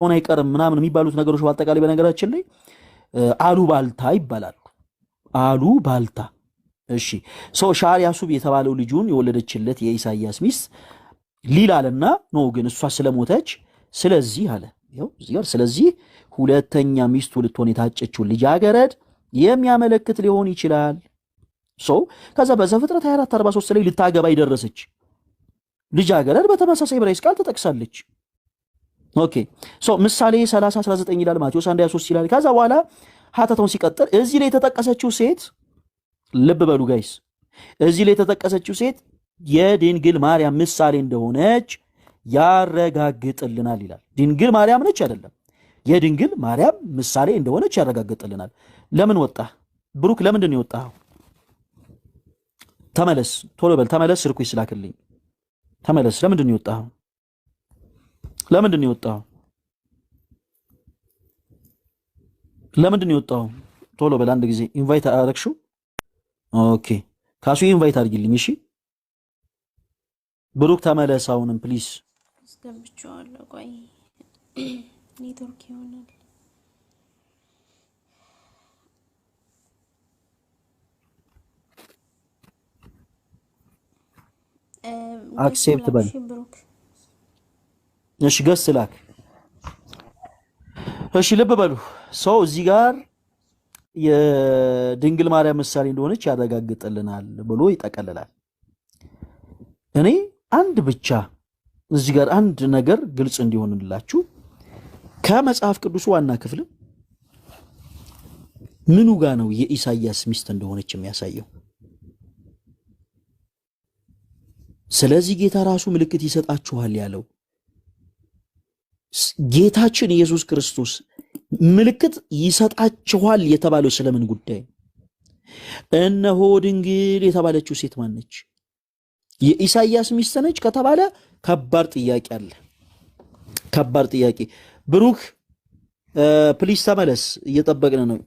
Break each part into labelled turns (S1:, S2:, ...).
S1: ሆነ አይቀርም ምናምን የሚባሉት ነገሮች በአጠቃላይ በነገራችን ላይ አሉባልታ ይባላሉ። አሉባልታ። እሺ ሻር ያሱብ የተባለው ልጁን የወለደችለት የኢሳይያስ ሚስት ሊል አለና ነው ግን እሷ ስለሞተች ስለዚህ አለ ይኸው እዚህ ጋር ስለዚህ ሁለተኛ ሚስቱ ልትሆን የታጨችው ልጃገረድ የሚያመለክት ሊሆን ይችላል። ከዛ በዘፍጥረት 24:43 ላይ ልታገባ ይደረሰች ልጃገረድ በተመሳሳይ ዕብራይስጥ ቃል ተጠቅሳለች። ኦኬ ምሳሌ 30:19 ይላል፣ ማቴዎስ 1:23 ይላል። ከዛ በኋላ ሀተታውን ሲቀጥል እዚህ ላይ የተጠቀሰችው ሴት ልብ በሉ ጋይስ፣ እዚህ ላይ የተጠቀሰችው ሴት የድንግል ማርያም ምሳሌ እንደሆነች ያረጋግጥልናል ይላል። ድንግል ማርያም ነች አይደለም፣ የድንግል ማርያም ምሳሌ እንደሆነች ያረጋግጥልናል። ለምን ወጣ ብሩክ? ለምንድን ነው የወጣው? ተመለስ፣ ቶሎ በል ተመለስ። ስልኩ ይስላክልኝ። ተመለስ። ለምንድን ነው የወጣው? ለምንድን ነው የወጣው? ለምንድን ነው የወጣው? ቶሎ በል አንድ ጊዜ ኢንቫይት አደረግሽው? ኦኬ ካሱ ኢንቫይት አድርጊልኝ። እሺ ብሩክ ተመለስ። አሁንም ፕሊዝ
S2: አስገብቼዋለሁ። ቆይ ኔትወርክ ይሆናል።
S1: አክሴፕት በል። እሺ ገስ ላክ። እሺ ልብ በሉ ሰው እዚህ ጋር የድንግል ማርያም ምሳሌ እንደሆነች ያረጋግጥልናል ብሎ ይጠቀልላል። እኔ አንድ ብቻ እዚህ ጋር አንድ ነገር ግልጽ እንዲሆንላችሁ ከመጽሐፍ ቅዱስ ዋና ክፍል ምኑ ጋር ነው የኢሳይያስ ሚስት እንደሆነች የሚያሳየው? ስለዚህ ጌታ ራሱ ምልክት ይሰጣችኋል ያለው ጌታችን ኢየሱስ ክርስቶስ ምልክት ይሰጣችኋል የተባለው ስለምን ጉዳይ? እነሆ ድንግል የተባለችው ሴት ማን ነች? የኢሳይያስ ሚስት ነች ከተባለ ከባድ ጥያቄ አለ። ከባድ ጥያቄ። ብሩክ ፕሊስ ተመለስ፣ እየጠበቅን ነው።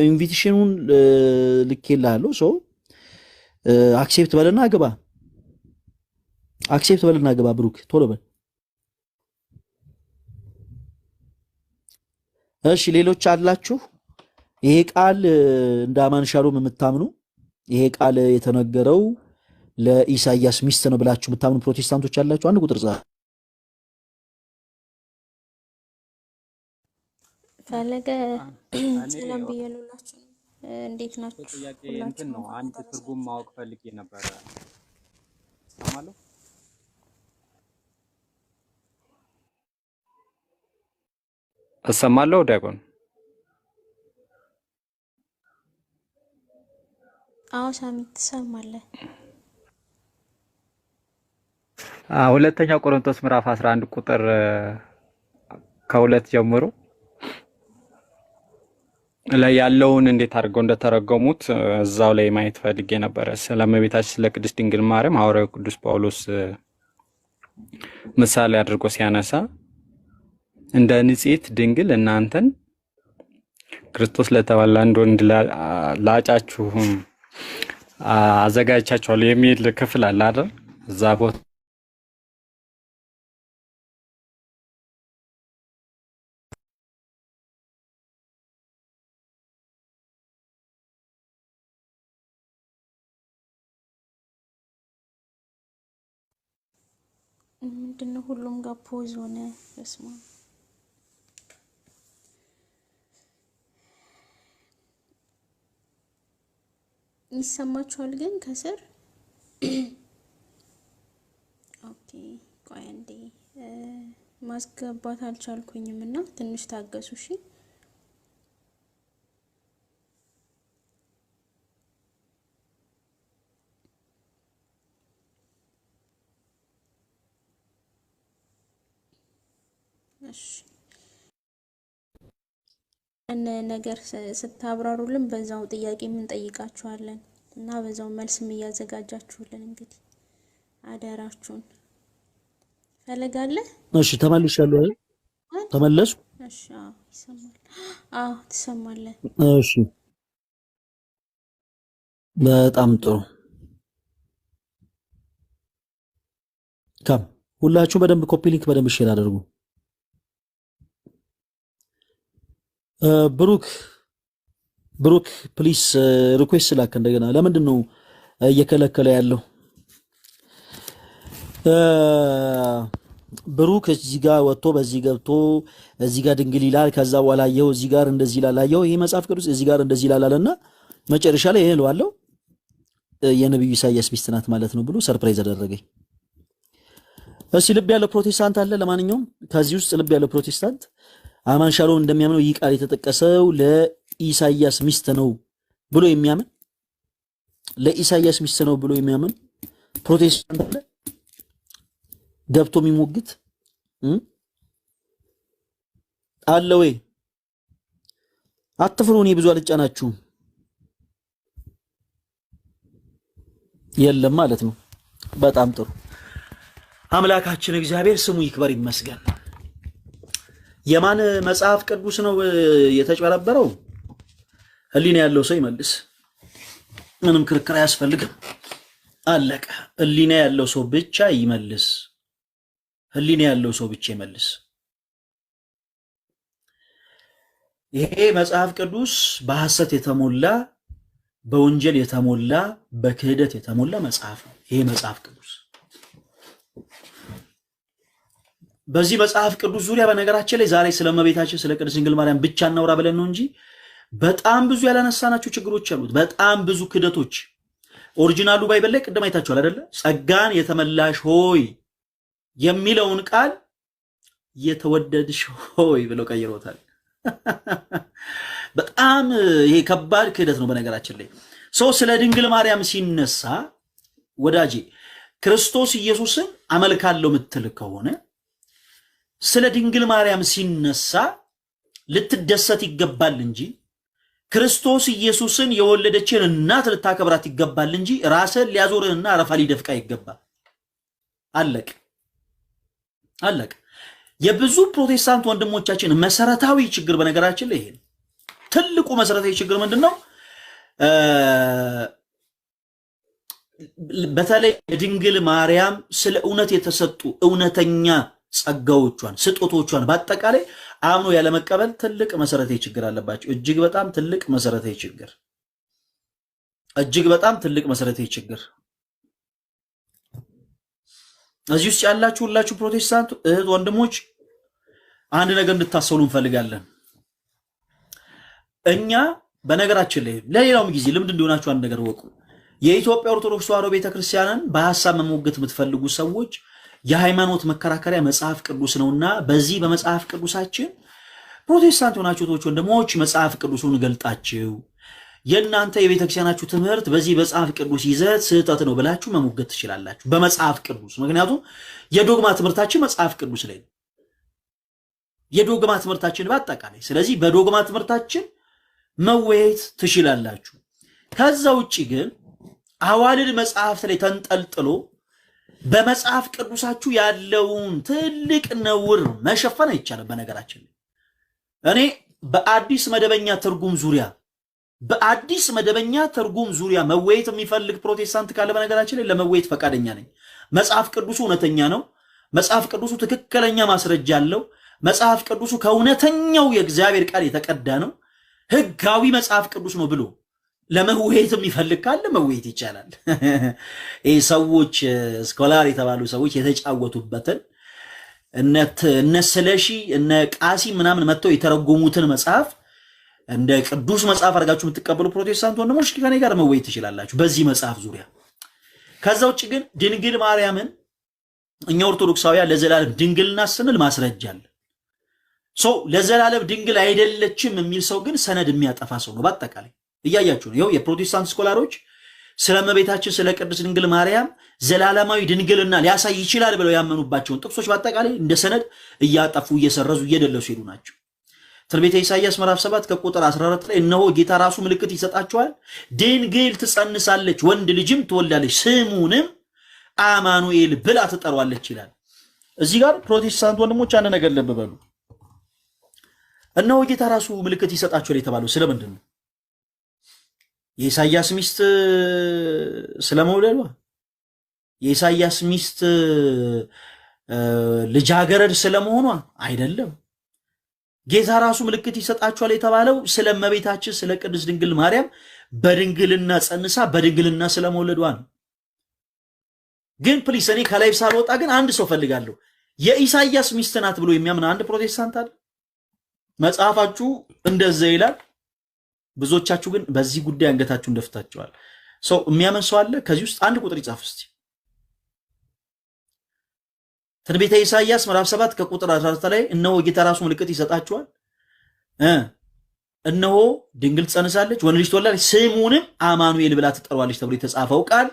S1: ኢንቪቴሽኑን ልኬልሃለሁ። አክሴፕት በልና ግባ። አክሴፕት በልና ግባ ብሩክ ቶሎ በል። እሺ ሌሎች አላችሁ? ይሄ ቃል እንደ አማን ሻሎም የምታምኑ ይሄ ቃል የተነገረው ለኢሳይያስ ሚስት ነው ብላችሁ የምታምኑ ፕሮቴስታንቶች አላችሁ? አንድ ቁጥር ጻፍ።
S2: ፈለገ ሰላም ብያለሁላችሁ። እንዴት ናችሁ?
S3: ጥያቄ እንትን ነው። አንድ ትርጉም ማወቅ ፈልጌ ነበር። ሰማለሁ። እሰማለሁ ዲያቆን።
S2: አዎ ሳሚ ትሰማለህ?
S3: ሁለተኛ ቆሮንቶስ ምዕራፍ 11 ቁጥር ከሁለት ጀምሮ ላይ ያለውን እንዴት አድርገው እንደተረጎሙት እዛው ላይ ማየት ፈልጌ ነበር። ስለ እመቤታችን ስለ ቅድስት ድንግል ማርያም ሐዋርያው ቅዱስ ጳውሎስ ምሳሌ አድርጎ ሲያነሳ እንደ ንጽሕት ድንግል እናንተን ክርስቶስ ለተባለ አንድ ወንድ ላጫችሁ አዘጋጅቻችኋለሁ የሚል ክፍል አለ አይደል? እዛ ቦታ
S2: ምንድነው ሁሉም ጋር ፖዝ ሆነ? በስማ ይሰማችኋል ግን ከስር? ኦኬ ቆይ አንዴ ማስገባት አልቻልኩኝም እና ትንሽ ታገሱ እሺ። እነ ነገር ስታብራሩልን በዛው ጥያቄ ምን ጠይቃችኋለን እና በዛው መልስም እያዘጋጃችሁልን እንግዲህ አደራችሁን ፈልጋለ።
S1: እሺ ተመልሻለሁ አይደል? ተመለሱ።
S2: እሺ ይሰማል። ትሰማለህ?
S1: እሺ በጣም ጥሩ። ሁላችሁ በደንብ ኮፒ ሊንክ በደንብ ሼር አድርጉ። ብሩክ ብሩክ ፕሊስ ሪኩዌስት ላክ እንደገና። ለምንድን ነው እየከለከለ ያለው? ብሩክ እዚህ ጋር ወጥቶ በዚህ ገብቶ እዚህ ጋር ድንግል ይላል፣ ከዛ በኋላ አየው እዚህ ጋር እንደዚህ ይላል፣ አየው ይሄ መጽሐፍ ቅዱስ እዚህ ጋር እንደዚህ ይላል አለና መጨረሻ ላይ ይሄ እለዋለሁ የነብዩ ኢሳያስ ሚስት ናት ማለት ነው ብሎ ሰርፕራይዝ አደረገኝ። እሺ ልብ ያለው ፕሮቴስታንት አለ? ለማንኛውም ከዚህ ውስጥ ልብ ያለው ፕሮቴስታንት አማን ሻሎም እንደሚያምነው ይህ ቃል የተጠቀሰው ለኢሳያስ ሚስት ነው ብሎ የሚያምን ለኢሳያስ ሚስት ነው ብሎ የሚያምን ፕሮቴስታንት አለ? ገብቶ የሚሞግት አለ ወይ? አትፍሩ፣ እኔ ብዙ አልጫናችሁም። የለም ማለት ነው። በጣም ጥሩ። አምላካችን እግዚአብሔር ስሙ ይክበር ይመስገን። የማን መጽሐፍ ቅዱስ ነው የተጨበረበረው? ህሊና ያለው ሰው ይመልስ። ምንም ክርክር አያስፈልግም። አለቀ። ህሊና ያለው ሰው ብቻ ይመልስ። ህሊና ያለው ሰው ብቻ ይመልስ። ይሄ መጽሐፍ ቅዱስ በሐሰት የተሞላ በወንጀል የተሞላ በክህደት የተሞላ መጽሐፍ ነው። ይሄ መጽሐፍ ቅዱስ በዚህ መጽሐፍ ቅዱስ ዙሪያ በነገራችን ላይ ዛሬ ስለ እመቤታችን ስለ ቅድስት ድንግል ማርያም ብቻ እናውራ ብለን ነው እንጂ በጣም ብዙ ያላነሳናቸው ችግሮች አሉት። በጣም ብዙ ክህደቶች። ኦሪጂናሉ ባይብል ላይ ቅድም አይታችኋል አይደለ? ጸጋን የተመላሽ ሆይ የሚለውን ቃል የተወደድሽ ሆይ ብለው ቀይሮታል። በጣም ይሄ ከባድ ክህደት ነው። በነገራችን ላይ ሰው ስለ ድንግል ማርያም ሲነሳ ወዳጄ ክርስቶስ ኢየሱስን አመልካለሁ ምትል ከሆነ ስለ ድንግል ማርያም ሲነሳ ልትደሰት ይገባል እንጂ ክርስቶስ ኢየሱስን የወለደችን እናት ልታከብራት ይገባል እንጂ ራስን ሊያዞርህና አረፋ ሊደፍቃ ይገባል። አለቅ አለቅ። የብዙ ፕሮቴስታንት ወንድሞቻችን መሰረታዊ ችግር በነገራችን ላይ ይሄ ነው። ትልቁ መሰረታዊ ችግር ምንድነው? በተለይ የድንግል ማርያም ስለ እውነት የተሰጡ እውነተኛ ጸጋዎቿን ስጦቶቿን በአጠቃላይ አምኖ ያለመቀበል ትልቅ መሰረታዊ ችግር አለባቸው። እጅግ በጣም ትልቅ መሰረታዊ ችግር፣ እጅግ በጣም ትልቅ መሰረታዊ ችግር። እዚህ ውስጥ ያላችሁ ሁላችሁ ፕሮቴስታንት እህት ወንድሞች አንድ ነገር እንድታሰሉ እንፈልጋለን። እኛ በነገራችን ላይ ለሌላውም ጊዜ ልምድ እንዲሆናችሁ አንድ ነገር ወቁ። የኢትዮጵያ ኦርቶዶክስ ተዋሕዶ ቤተክርስቲያንን በሐሳብ መሞገት የምትፈልጉ ሰዎች የሃይማኖት መከራከሪያ መጽሐፍ ቅዱስ ነውና በዚህ በመጽሐፍ ቅዱሳችን ፕሮቴስታንት ሆናችሁ እህቶች ወንድሞች መጽሐፍ ቅዱሱን ገልጣችሁ የእናንተ የቤተክርስቲያናችሁ ትምህርት በዚህ መጽሐፍ ቅዱስ ይዘት ስህተት ነው ብላችሁ መሞገት ትችላላችሁ በመጽሐፍ ቅዱስ። ምክንያቱም የዶግማ ትምህርታችን መጽሐፍ ቅዱስ ላይ ነው። የዶግማ ትምህርታችን በአጠቃላይ ስለዚህ በዶግማ ትምህርታችን መወያየት ትችላላችሁ። ከዛ ውጪ ግን አዋልድ መጽሐፍ ላይ ተንጠልጥሎ በመጽሐፍ ቅዱሳችሁ ያለውን ትልቅ ነውር መሸፈን አይቻልም። በነገራችን ላይ እኔ በአዲስ መደበኛ ትርጉም ዙሪያ መወያየት የሚፈልግ ፕሮቴስታንት ካለ በነገራችን ላይ ለመወያየት ፈቃደኛ ነኝ። መጽሐፍ ቅዱሱ እውነተኛ ነው። መጽሐፍ ቅዱሱ ትክክለኛ ማስረጃ አለው። መጽሐፍ ቅዱሱ ከእውነተኛው የእግዚአብሔር ቃል የተቀዳ ነው። ህጋዊ መጽሐፍ ቅዱስ ነው ብሎ ለመወያየት የሚፈልግ ካለ መወያየት ይቻላል። ይህ ሰዎች ስኮላር የተባሉ ሰዎች የተጫወቱበትን እነ ስለሺ እነ ቃሲ ምናምን መጥተው የተረጎሙትን መጽሐፍ እንደ ቅዱስ መጽሐፍ አድርጋችሁ የምትቀበሉ ፕሮቴስታንት ወንድሞች ከኔ ጋር መወያየት ትችላላችሁ በዚህ መጽሐፍ ዙሪያ። ከዛ ውጭ ግን ድንግል ማርያምን እኛ ኦርቶዶክሳውያን ለዘላለም ድንግልና ስንል ማስረጃ አለ። ለዘላለም ድንግል አይደለችም የሚል ሰው ግን ሰነድ የሚያጠፋ ሰው ነው። በአጠቃላይ እያያችሁ ነው። ይኸው የፕሮቴስታንት ስኮላሮች ስለ እመቤታችን ስለ ቅድስት ድንግል ማርያም ዘላለማዊ ድንግልና ሊያሳይ ይችላል ብለው ያመኑባቸውን ጥቅሶች በአጠቃላይ እንደ ሰነድ እያጠፉ እየሰረዙ እየደለሱ ሄዱ ናቸው። ትንቢተ ኢሳይያስ ምዕራፍ 7 ከቁጥር 14 ላይ እነሆ ጌታ ራሱ ምልክት ይሰጣቸዋል፣ ድንግል ትጸንሳለች፣ ወንድ ልጅም ትወልዳለች፣ ስሙንም አማኑኤል ብላ ትጠራዋለች ይላል። እዚህ ጋር ፕሮቴስታንት ወንድሞች አንድ ነገር ልብ በሉ። እነሆ ጌታ ራሱ ምልክት ይሰጣቸዋል የተባለው ስለምንድን ነው? የኢሳያስ ሚስት ስለመውለዷ? የኢሳያስ ሚስት ልጃገረድ ስለመሆኗ አይደለም። ጌታ ራሱ ምልክት ይሰጣችኋል የተባለው ስለ እመቤታችን ስለ ቅድስት ድንግል ማርያም በድንግልና ጸንሳ በድንግልና ስለመውለዷ ነው። ግን ፕሊስ እኔ ከላይ ሳልወጣ ግን አንድ ሰው ፈልጋለሁ። የኢሳይያስ ሚስት ናት ብሎ የሚያምን አንድ ፕሮቴስታንት አለ? መጽሐፋችሁ እንደዛ ይላል። ብዙዎቻችሁ ግን በዚህ ጉዳይ አንገታችሁን ደፍታችኋል። ሰው የሚያምን ሰው አለ? ከዚህ ውስጥ አንድ ቁጥር ይጻፍ እስቲ። ትንቢተ ኢሳይያስ ምዕራፍ 7 ከቁጥር 14 ላይ እነሆ ጌታ ራሱ ምልክት ይሰጣችኋል፣ እነሆ ድንግል ትጸንሳለች፣ ወንድ ልጅ ትወልዳለች፣ ስሙንም አማኑኤል ብላ ትጠራዋለች ተብሎ የተጻፈው ቃል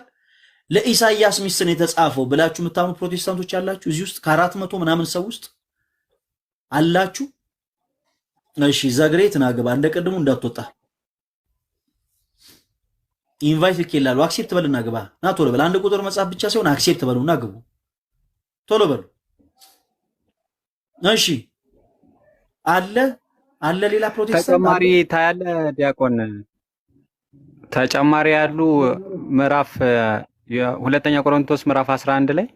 S1: ለኢሳይያስ ሚስት ነው የተጻፈው ብላችሁ የምታምኑ ፕሮቴስታንቶች አላችሁ? እዚህ ውስጥ ከ400 ምናምን ሰው ውስጥ አላችሁ? እሺ ዘግሬት ናግባ፣ እንደ ቀድሞ እንዳትወጣ ኢንቫይት ልኬልሃለሁ። አክሴፕት በልና ግባ። ና ቶሎ በል። አንድ ቁጥር መጻፍ ብቻ ሳይሆን አክሴፕት በሉና ግቡ። ቶሎ በሉ። እሺ አለ ሌላ ፕሮቴስታንት
S3: ተጨማሪ ታያለ ዲያቆን፣ ተጨማሪ ያሉ ምዕራፍ የሁለተኛ ቆሮንቶስ ምዕራፍ 11 ላይ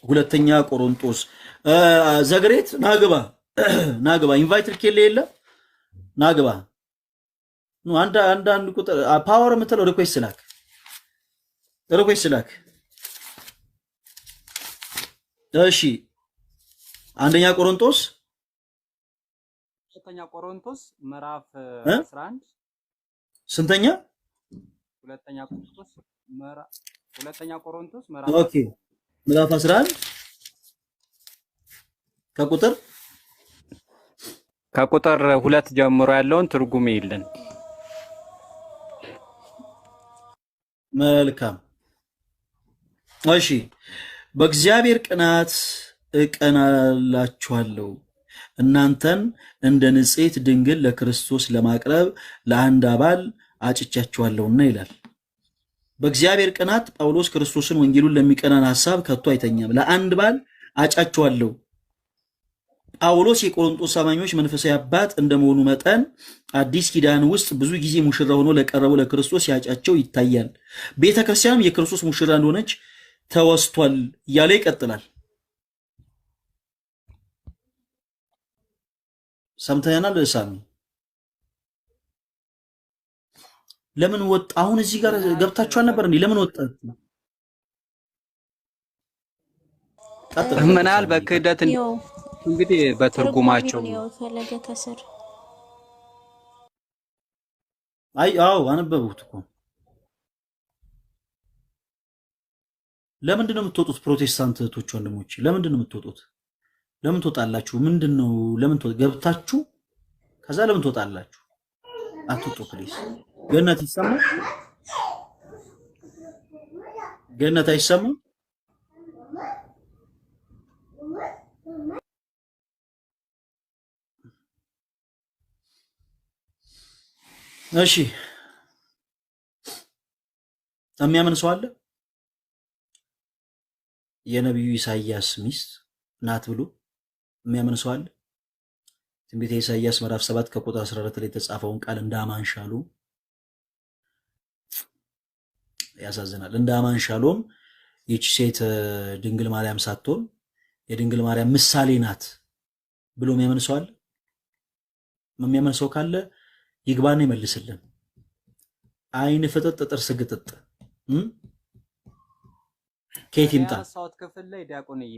S1: ሁለተኛ ቆሮንቶስ ዘግሬት ናግባ ኢንቫይት ልኬልህ የለ ናግባ ነው። አንድ ቁጥር ፓወር የምትለው ሪኩዌስት ላክ። እሺ አንደኛ ቆሮንቶስ
S3: ሁለተኛ ቆሮንቶስ ምዕራፍ 11
S1: ስንተኛ?
S3: ሁለተኛ ቆሮንቶስ
S1: ኦኬ ምዕራፍ 11
S3: ከቁጥር 2 ጀምሮ ያለውን ትርጉም ይልን።
S1: መልካም እሺ። በእግዚአብሔር ቅናት እቀናላችኋለሁ እናንተን እንደ ንጽሕት ድንግል ለክርስቶስ ለማቅረብ ለአንድ አባል አጭቻችኋለሁና ይላል። በእግዚአብሔር ቅናት ጳውሎስ ክርስቶስን ወንጌሉን ለሚቀናን ሐሳብ ከቶ አይተኛም። ለአንድ ባል አጫችኋለሁ። ጳውሎስ የቆሮንቶስ አማኞች መንፈሳዊ አባት እንደመሆኑ መጠን አዲስ ኪዳን ውስጥ ብዙ ጊዜ ሙሽራ ሆኖ ለቀረበው ለክርስቶስ ያጫቸው ይታያል። ቤተ ክርስቲያንም የክርስቶስ ሙሽራ እንደሆነች ተወስቷል እያለ ይቀጥላል። ሰምተናል። ሳሚ ለምን ወጣ? አሁን እዚህ ጋር ገብታችኋል ነበር እንዴ? ለምን ወጣ?
S3: ምናል በክህደት እንግዲህ በትርጉማቸው
S2: ፈለገ ከስር
S1: አዎ አነበቡት እኮ። ለምንድን ነው የምትወጡት? ፕሮቴስታንት እህቶች ወንድሞች፣ ለምንድን ነው የምትወጡት? ለምን ትወጣላችሁ? ምንድነው? ለምን ገብታችሁ ከዛ ለምን ትወጣላችሁ? አትወጡ ፕሊዝ። ገነት ይሰማል? ገነት አይሰማም? እሺ የሚያምን ሰው አለ? የነቢዩ ኢሳይያስ ሚስት ናት ብሎ የሚያምን ሰው አለ? ትንቢተ ኢሳይያስ ምዕራፍ 7 ከቁጥር 14 ላይ የተጻፈውን ቃል እንደ አማን ሻሎም ያሳዝናል። እንደ አማን ሻሎም ይህች ሴት ድንግል ማርያም ሳትሆን የድንግል ማርያም ምሳሌ ናት ብሎ የሚያምን ሰው አለ? የሚያምን ሰው ካለ ይግባና ይመልስልን። አይን ፍጥጥ ጥርስ ግጥጥ ከየት ይምጣ?
S3: ያነሳሁት ክፍል ላይ ዲያቆንዬ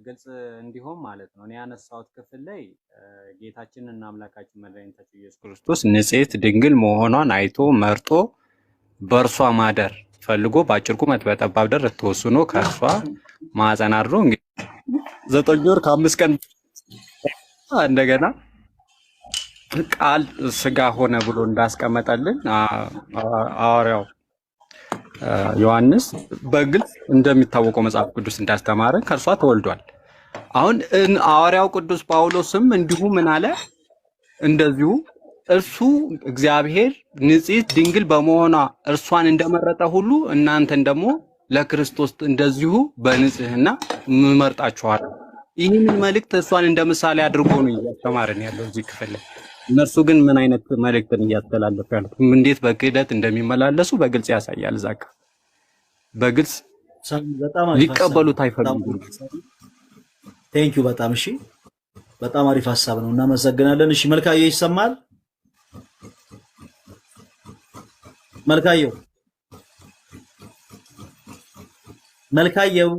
S3: ግልጽ እንዲሆን ማለት ነው። እኔ ያነሳሁት ክፍል ላይ ጌታችንና አምላካችን መድኃኒታችን ኢየሱስ ክርስቶስ ንጽሕት ድንግል መሆኗን አይቶ መርጦ በእርሷ ማደር ፈልጎ በአጭር ቁመት በጠባብ ደረት ተወስኖ ከእርሷ ማዕፀን አድሮ እንግዲህ 9 ወር ከ5 ቀን እንደገና ቃል ስጋ ሆነ ብሎ እንዳስቀመጠልን ሐዋርያው ዮሐንስ በግልጽ እንደሚታወቀው መጽሐፍ ቅዱስ እንዳስተማረን ከእርሷ ተወልዷል። አሁን ሐዋርያው ቅዱስ ጳውሎስም እንዲሁ ምን አለ? እንደዚሁ እርሱ እግዚአብሔር ንጽሕት ድንግል በመሆኗ እርሷን እንደመረጠ ሁሉ እናንተን ደግሞ ለክርስቶስ እንደዚሁ በንጽሕና እመርጣችኋለሁ። ይህንን መልእክት እሷን እንደ ምሳሌ አድርጎ ነው እያስተማረን ያለው እዚህ ክፍል ላይ። እነርሱ ግን ምን አይነት መልእክትን እያስተላለፉ ያሉት እንዴት በክህደት እንደሚመላለሱ በግልጽ ያሳያል። እዛ በግልጽ ሊቀበሉት አይፈልጉም።
S1: ቴንኪው በጣም እሺ፣ በጣም አሪፍ ሐሳብ ነው፣ እናመሰግናለን። እሺ መልካዬ ይሰማል? መልካዬው መልካዬው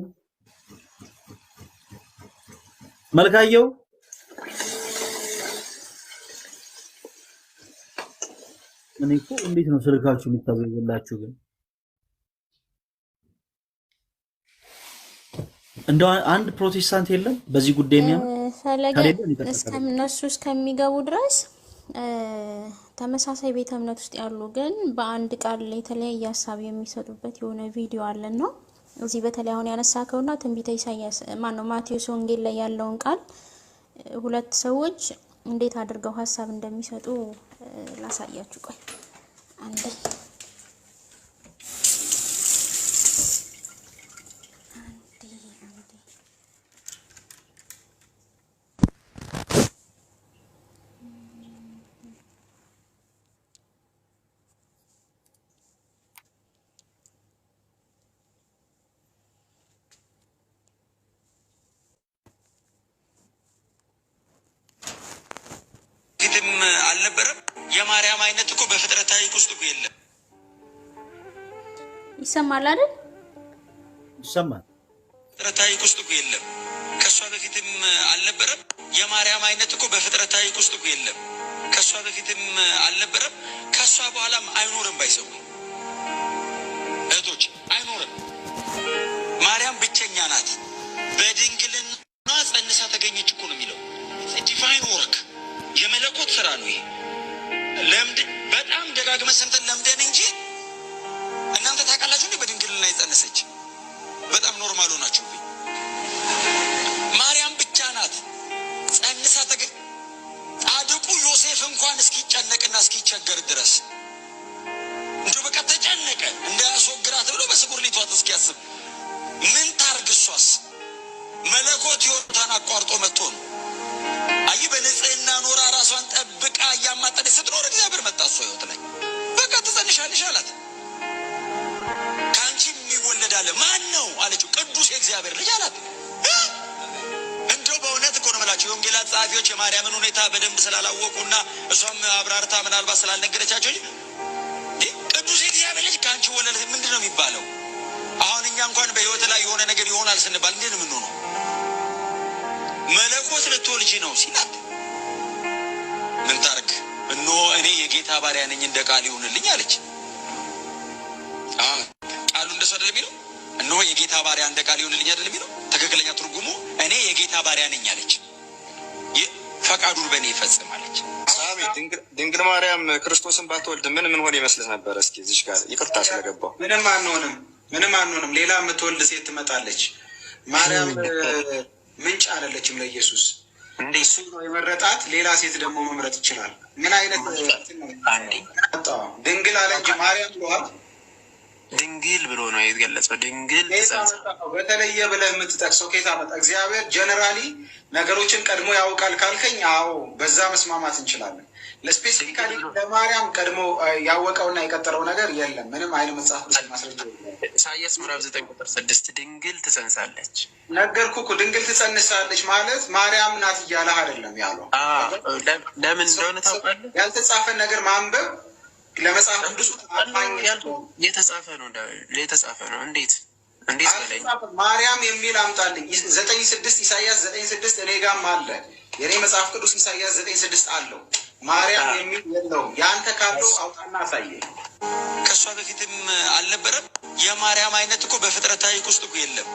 S1: መልካዬው እኔ እኮ እንዴት ነው ስልካችሁ የሚታዘዝላችሁ ግን? እንደው አንድ ፕሮቴስታንት የለም በዚህ ጉዳይ የሚያምን
S2: ፈለገ
S1: ከሌለ ይቀጥላል።
S2: እነሱ እስከሚገቡ ድረስ ተመሳሳይ ቤተ እምነት ውስጥ ያሉ ግን በአንድ ቃል የተለያየ ሀሳብ የሚሰጡበት የሆነ ቪዲዮ አለን ነው። እዚህ በተለይ አሁን ያነሳከውና ትንቢተ ኢሳይያስ ማነው ማቴዎስ ወንጌል ላይ ያለውን ቃል ሁለት ሰዎች እንዴት አድርገው ሀሳብ እንደሚሰጡ ላሳያችሁ። ቆይ አንዴ
S4: አልነበረም። የማርያም አይነት እኮ በፍጥረት ታሪክ ውስጥ እኮ የለም።
S2: ይሰማል አይደል?
S1: ይሰማል።
S4: ፍጥረት ታሪክ ውስጥ እኮ የለም። ከሷ በፊትም አልነበረም። የማርያም አይነት እኮ በፍጥረት ታሪክ ውስጥ እኮ የለም። ከሷ በፊትም አልነበረም። ከሷ በኋላም አይኖርም። ባይሰው እህቶች አይኖርም። ማርያም ብቸኛ ናት። በድንግልና ጸንሳ ተገኘች እኮ ነው የሚለው። ዲቫይን ወርክ የመለኮት ስራ ነው ይሄ። ለምድ በጣም ደጋግመን ሰምተን ለምደን እንጂ እናንተ ታውቃላችሁ እንዴ? በድንግልና የጸነሰች በጣም ኖርማል ሆናችሁብኝ። ማርያም ብቻ ናት ጸንሳ ጻድቁ ዮሴፍ እንኳን እስኪጨነቅና እስኪቸገር ድረስ እንደው በቃ ተጨነቀ እንዳያስወግራት ብሎ በስጉር ሊቷት እስኪያስብ ምን ታርግ? እሷስ መለኮት ሕይወቷን አቋርጦ መጥቶ ነው። አይ በንጽህና ኖራ ራሷን ጠብቃ እያማጠነች ስትኖር እግዚአብሔር መጣ እሷ ሕይወት ላይ በቃ ትጸንሻለሽ አላት። ከአንቺ የሚወለድ አለ። ማን ነው አለችው። ቅዱስ የእግዚአብሔር ልጅ አላት። እንደው በእውነት እኮ ነው የምላቸው የወንጌላት ጸሐፊዎች የማርያምን ሁኔታ በደንብ ስላላወቁና እሷም አብራርታ ምናልባት ስላልነገረቻቸው ቅዱስ የእግዚአብሔር ልጅ ከአንቺ ወለድ ምንድን ነው የሚባለው? አሁን እኛ እንኳን በሕይወት ላይ የሆነ ነገር ይሆናል ስንባል እንዴት ነው የምንሆነው? መለኮት ልትወልጂ ነው ሲላት ምን ታርግ? እነሆ እኔ የጌታ ባሪያ ነኝ እንደ ቃል ይሁንልኝ አለች። ቃሉ እንደሱ አይደለም የሚለው? እነሆ የጌታ ባሪያ እንደ ቃል ይሁንልኝ አይደለም የሚለው? ትክክለኛ ትርጉሙ እኔ የጌታ ባሪያ ነኝ አለች። ፈቃዱን በእኔ ይፈጽም አለች።
S5: ድንግል ማርያም ክርስቶስን ባትወልድ ምን ሆን ይመስልህ ነበር? እስኪ እዚህ ጋር ይቅርታ ስለገባው
S6: ምንም አንሆንም። ሌላ የምትወልድ ሴት ትመጣለች። ማርያም ምንጭ አለለችም ለኢየሱስ። እሱ ነው የመረጣት። ሌላ ሴት ደግሞ መምረጥ ይችላል። ምን አይነት ድንግል አለ እንጂ ማርያም ብለዋል።
S5: ድንግል ብሎ ነው የተገለጸው። ድንግል
S6: በተለየ ብለህ የምትጠቅሰው ከየት አመጣ? እግዚአብሔር ጀነራሊ ነገሮችን ቀድሞ ያውቃል ካልከኝ፣ አዎ በዛ መስማማት እንችላለን። ለስፔሲፊካሊ ለማርያም ቀድሞ ያወቀውና የቀጠረው ነገር የለም። ምንም አይነት መጽሐፍ ቅዱስ ማስረጃ
S5: ኢሳይያስ ምዕራፍ 9:6 ድንግል ትጸንሳለች።
S6: ነገርኩህ እኮ ድንግል ትጸንሳለች ማለት ማርያም ናት እያለህ አይደለም ያለው።
S5: ለምን እንደሆነ ታውቃለህ?
S6: ያልተጻፈን ነገር ማንበብ ለመጽሐፍ ቅዱስ
S5: የተጻፈ ነው። እንዴት በላይ
S6: ማርያም የሚል አምጣልኝ። 9:6 ኢሳይያስ 9:6 እኔ ጋርም አለ። የኔ መጽሐፍ ቅዱስ ኢሳይያስ 9:6 አለው። ማርያም የሚል የለውም። ያንተ ካለው አውጣና አሳየኝ።
S4: ከእሷ በፊትም አልነበረም። የማርያም አይነት እኮ በፍጥረት ታሪክ ውስጥ እኮ የለም።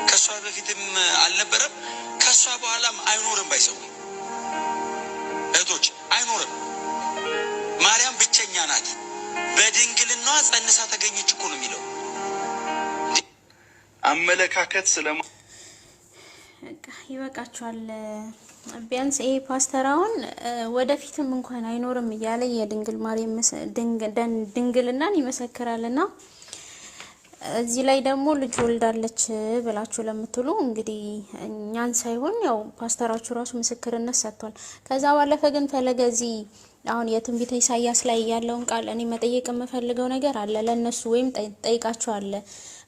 S4: ከእሷ በፊትም አልነበረም። ከእሷ በኋላም አይኖርም። ባይሰው እህቶች አይኖርም። ማርያም ብቸኛ ናት። በድንግልና ጸንሳ ተገኘች እኮ ነው የሚለው።
S5: አመለካከት ስለማ
S2: ይበቃችኋል። ቢያንስ ይሄ ፓስተር አሁን ወደፊትም እንኳን አይኖርም እያለ የድንግል ማርያም ድንግልናን ይመሰክራልና እዚህ ላይ ደግሞ ልጅ ወልዳለች ብላችሁ ለምትሉ እንግዲህ እኛን ሳይሆን ያው ፓስተራችሁ ራሱ ምስክርነት ሰጥቷል። ከዛ ባለፈ ግን ፈለገ እዚህ አሁን የትንቢተ ኢሳይያስ ላይ ያለውን ቃል እኔ መጠየቅ የምፈልገው ነገር አለ ለነሱ ወይም ጠይቃቸው አለ።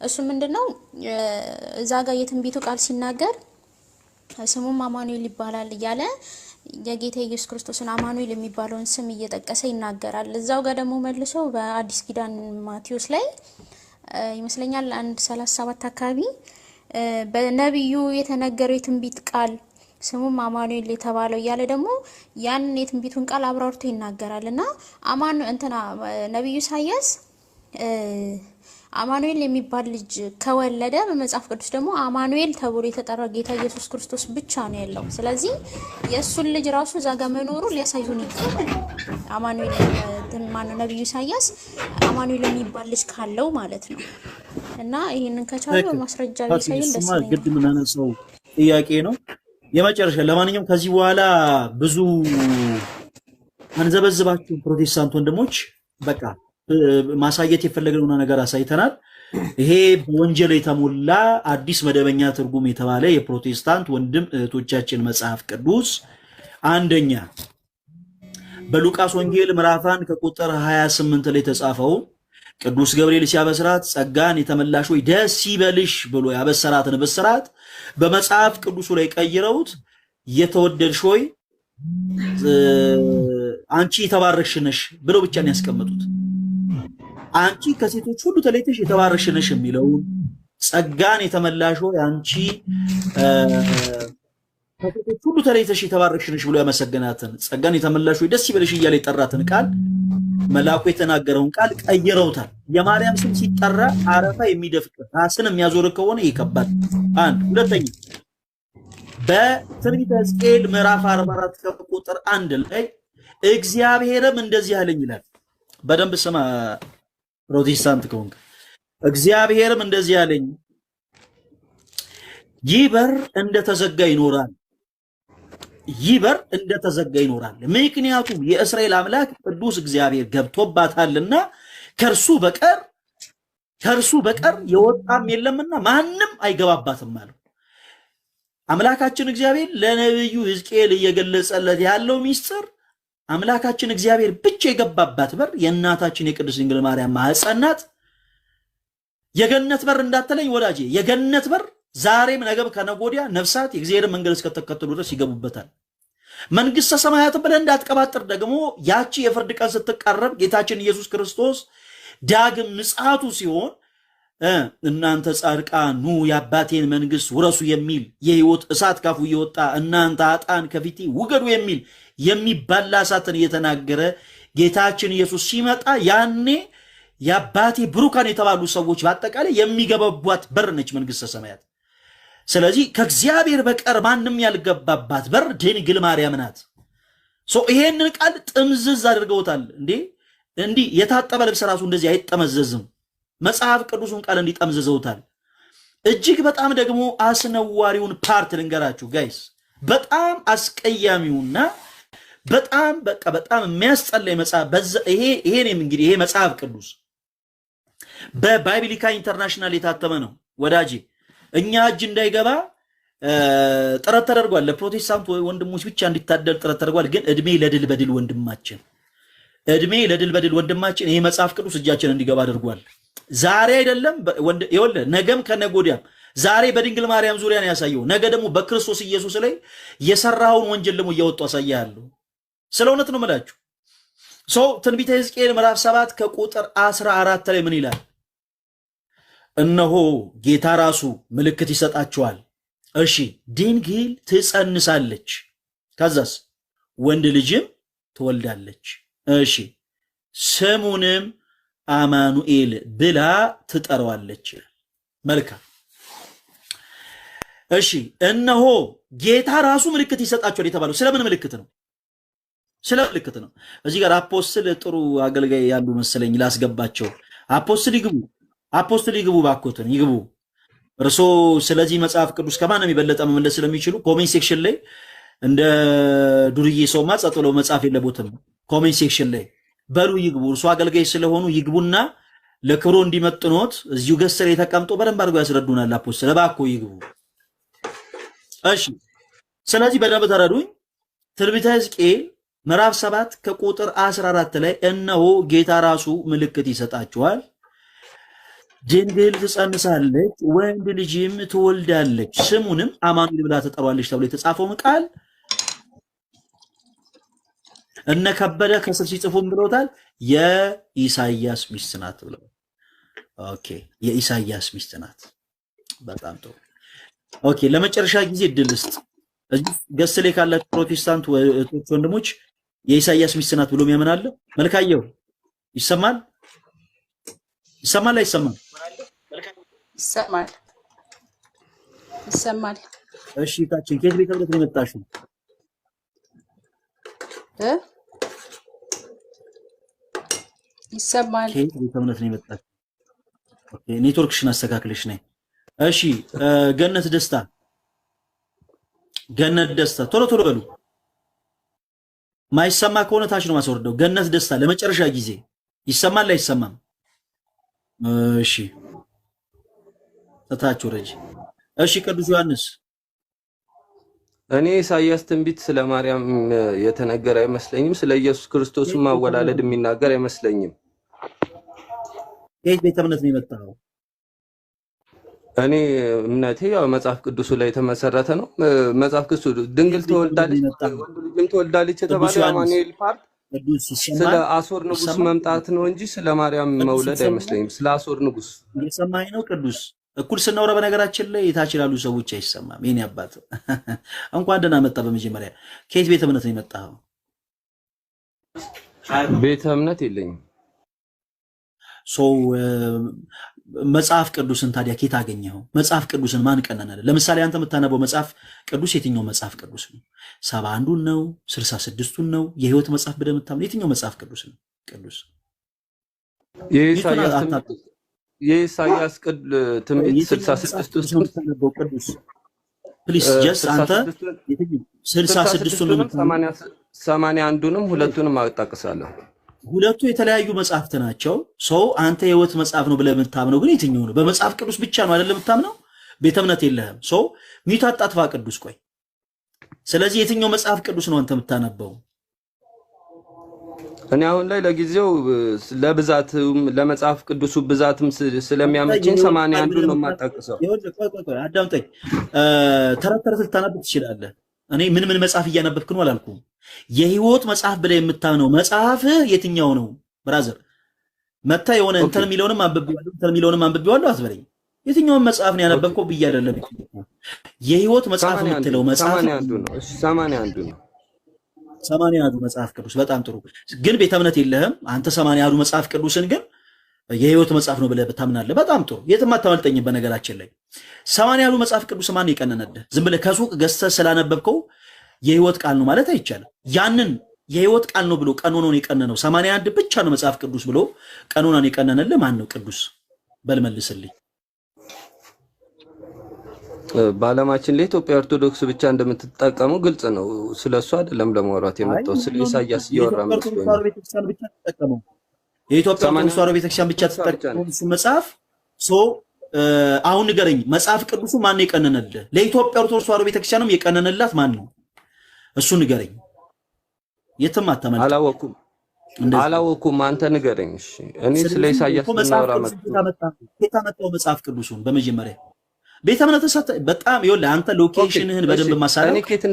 S2: እሱ ምንድነው እዛ ጋር የትንቢቱ ቃል ሲናገር ስሙም አማኑኤል ይባላል እያለ የጌታ ኢየሱስ ክርስቶስን አማኑኤል የሚባለውን ስም እየጠቀሰ ይናገራል። እዛው ጋር ደግሞ መልሶ በአዲስ ኪዳን ማቴዎስ ላይ ይመስለኛል 1:37 አካባቢ በነብዩ የተነገረው የትንቢት ቃል ስሙም አማኑኤል የተባለው እያለ ደግሞ ያን የትንቢቱን ቃል አብራርቶ ይናገራልና ነብዩ ኢሳይያስ አማኑኤል የሚባል ልጅ ከወለደ በመጽሐፍ ቅዱስ ደግሞ አማኑኤል ተብሎ የተጠራው ጌታ ኢየሱስ ክርስቶስ ብቻ ነው ያለው። ስለዚህ የእሱን ልጅ ራሱ እዛ ጋር መኖሩ ሊያሳዩን ይገባል። አማኑኤል ማነው? ነብዩ ኢሳይያስ አማኑኤል የሚባል ልጅ ካለው ማለት ነው። እና ይሄንን ከቻሉ በማስረጃ ቢያሳዩን ደስ ይለኛል።
S1: ግድ የምናነሳው ጥያቄ ነው የመጨረሻ። ለማንኛውም ከዚህ በኋላ ብዙ አንዘበዝባችሁ ፕሮቴስታንት ወንድሞች በቃ ማሳየት የፈለግነው ነገር አሳይተናል። ይሄ በወንጀል የተሞላ አዲስ መደበኛ ትርጉም የተባለ የፕሮቴስታንት ወንድም እህቶቻችን መጽሐፍ ቅዱስ አንደኛ በሉቃስ ወንጌል ምዕራፍ 1 ከቁጥር 28 ላይ ተጻፈው ቅዱስ ገብርኤል ሲያበስራት ጸጋን የተመላሽ ሆይ ደስ ይበልሽ ብሎ ያበሰራትን ብስራት በመጽሐፍ ቅዱሱ ላይ ቀይረውት የተወደድሽ ሆይ አንቺ የተባረክሽ ነሽ ብለው ብቻ ነው ያስቀመጡት። አንቺ ከሴቶች ሁሉ ተለይተሽ የተባረክሽ ነሽ የሚለውን ጸጋን የተመላሽ ሆይ አንቺ ከሴቶች ሁሉ ተለይተሽ የተባረክሽ ነሽ ብሎ ያመሰገናትን ጸጋን የተመላሽ ሆይ ደስ ይበልሽ እያለ የጠራትን ቃል መልአኩ የተናገረውን ቃል ቀይረውታል። የማርያም ስም ሲጠራ አረፋ የሚደፍቅ ራስን የሚያዞር ከሆነ ይከባል። አንድ ሁለተኛ በትንቢተ ሕዝቅኤል ምዕራፍ 44 ከቁጥር 1 ላይ እግዚአብሔርም እንደዚህ አለኝ ይላል። በደንብ ስማ ፕሮቴስታንት ከሆንክ እግዚአብሔርም እንደዚህ አለኝ፣ ይህ በር እንደተዘጋ ይኖራል። ይህ በር እንደተዘጋ ይኖራል፣ ምክንያቱም የእስራኤል አምላክ ቅዱስ እግዚአብሔር ገብቶባታልና ከእርሱ በቀር የወጣም የለምና ማንም አይገባባትም አለው። አምላካችን እግዚአብሔር ለነብዩ ሕዝቅኤል እየገለጸለት ያለው ሚስጥር አምላካችን እግዚአብሔር ብቻ የገባባት በር የእናታችን የቅድስት ድንግል ማርያም ማኅፀን ናት። የገነት በር እንዳትለኝ ወዳጄ፣ የገነት በር ዛሬም ነገም ከነገ ወዲያ ነፍሳት የእግዚአብሔር መንገድ እስከተከተሉ ድረስ ይገቡበታል። መንግስተ ሰማያት ብለህ እንዳትቀባጥር ደግሞ ያቺ የፍርድ ቀን ስትቃረብ ጌታችን ኢየሱስ ክርስቶስ ዳግም ምጽአቱ ሲሆን እናንተ ጻድቃን ኑ የአባቴን መንግስት ውረሱ የሚል የህይወት እሳት ካፉ እየወጣ እናንተ ኃጥአን ከፊቴ ውገዱ የሚል የሚባላ እሳትን እየተናገረ ጌታችን ኢየሱስ ሲመጣ ያኔ የአባቴ ብሩካን የተባሉ ሰዎች በአጠቃላይ የሚገባቧት በር ነች መንግስተ ሰማያት። ስለዚህ ከእግዚአብሔር በቀር ማንም ያልገባባት በር ድንግል ማርያም ናት። ይሄንን ቃል ጥምዝዝ አድርገውታል። እንዲህ የታጠበ ልብስ ራሱ እንደዚህ አይጠመዘዝም። መጽሐፍ ቅዱሱን ቃል እንዲጠምዝዘውታል። እጅግ በጣም ደግሞ አስነዋሪውን ፓርት ልንገራችሁ ጋይስ። በጣም አስቀያሚውና በጣም የሚያስጠላው መጽሐፍ ይሄ መጽሐፍ ቅዱስ በባይብሊካ ኢንተርናሽናል የታተመ ነው ወዳጄ። እኛ እጅ እንዳይገባ ጥረት ተደርጓል። ለፕሮቴስታንት ወንድሞች ብቻ እንዲታደል ጥረት ተደርጓል። ግን እድሜ ለድል በድል ወንድማችን ይሄ መጽሐፍ ቅዱስ እጃችን እንዲገባ አድርጓል። ዛሬ አይደለም ይወለ ነገም ከነገ ወዲያም ዛሬ በድንግል ማርያም ዙሪያ ነው ያሳየው። ነገ ደግሞ በክርስቶስ ኢየሱስ ላይ የሰራውን ወንጀል ደግሞ እያወጡ አሳያለሁ። ስለ እውነት ነው የምላችሁ። ትንቢተ ሕዝቅኤል ምዕራፍ 7 ከቁጥር 14 ላይ ምን ይላል? እነሆ ጌታ ራሱ ምልክት ይሰጣቸዋል። እሺ ድንግል ትጸንሳለች፣ ከዛስ ወንድ ልጅም ትወልዳለች። እሺ ስሙንም አማኑኤል ብላ ትጠራዋለች። መልካም። እሺ እነሆ ጌታ ራሱ ምልክት ይሰጣቸዋል የተባለው ስለምን ምልክት ነው? ስለ ምልክት ነው። እዚህ ጋር አፖስትል ጥሩ አገልጋይ ያሉ መሰለኝ ላስገባቸው። አፖስትል ይግቡ ባኮትን ይግቡ። እርሶ ስለዚህ መጽሐፍ ቅዱስ ከማንም የበለጠ መመለስ ስለሚችሉ ኮሜንት ሴክሽን ላይ እንደ ዱርዬ ሰውማ ጸጥ ብለው መጽሐፍ የለቦትም። ኮሜንት ሴክሽን ላይ በሉ ይግቡ። እርሶ አገልጋይ ስለሆኑ ይግቡና ለክብሮ እንዲመጥኖት እዚሁ ገስር የተቀምጦ በደንብ አድርገው ያስረዱናል። አፖስትል እባክዎ ይግቡ። እሺ ስለዚህ በደንብ ተረዱኝ። ትንቢተ ሕዝቅኤል ምዕራፍ 7 ከቁጥር 14 ላይ እነሆ ጌታ ራሱ ምልክት ይሰጣቸዋል፣ ድንግል ትጸንሳለች ወንድ ልጅም ትወልዳለች ስሙንም አማኑኤል ብላ ትጠራዋለች ተብሎ የተጻፈውን ቃል እነ ከበደ ከስር ሲጽፉም ብለውታል። የኢሳይያስ ሚስት ናት ብለው። ኦኬ የኢሳይያስ ሚስት ናት። በጣም ጥሩ። ኦኬ ለመጨረሻ ጊዜ እድል ስጥ። እዚህ ገስ ላይ ካላችሁ ፕሮቴስታንት እህቶች ወንድሞች የኢሳይያስ ሚስት ናት ብሎ የሚያምን አለ? መልካየው ይሰማል? ይሰማል አይሰማም?
S7: ይሰማል ይሰማል።
S1: እሺ ታችን ከየት ቤተ እምነት ነው የመጣሽው?
S7: ይሰማል።
S1: ከየት ቤተ እምነት ነው የመጣሽው? ኦኬ ኔትወርክሽን አስተካክለሽ ነይ። እሺ ገነት ደስታ፣ ገነት ደስታ ቶሎ ቶሎ በሉ። ማይሰማ ከሆነ ታች ነው ማስወርደው። ገነት ደስታ ለመጨረሻ ጊዜ ይሰማል አይሰማም? እሺ ታች ወረጅ። እሺ ቅዱስ ዮሐንስ
S8: እኔ ኢሳይያስ ትንቢት ስለ ማርያም የተነገረ አይመስለኝም። ስለ ኢየሱስ ክርስቶስ ማወላለድ የሚናገር አይመስለኝም።
S1: ከየት ቤተ እምነት ነው የመጣው?
S8: እኔ እምነቴ ያው መጽሐፍ ቅዱሱ ላይ የተመሰረተ ነው። መጽሐፍ ቅዱሱ ድንግል ትወልዳለች ወንድ ልጅም ትወልዳለች የተባለው አማኑኤል ፓርት ስለ አሶር ንጉስ መምጣት ነው እንጂ ስለ ማርያም መውለድ አይመስለኝም። ስለ አሶር ንጉስ
S1: እየሰማኸኝ ነው ቅዱስ? እኩል ስናወራ በነገራችን ላይ የታች ላሉ ሰዎች አይሰማም። የኔ አባት እንኳን ደህና መጣ። በመጀመሪያ ከየት ቤተ እምነት ነው የመጣው?
S8: ቤተ እምነት የለኝም።
S1: መጽሐፍ ቅዱስን ታዲያ ከየት አገኘኸው? መጽሐፍ ቅዱስን ማን ቀነነልህ? ለምሳሌ አንተ የምታነበው መጽሐፍ ቅዱስ የትኛው መጽሐፍ ቅዱስ ነው? 71ዱን ነው? 66ቱን ነው? የህይወት መጽሐፍ ብለህ የምታምነው የትኛው መጽሐፍ ቅዱስ ነው? ቅዱስ
S8: የኢሳይያስ ትንቢት 66 ውስጥ
S1: የምታነበው ቅዱስ ፕሊስ ጀስት አንተ 66ቱን
S8: 81ዱንም ሁለቱንም አጣቅሳለሁ።
S1: ሁለቱ የተለያዩ መጽሐፍት ናቸው። ሰው አንተ የህይወት መጽሐፍ ነው ብለህ የምታምነው ግን የትኛው ነው? በመጽሐፍ ቅዱስ ብቻ ነው አይደለም የምታምነው? ቤተ እምነት የለህም። ሰው ሚቱ አጣጥፋ ቅዱስ ቆይ። ስለዚህ የትኛው መጽሐፍ ቅዱስ ነው አንተ የምታነበው?
S8: እኔ አሁን ላይ ለጊዜው ለብዛትም ለመጽሐፍ ቅዱሱ ብዛትም ስለሚያመችኝ 81ዱን ነው የማጣቅሰው።
S1: ቆይ አዳምጠኝ። ተረት ተረት ልታነብ ትችላለህ። እኔ ምን መጽሐፍ እያነበብክ ነው አላልኩም። የህይወት መጽሐፍ ብለህ የምታምነው መጽሐፍ የትኛው ነው ብራዘር? መታ የሆነ እንትን የሚለውንም አንብቤዋለሁ አትበለኝ። የትኛውን መጽሐፍ ነው ያነበብከው ብዬ አይደለም። የህይወት መጽሐፍ የምትለው መጽሐፍ
S8: 81ዱ ነው። እሺ 81ዱ ነው።
S1: 81ዱ መጽሐፍ ቅዱስ በጣም ጥሩ። ግን ቤተ እምነት የለህም አንተ። 81ዱ መጽሐፍ ቅዱስን ግን የህይወት መጽሐፍ ነው ብለህ ብታምናለህ በጣም ጥሩ። የትም አታመልጠኝም። በነገራችን ላይ 80ዱ መጽሐፍ ቅዱስ ማን የቀነነልህ? ዝም ብለህ ከሱቅ ገዝተህ ስላነበብከው የህይወት ቃል ነው ማለት አይቻልም። ያንን የህይወት ቃል ነው ብሎ ቀኖናን የቀነነው 81 ብቻ ነው መጽሐፍ ቅዱስ ብሎ ቀኖናን የቀነነልህ ማን ነው? ቅዱስ በልመልስልኝ።
S8: በዓለማችን ላይ ኢትዮጵያ ኦርቶዶክስ ብቻ እንደምትጠቀመው ግልጽ ነው። ስለሱ አይደለም ለማውራት የመጣው ስለ ኢሳይያስ እያወራ ነው።
S1: የኢትዮጵያ ኦርቶዶክስ ተዋሕዶ ቤተክርስቲያን ብቻ ተጠቀመው እሱ መጽሐፍ። አሁን ንገረኝ፣ መጽሐፍ ቅዱሱ ማን ነው የቀነነልህ? ለኢትዮጵያ ኦርቶዶክስ ተዋሕዶ ቤተክርስቲያንም የቀነነላት ማን ነው? እሱ ንገረኝ። የትም አታመልጥ።
S8: አላወኩም። አንተ ንገረኝ። እሺ እኔ ስለ ኢሳይያስ እናወራ
S1: መጣው መጽሐፍ ቅዱሱን በመጀመሪያ ቤተ እምነት በጣም ይኸውልህ፣ አንተ ሎኬሽንህን በደንብ ማሳረፍ
S8: ከየት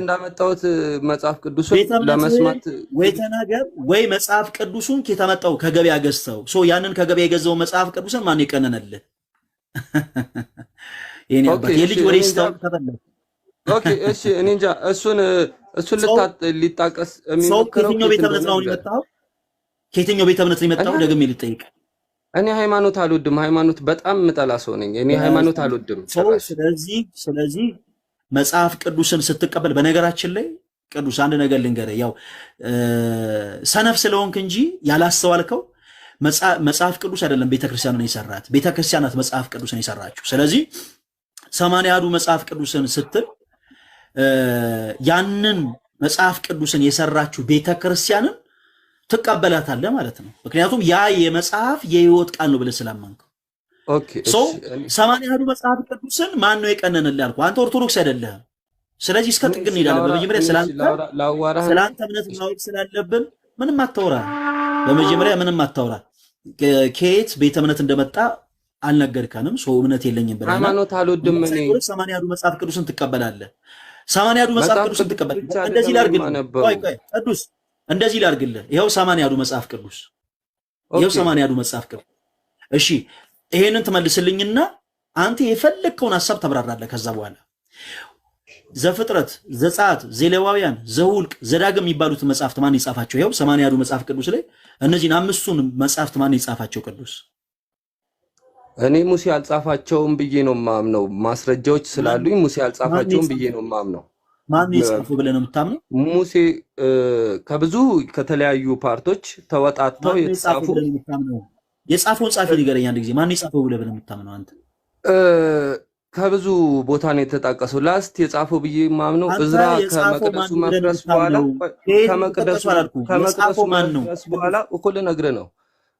S8: እንዳመጣሁት መጽሐፍ ቅዱሱን ለመስማት
S1: ወይ ተናገር፣ ወይ መጽሐፍ ቅዱሱን ከየት አመጣው? ከገበያ ገዝተው። ያንን ከገበያ የገዛው መጽሐፍ ቅዱስን ማን የቀነነልህ? የኔ አባት የልጅ ወሬ ስታው ተበለ።
S8: ኦኬ እሺ፣ እኔ እንጃ እሱን ሊጣቀስ የሚሞክረው
S1: ከየትኛው ቤተ እምነት ነው የመጣው? ከየትኛው ቤተ እምነት ነው የመጣው? ደግሜ ልጠይቅ።
S8: እኔ ሃይማኖት አልወድም። ሃይማኖት በጣም ምጠላ ሰው ነኝ። እኔ ሃይማኖት አልወድም።
S1: ስለዚህ መጽሐፍ ቅዱስን ስትቀበል፣ በነገራችን ላይ ቅዱስ አንድ ነገር ልንገርህ፣ ያው ሰነፍ ስለሆንክ እንጂ ያላስተዋልከው መጽሐፍ ቅዱስ አይደለም ቤተክርስቲያንን የሰራት፣ ቤተክርስቲያናት መጽሐፍ ቅዱስን የሰራችው። ስለዚህ 80ዱ መጽሐፍ ቅዱስን ስትል ያንን መጽሐፍ ቅዱስን የሰራችው ቤተክርስቲያንን ትቀበላታለህ ማለት ነው። ምክንያቱም ያ የመጽሐፍ የህይወት ቃል ነው ብለህ ስላመንከው።
S8: ኦኬ
S1: 80ዱ መጽሐፍ ቅዱስን ማን ነው የቀነነልህ አልኩህ? አንተ ኦርቶዶክስ አይደለህም። ስለዚህ እስከ ጥግ እንሄዳለን። በመጀመሪያ ስለአንተ እምነት ማወቅ ስላለብን ምንም አታውራ። በመጀመሪያ ምንም አታውራ። ከየት ቤተ እምነት እንደመጣ አልነገርከንም። ሰው እምነት የለኝም ብለናል።
S8: ሃይማኖት አልወድም እኔ
S1: 80 ያዱ መጽሐፍ ቅዱስን ትቀበላለህ። 80 ያዱ መጽሐፍ ቅዱስን ትቀበላለህ። እንደዚህ ላድርግልህ። ቆይ ቅዱስ እንደዚህ ላድርግልህ። ይኸው 80 ያዱ መጽሐፍ ቅዱስ ይኸው 80 ያዱ መጽሐፍ ቅዱስ። እሺ ይሄንን ትመልስልኝና አንተ የፈለግከውን ሐሳብ ተብራራለህ። ከዛ በኋላ ዘፍጥረት፣ ዘጸአት፣ ዘሌዋውያን፣ ዘሁልቅ፣ ዘዳግም የሚባሉት መጽሐፍት ማን ይጻፋቸው? ይኸው 80 ያዱ መጽሐፍ ቅዱስ ላይ እነዚህን አምስቱን መጽሐፍት ማን ይጻፋቸው? ቅዱስ
S8: እኔ ሙሴ አልጻፋቸውም ብዬ ነው ማምነው። ማስረጃዎች ስላሉኝ ሙሴ አልጻፋቸውም ብዬ ነው ማምነው።
S1: ማን ይጻፈው ብለህ ነው የምታምነው?
S8: ሙሴ ከብዙ ከተለያዩ ፓርቶች ተወጣጥተው የተጻፉ
S1: የጻፈውን ጻፊ ንገረኝ አንድ ጊዜ። ማን ይጻፈው ብለህ ነው የምታምነው አንተ?
S8: ከብዙ ቦታ ነው የተጣቀሰው። ላስት የጻፈው ብዬ ማምነው እዝራ ከመቅደሱ መፍረስ በኋላ ከመቅደሱ መፍረስ በኋላ እኮ ልነግርህ ነው።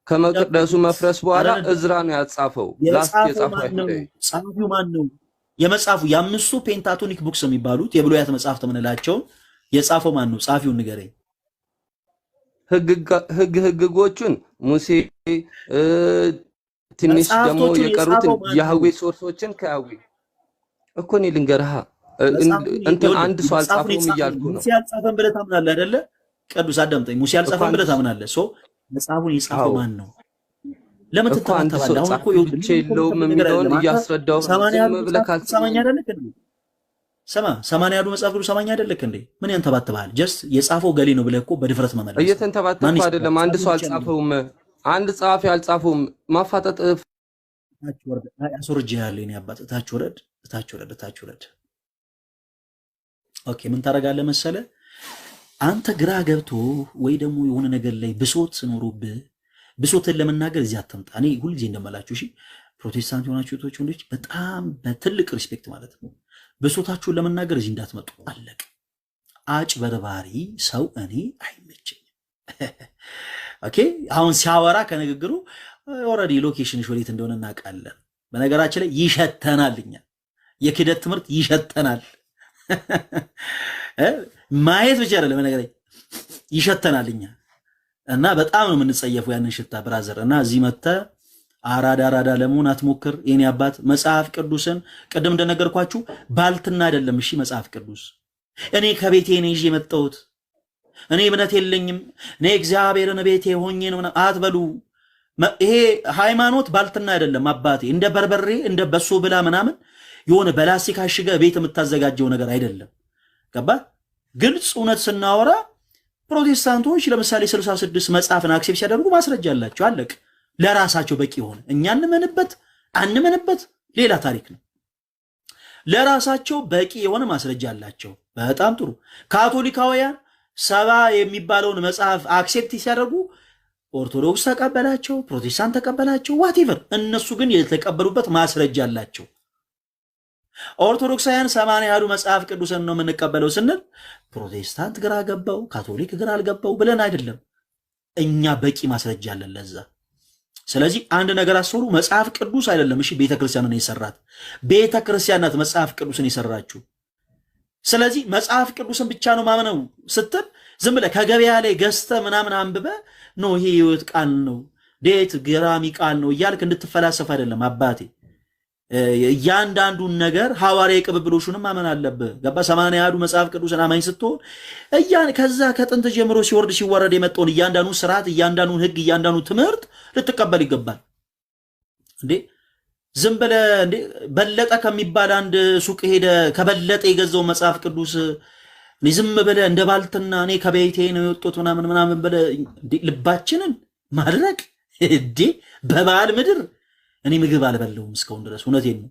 S8: ከመቅደሱ መፍረስ በኋላ እዝራ ነው ያጻፈው። ላስት የጻፈው
S1: ጻፊው ማን ነው? የመጽሐፉ የአምስቱ ፔንታቶኒክ ቡክስ የሚባሉት የብሉያት መጽሐፍት የምንላቸውን የጻፈው ማን ነው? ጻፊውን ንገረኝ።
S8: ህግጎቹን ሙሴ፣ ትንሽ ደግሞ የቀሩትን ያህዌ ሶርሶችን ከያዌ እኮ እኔ ልንገርሃ እንትን አንድ ሰው አልጻፈውም እያልኩ ነው።
S1: ሙሴ አልጻፈም ብለህ ታምናለህ አይደለ? ቅዱስ አዳምጠኝ። ሙሴ አልጻፈም ብለህ ታምናለህ። ሶ መጽሐፉን የጻፈው ማን ነው? ለምን ትተባተባለህ? አሁን እኮ
S8: የለውም የሚለውን እያስረዳው ዝም ብለህ
S1: ሰማኝ አይደለክ እንዴ? ሰማ 80 ያዱ መጽሐፍ ቅዱስ ሰማኝ አይደለክ እንዴ? ምን ያንተባተባል? ጀስት የጻፈው ገሌ ነው ብለህ እኮ በድፍረት መመለስ
S8: እየተንተባተብኩ አይደለም። አንድ ሰው አልጻፈውም፣ አንድ ጸሐፊ አልጻፈውም። ማፋጠጥ
S1: አስወርጅ ያለ እኔ አባት ታች ወረድ፣ ታች ወረድ፣ ታች ወረድ። ኦኬ ምን ታደርጋለህ መሰለህ? አንተ ግራ ገብቶ ወይ ደግሞ የሆነ ነገር ላይ ብሶት ኖሮብህ ብሶትን ለመናገር እዚህ አትምጣ። እኔ ሁልጊዜ እንደምላችሁ እሺ፣ ፕሮቴስታንት የሆናችሁ እህቶች ወንዶች በጣም በትልቅ ሪስፔክት ማለት ነው፣ ብሶታችሁን ለመናገር እዚህ እንዳትመጡ። አለቅ አጭበርባሪ ሰው እኔ አይመቸኝም። ኦኬ አሁን ሲያወራ ከንግግሩ ኦልሬዲ ሎኬሽንሽ ወዴት እንደሆነ እናውቃለን። በነገራችን ላይ ይሸተናል፣ እኛ የክደት ትምህርት ይሸተናል። ማየት ብቻ አይደለም በነገር ይሸተናል እኛ እና በጣም ነው የምንጸየፈው ያንን ሽታ ብራዘር። እና እዚህ መጥተህ አራዳ ለመሆን አትሞክር የኔ አባት። መጽሐፍ ቅዱስን ቅድም እንደነገርኳችሁ ባልትና አይደለም እሺ። መጽሐፍ ቅዱስ እኔ ከቤቴ ነው ይዤ የመጣሁት፣ እኔ እምነት የለኝም፣ እኔ እግዚአብሔርን ቤቴ ሆኜ ነው አትበሉ። ይሄ ሃይማኖት ባልትና አይደለም አባቴ። እንደ በርበሬ እንደ በሶ ብላ ምናምን የሆነ በላስቲክ አሽገ ቤት የምታዘጋጀው ነገር አይደለም። ገባ? ግልጽ እውነት ስናወራ ፕሮቴስታንቶች ለምሳሌ 66 መጽሐፍን አክሴፕት ሲያደርጉ ማስረጃ አላቸው። አለቅ ለራሳቸው በቂ ሆነ። እኛ አንመንበት ሌላ ታሪክ ነው። ለራሳቸው በቂ የሆነ ማስረጃ አላቸው። በጣም ጥሩ። ካቶሊካውያን 70 የሚባለውን መጽሐፍ አክሴፕት ሲያደርጉ ኦርቶዶክስ ተቀበላቸው፣ ፕሮቴስታንት ተቀበላቸው፣ ዋቴቨር እነሱ ግን የተቀበሉበት ማስረጃ አላቸው። ኦርቶዶክሳውያን 80 ያሉ መጽሐፍ ቅዱስን ነው የምንቀበለው ስንል ፕሮቴስታንት ግራ ገባው፣ ካቶሊክ ግራ አልገባው ብለን አይደለም። እኛ በቂ ማስረጃ አለን ለዛ። ስለዚህ አንድ ነገር አስሩ፣ መጽሐፍ ቅዱስ አይደለም እሺ ቤተክርስቲያንን የሰራት ቤተክርስቲያን ናት መጽሐፍ ቅዱስን የሰራችው። ስለዚህ መጽሐፍ ቅዱስን ብቻ ነው ማመነው ስትል ዝም ብለህ ከገበያ ላይ ገዝተህ ምናምን አንብበህ ነው ይሄ ህይወት ቃል ነው ዴት ግራሚ ቃል ነው እያልክ እንድትፈላሰፍ አይደለም አባቴ። እያንዳንዱን ነገር ሐዋርያዊ ቅብብሎሹንም ማመን አለብህ። ገባ? 80 ያዱ መጽሐፍ ቅዱስን አማኝ ስትሆን ከዛ ከጥንት ጀምሮ ሲወረድ የመጣውን እያንዳንዱን ስርዓት፣ እያንዳንዱን ህግ፣ እያንዳንዱን ትምህርት ልትቀበል ይገባል። እንዴ ዝም ብለህ እንዴ በለጠ ከሚባል አንድ ሱቅ ሄደ ከበለጠ የገዛው መጽሐፍ ቅዱስ ዝም ብለህ እንደ ባልትና እኔ ከቤቴ ነው የወጡት ምናምን ብለህ ልባችንን ማድረግ እንዴ በበዓል ምድር እኔ ምግብ አልበለውም እስካሁን ድረስ። እውነቴን ነው።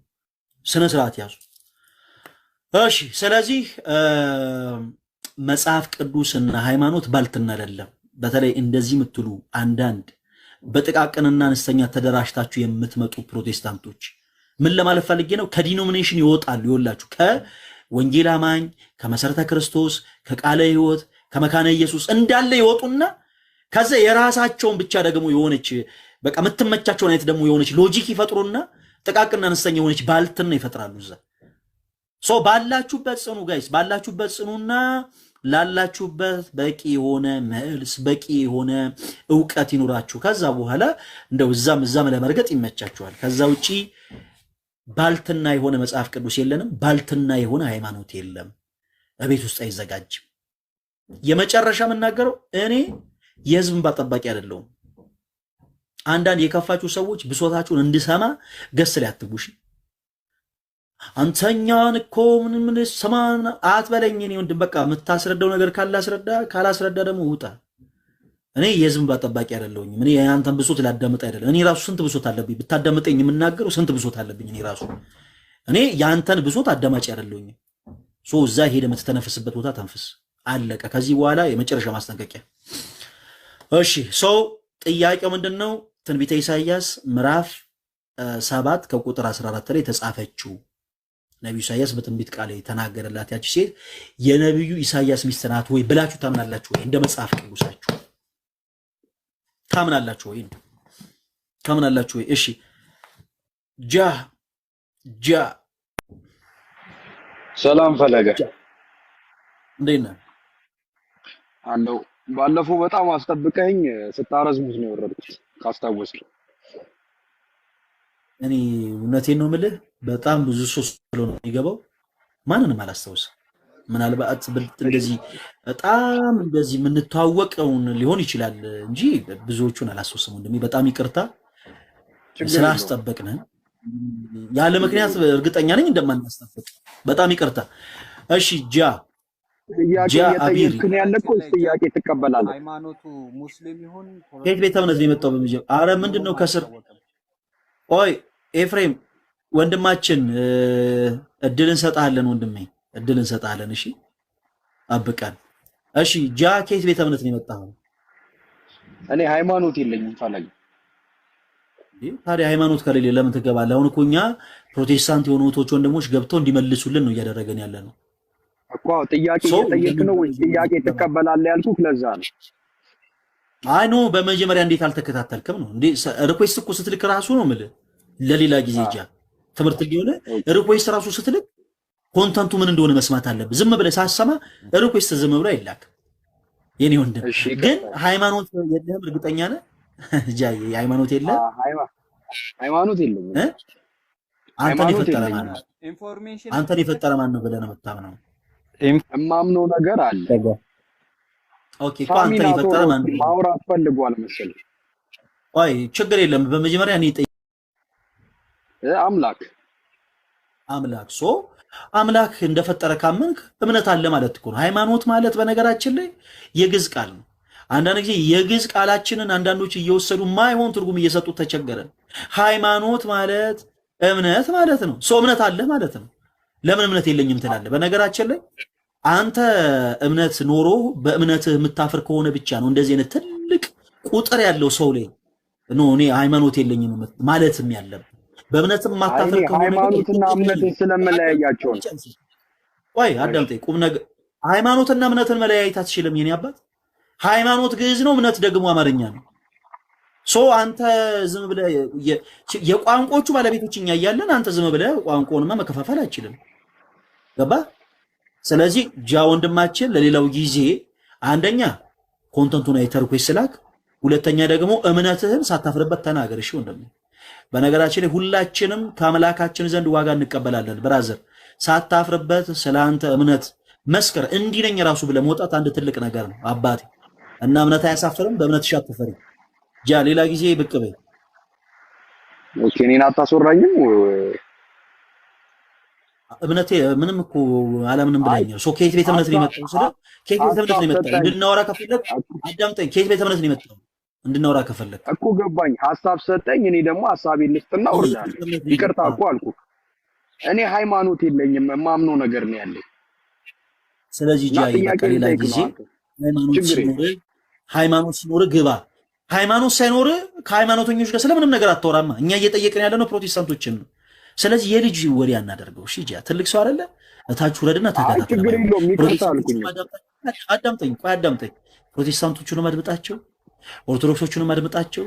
S1: ስነ ስርዓት ያዙ እሺ። ስለዚህ መጽሐፍ ቅዱስና ሃይማኖት ባልትና አይደለም። በተለይ እንደዚህ የምትሉ አንዳንድ በጥቃቅንና አነስተኛ ተደራጅታችሁ የምትመጡ ፕሮቴስታንቶች ምን ለማለት ፈልጌ ነው? ከዲኖሚኔሽን ይወጣሉ። ይወላችሁ ከወንጌል አማኝ፣ ከመሰረተ ክርስቶስ፣ ከቃለ ሕይወት፣ ከመካነ ኢየሱስ እንዳለ ይወጡና ከዛ የራሳቸውን ብቻ ደግሞ የሆነች በቃ የምትመቻቸውን አይነት ደግሞ የሆነች ሎጂክ ይፈጥሩና ጥቃቅንና አነስተኛ የሆነች ባልትና ይፈጥራሉ። እዛ ባላችሁበት ጽኑ ጋይስ፣ ባላችሁበት ጽኑና ላላችሁበት በቂ የሆነ መልስ በቂ የሆነ ዕውቀት ይኖራችሁ። ከዛ በኋላ እንደው እዛም ለመርገጥ ይመቻችኋል። ከዛ ውጪ ባልትና የሆነ መጽሐፍ ቅዱስ የለንም፣ ባልትና የሆነ ሃይማኖት የለም። በቤት ውስጥ አይዘጋጅም። የመጨረሻ የምናገረው እኔ የህዝብ እንባ ጠባቂ አይደለሁም። አንዳንድ የከፋችሁ ሰዎች ብሶታችሁን እንድሰማ ገስ ላይ አትጉሽ። አንተኛን እኮ ምን ሰማን አትበለኝ። እኔ ወንድም በቃ የምታስረዳው ነገር ካላስረዳ ደግሞ ውጣ። እኔ የህዝብ እንባ ጠባቂ አይደለሁኝም። እኔ ያንተን ብሶት ላዳምጥ አይደለም። እኔ ራሱ ስንት ብሶት አለብኝ። ብታዳምጠኝ የምናገረው ስንት ብሶት አለብኝ። እኔ ያንተን ብሶት አዳማጭ አይደለሁኝም። እዛ ሄደ የምትተነፍስበት ቦታ ተንፍስ። አለቀ። ከዚህ በኋላ የመጨረሻ ማስጠንቀቂያ። እሺ ጥያቄው ምንድነው? ትንቢተ ኢሳይያስ ምዕራፍ 7 ከቁጥር 14 ላይ ተጻፈችው ነብዩ ኢሳይያስ በትንቢት ቃል የተናገረላት ያቺ ሴት የነብዩ ኢሳይያስ ሚስት ናት ወይ ብላችሁ ታምናላችሁ ወይ? እንደ መጽሐፍ ቅዱሳችሁ ታምናላችሁ ወይ? ታምናላችሁ ወይ? እሺ ጃ
S9: ሰላም ፈለገ
S1: እንዴት ነህ?
S9: አለው ባለፈው በጣም አስጠብቀኝ ስታረዝሙት ነው የወረድኩት ካስታወስክ።
S1: እኔ እውነቴን ነው የምልህ በጣም ብዙ ሰው ስለሆነ የሚገባው ማንንም አላስታውስም። ምናልባት እንደዚህ በጣም እንደዚህ የምንተዋወቀውን ሊሆን ይችላል እንጂ ብዙዎቹን አላስታውስም። ወንድሜ በጣም ይቅርታ ስላስጠበቅን። ያለ ምክንያት እርግጠኛ ነኝ እንደማናስጠብቅ። በጣም ይቅርታ። እሺ ጃ አቢሪ
S9: ያለኮ ጥያቄ ትቀበላለህ?
S3: ሃይማኖቱ ሙስሊም ይሁን
S1: ከየት ቤተ እምነት ነው የመጣው? በመጀመሪያ አረ ምንድነው ከስር ኦይ ኤፍሬም ወንድማችን እድል እንሰጣለን። ወንድሜ እድል እንሰጣለን። እሺ አብቃን። እሺ ጃ ከየት ቤተ እምነት ነው የመጣው?
S9: እኔ ሃይማኖት የለኝም ፈለገ።
S1: ታዲያ ሃይማኖት ከሌለ ለምን ትገባለህ? አሁን እኮ እኛ ፕሮቴስታንት የሆኑ እህቶች ወንድሞች ገብተው እንዲመልሱልን ነው እያደረገን ያለ ነው
S9: እኮ። ጥያቄ እየጠየቅህ ነው ወይ? ጥያቄ ትቀበላለህ ያልኩህ ለዛ ነው።
S1: አይ ኖ በመጀመሪያ እንዴት አልተከታተልክም ነው እንዴ? ሪኩዌስት እኮ ስትልክ ራሱ ነው የምልህ ለሌላ ጊዜ ጃ ትምህርት ሊሆነ ሪኩዌስት ራሱ ስትልክ ኮንተንቱ ምን እንደሆነ መስማት አለብህ። ዝም ብለህ ሳሰማ ሪኩዌስት ዝም ብሎ አይላክ የኔ ወንድም። ግን ሃይማኖት የለህም እርግጠኛ ነህ ጃ? ሃይማኖት የለህም?
S9: ሃይማኖት የለኝም።
S1: አንተን የፈጠረ ማን ነው ብለህ ነው የምታምነው?
S9: እማምነው ነገር አለ።
S1: ኦኬ አንተን የፈጠረ ማን ነው?
S9: ማውራት ፈልጓል መሰለኝ።
S1: አይ ችግር የለም። በመጀመሪያ እኔ አምላክ አምላክ እንደፈጠረ ካመንክ እምነት አለ ማለት እኮ ነው። ሃይማኖት ማለት በነገራችን ላይ የግዕዝ ቃል ነው። አንዳንድ ጊዜ የግዕዝ ቃላችንን አንዳንዶች እየወሰዱ ማይሆን ትርጉም እየሰጡት ተቸገረን። ሃይማኖት ማለት እምነት ማለት ነው። እምነት አለ ማለት ነው። ለምን እምነት የለኝም ትላለህ? በነገራችን ላይ አንተ እምነት ኖሮ በእምነትህ የምታፍር ከሆነ ብቻ ነው እንደዚህ አይነት ትልቅ ቁጥር ያለው ሰው ላይ ነው እኔ ሃይማኖት የለኝም ማለትም ያለብህ። በእምነትም ማታፍር ከሆነ
S9: ሃይማኖትና እምነት ስለመለያያቸው ነው።
S1: ወይ አዳምጠኝ። ቁም ነገር ሃይማኖትና እምነትን መለያየት አትችልም የኔ አባት። ሃይማኖት ግዕዝ ነው፣ እምነት ደግሞ አማርኛ ነው። አንተ ዝም ብለህ የቋንቋዎቹ ባለቤቶች እኛ እያለን አንተ ዝም ብለህ ቋንቋውንማ መከፋፈል አይችልም። ገባ? ስለዚህ ጃ ወንድማችን ለሌላው ጊዜ አንደኛ ኮንተንቱን አይተህ ሪኩዌስት ላክ፣ ሁለተኛ ደግሞ እምነትህን ሳታፍርበት ተናገር። እሺ ወንድሜ፣ በነገራችን ላይ ሁላችንም ከአምላካችን ዘንድ ዋጋ እንቀበላለን። ብራዘር ሳታፍርበት ስለአንተ እምነት መስከር እንዲህ ነኝ ራሱ ብለህ መውጣት አንድ ትልቅ ነገር ነው አባቴ። እና እምነት አያሳፍርም። በእምነትሽ አትፈሪ ጃ። ሌላ ጊዜ ብቅ በይ።
S9: ኦኬ እኔን አታስወራኝም።
S1: እምነቴ ምንም እኮ አላምንም ብለኛል። ከየት ቤተ እምነት ነው የመጣው? ከየት ቤተ እምነት ነው የመጣው? እንድናወራ ከፈለክ አዳምጠኝ። ከየት ቤተ እምነት ነው የመጣው? እንድናወራ ከፈለክ
S9: እኮ ገባኝ። ሐሳብ ሰጠኝ። እኔ ደግሞ ሐሳቤን ልስጥና ወርዳለሁ። ይቅርታ እኮ አልኩህ። እኔ ሃይማኖት የለኝም፣ የማምነው ነገር ነው ያለኝ።
S1: ስለዚህ ጃ ሌላ ጊዜ ሃይማኖት ሲኖር ግባ። ሃይማኖት ሳይኖር ከሃይማኖተኞች ጋር ስለምንም ነገር አታወራማ። እኛ እየጠየቅን ያለነው ፕሮቴስታንቶችን ነው። ስለዚህ የልጅ ወሬ አናደርገው። እሺ ጃ ትልቅ ሰው አይደለ? እታች ውረድና ተከታተል። አዳምጠኝ። ፕሮቴስታንቶቹንም አድምጣቸው፣ ኦርቶዶክሶቹንም አድምጣቸው፣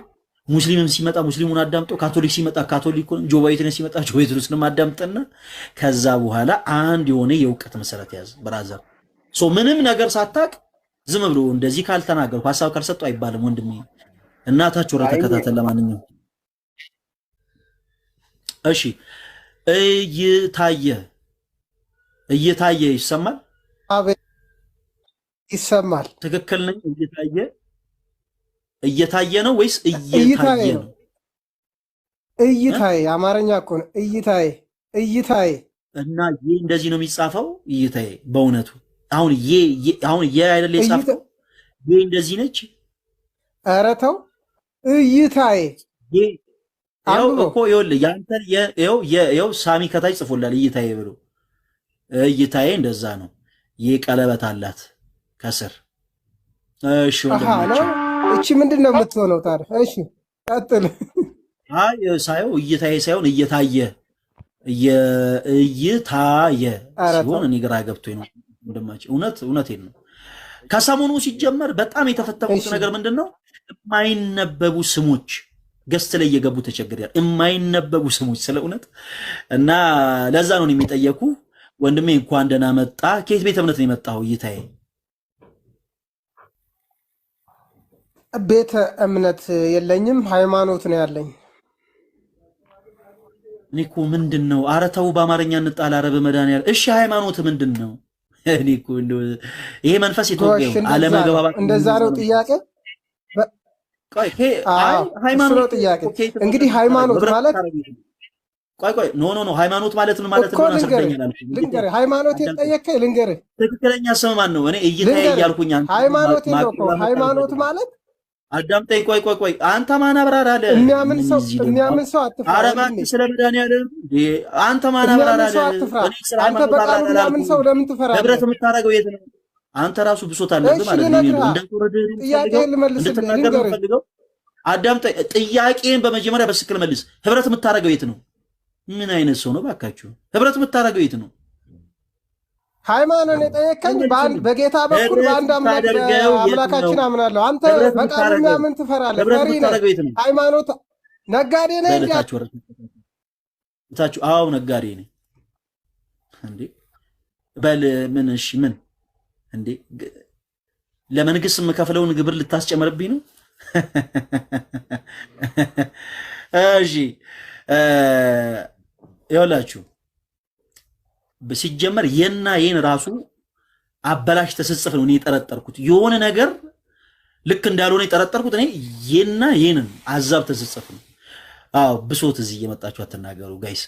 S1: ሙስሊምም ሲመጣ ሙስሊሙን አዳምጦ፣ ካቶሊክ ሲመጣ ካቶሊኩን፣ ጆባ ዊትነስ ሲመጣ ጆባ ዊትነስንም አዳምጠና ከዛ በኋላ አንድ የሆነ የእውቀት መሰረት ያዝ ብራዘር። ሶ ምንም ነገር ሳታቅ ዝም ብሎ እንደዚህ ካልተናገርኩ ሐሳብ ካልሰጡ አይባልም ወንድሜ። እናታችሁ ራ ተከታተል። ለማንኛውም እሺ እየታየ ይሰማል?
S10: አቤት ይሰማል።
S1: ትክክል ነኝ? እየታየ ነው ወይስ እየታየ ነው?
S10: እይታዬ አማርኛ እኮ ነው። እይታዬ
S1: እና ይሄ እንደዚህ ነው የሚጻፈው። እይታዬ በእውነቱ አሁን አይደል የጻፈው? ይሄ እንደዚህ ነች። ኧረ ተው እይታዬ ያው እኮ ይኸውልህ ያንተን ይኸው ሳሚ ከታች ጽፎላል እይታዬ ብሎ። እይታዬ እንደዛ ነው። ይሄ ቀለበት አላት ከስር። እሺ ወንድማችን
S10: እቺ ምንድነው የምትሆነው ታዲያ? እሺ ቀጥል።
S1: አይ ሳይው እይታዬ ሳይሆን እየታየ ሲሆን እኔ ግራ ገብቶኝ ነው ወንድማችን። እውነቴን ነው። ከሰሞኑ ሲጀመር በጣም የተፈተንኩት ነገር ምንድነው? የማይነበቡ ስሞች ገስት ላይ እየገቡ ተቸግረዋል። የማይነበቡ ስሞች ስለ እውነት እና ለዛ ነው የሚጠየቁ። ወንድሜ እንኳን ደህና መጣ። ከየት ቤተ እምነት ነው የመጣው? እይታዬ
S10: ቤተ እምነት የለኝም፣ ሃይማኖት ነው ያለኝ።
S1: እኔ እኮ ምንድነው? ኧረ ተው በአማርኛ እንጣላ። ኧረ በመድኃኒዓለም እሺ ሃይማኖት ምንድነው? እኔ እኮ ይሄ መንፈስ የተወገው አለመግባባት
S10: እንደዛ ነው ጥያቄ። ሃይማኖት ነው ጥያቄ። እንግዲህ ሃይማኖት ማለት
S1: ኖ ሃይማኖት ማለት ምን ማለት ነው?
S10: ልንገርህ፣ ሃይማኖት የጠየቀኝ ልንገርህ።
S1: ትክክለኛ ስም ማን ነው? እኔ እይታዬ እያልኩኝ አንተ
S10: ሃይማኖት ነው እኮ ሃይማኖት ማለት
S1: አዳምጠኝ። ቆይ አንተ ማን አብራራ አለ?
S10: የሚያምን ሰው አትፍራ።
S1: ኧረ እባክህ ስለ መድኃኒዓለም አንተ ማን አብራራ አለ?
S10: አንተ በቃሉ የሚያምን ሰው ለምን ትፈራለህ?
S1: ህብረት የምታደርገው የት ነው? አንተ ራሱ ብሶት አለብህ ማለት ነው።
S10: ጥያቄን ልመልስልህ ልንገርህ።
S1: አዳምጠኝ። ጥያቄን በመጀመሪያ በስክል መልስ። ህብረት የምታደርገው የት ነው? ምን አይነት ሰው ነው ባካችሁ? ህብረት የምታደርገው የት ነው?
S10: ሃይማኖት የጠየቀኝ በጌታ በኩል በአንድ አምላካችን አምናለሁ። አንተ በቃሉ የሚያምን ትፈራለህ። ፈሪ ነህ። ሃይማኖት ነጋዴ ነህ እንዴ?
S1: አዎ ነጋዴ ነኝ እንዴ። በል ምን? እሺ ምን እንዴ? ለመንግስት የምከፍለውን ግብር ልታስጨምርብኝ ነው? እሺ ይኸውላችሁ ሲጀመር የና የን ራሱ አበላሽ ተስጽፍ ነው እኔ የጠረጠርኩት። የሆነ ነገር ልክ እንዳልሆነ የጠረጠርኩት እኔ የና የንን አዛብ ተስጽፍ ነው። አዎ ብሶት እዚህ እየመጣችሁ አትናገሩ ጋይስ።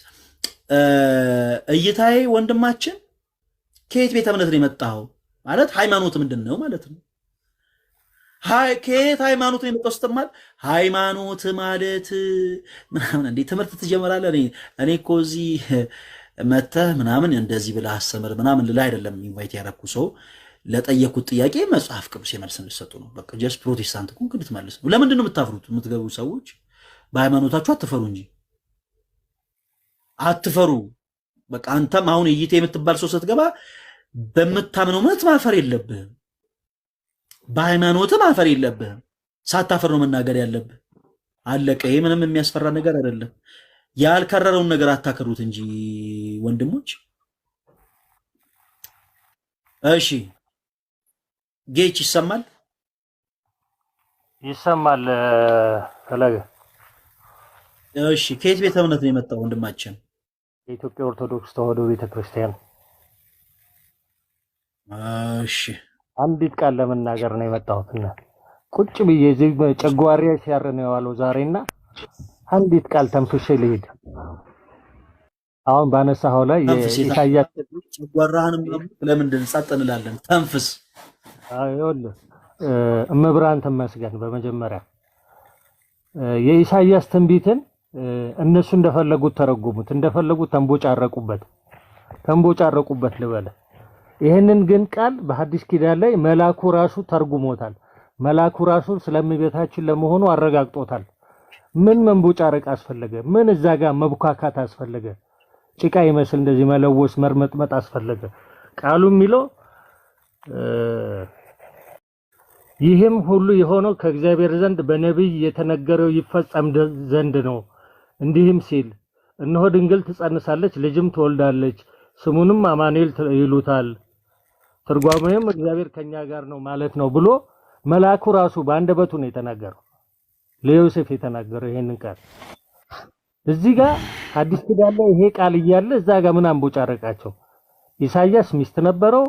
S1: እይታዬ ወንድማችን ከየት ቤተ እምነት ነው የመጣው? ማለት ሃይማኖት ምንድነው ማለት ነው? ከየት ሃይማኖት ነው የመጣው ስትማል ሃይማኖት ማለት ምናምን እንዴ ትምህርት ትጀምራለህ? እኔ እኮ እዚህ መተህ ምናምን እንደዚህ ብለህ አስተምር ምናምን ልላ አይደለም ኢንቫይት ያደረኩ ሰው። ለጠየኩት ጥያቄ መጽሐፍ ቅዱስ የመልስ እንድትሰጡ ነው። በቃ ጀስት ፕሮቴስታንት እኮ እንድትመልስ ነው። ለምንድን ነው የምታፍሩት? የምትገቡ ሰዎች በሃይማኖታችሁ አትፈሩ እንጂ አትፈሩ። በቃ አንተም አሁን እይቴ የምትባል ሰው ስትገባ በምታምነው እምነት ማፈር የለብህም። በሃይማኖት ማፈር የለብህም። ሳታፈር ነው መናገር ያለብህ። አለቀ። ይሄ ምንም የሚያስፈራ ነገር አይደለም። ያልከረረውን ነገር አታከሩት እንጂ ወንድሞች። እሺ ጌች ይሰማል?
S11: ይሰማል ፈለገ።
S1: እሺ ከየት ቤተ እምነት ነው የመጣው ወንድማችን?
S11: የኢትዮጵያ ኦርቶዶክስ ተዋሕዶ ቤተክርስቲያን።
S1: እሺ
S11: አንዲት ቃል ለመናገር ነው የመጣሁትና ቁጭ ብዬ እዚህ ጨጓራዬ ሲያር ነው የዋለው ዛሬና አንዲት ቃል ተንፍሼ ልሄድ። አሁን ባነሳው ላይ የኢሳያስ
S1: ጨጓራህንም ለምንድን ጸጥ እንላለን? ተንፍስ።
S11: አይወል እመብርሃን ተመስገን። በመጀመሪያ የኢሳያስ ትንቢትን እነሱ እንደፈለጉት ተረጉሙት፣ እንደፈለጉት ተንቦጫረቁበት ልበለ። ይሄንን ግን ቃል በሐዲስ ኪዳን ላይ መላኩ ራሱ ተርጉሞታል። መላኩ ራሱ ስለእመቤታችን ለመሆኑ አረጋግጦታል። ምን መንቦጫረቅ አስፈለገ? ምን እዛ ጋር መቡካካት አስፈለገ? ጭቃ ይመስል እንደዚህ መለወስ መርመጥመጥ አስፈለገ? ቃሉ የሚለው ይህም ሁሉ የሆነው ከእግዚአብሔር ዘንድ በነቢይ የተነገረው ይፈጸም ዘንድ ነው። እንዲህም ሲል እነሆ ድንግል ትጸንሳለች፣ ልጅም ትወልዳለች፣ ስሙንም አማኑኤል ይሉታል። ትርጓሜውም እግዚአብሔር ከኛ ጋር ነው ማለት ነው ብሎ መልአኩ ራሱ በአንደበቱ ነው የተናገረው፣ ለዮሴፍ የተናገረው ይሄንን ቃል። እዚህ ጋር አዲስ ኪዳን ላይ ይሄ ቃል እያለ እዛ ጋር ምን አንቦጫረቃቸው? ኢሳይያስ ሚስት ነበረው፣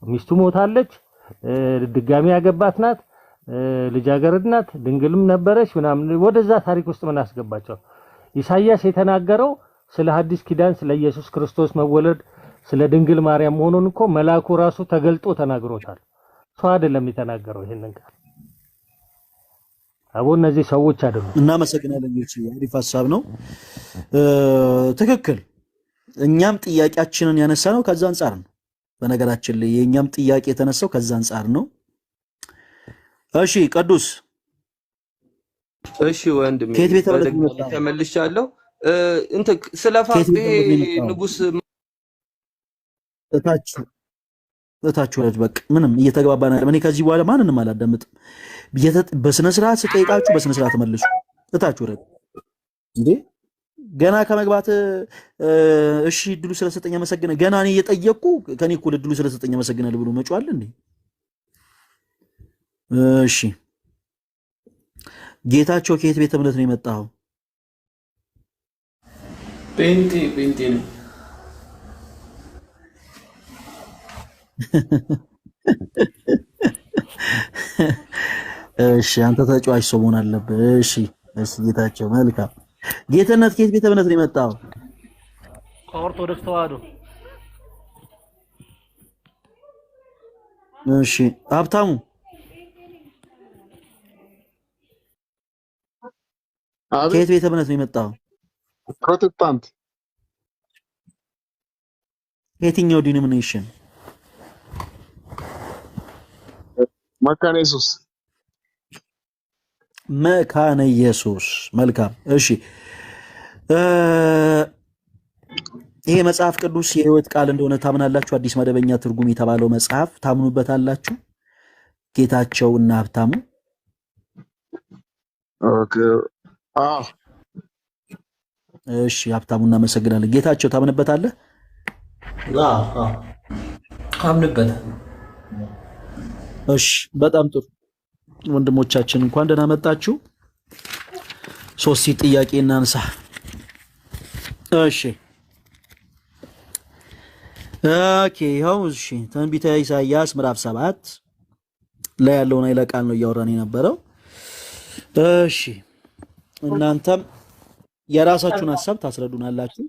S11: ሚስቱ ሞታለች፣ ድጋሚ ያገባት ናት፣ ልጃገረድ ናት፣ ድንግልም ነበረች ምናምን። ወደዛ ታሪክ ውስጥ ምን አስገባቸው? ኢሳይያስ የተናገረው ስለ አዲስ ኪዳን ስለ ኢየሱስ ክርስቶስ መወለድ ስለ ድንግል ማርያም መሆኑን እኮ መልአኩ ራሱ ተገልጦ ተናግሮታል። ሰው አይደለም የተናገረው ይሄንን ቃል። አቦ እነዚህ ሰዎች አይደሉም።
S1: እናመሰግናለን። አሪፍ ሐሳብ ነው። ትክክል። እኛም ጥያቄያችንን ያነሳነው ከዛ አንጻር ነው። በነገራችን ላይ የኛም ጥያቄ የተነሳው ከዛ አንጻር ነው። እሺ ቅዱስ፣
S8: እሺ ወንድሜ ተመልሻለሁ። እንትን ስለ ፋጤ ንጉስ
S1: እታችሁ በቃ ምንም እየተግባባን አይደለም። እኔ ከዚህ በኋላ ማንንም አላዳምጥም። በስነ ስርዓት ስጠይቃችሁ በስነ ስርዓት መልሱ። እታችሁ እንዴ ገና ከመግባት እሺ እድሉ ስለሰጠኝ አመሰግነ ገና እኔ እየጠየቅኩ ከኔ እኮ እድሉ ስለሰጠኝ አመሰግናለሁ ብሎ መጫዋል እንዴ? እሺ ጌታቸው ከየት ቤተ እምነት ነው የመጣው?
S12: ጴንጤ ነው።
S1: እሺ አንተ ተጫዋች ሰው መሆን አለብህ። እሺ ጌታቸው መልካም። ጌትነት ከየት ቤተ እምነት ነው የመጣው?
S11: ከኦርቶዶክስ ተዋህዶ።
S1: እሺ ሀብታሙ ከየት ቤተ እምነት ነው የመጣው?
S13: ፕሮቴስታንት።
S1: የትኛው ዲኖሚኔሽን?
S13: መካነ ኢየሱስ።
S1: መካነ ኢየሱስ መልካም። እሺ ይሄ መጽሐፍ ቅዱስ የህይወት ቃል እንደሆነ ታምናላችሁ? አዲስ መደበኛ ትርጉም የተባለው መጽሐፍ ታምኑበታላችሁ? ጌታቸው እና ሀብታሙ።
S13: ኦኬ
S1: እሺ ሀብታሙ እናመሰግናለን። ጌታቸው ታምንበታለህ?
S12: አምንበታለሁ።
S1: እሺ በጣም ጥሩ ወንድሞቻችን እንኳን ደህና መጣችሁ። ሶስት ጥያቄ እናንሳ። እሺ ኦኬ ያው እሺ ትንቢተ ኢሳይያስ ምዕራፍ 7 ላይ ያለውን ኃይለ ቃል ነው እያወራን የነበረው። እሺ እናንተም የራሳችሁን ሐሳብ ታስረዱናላችሁ።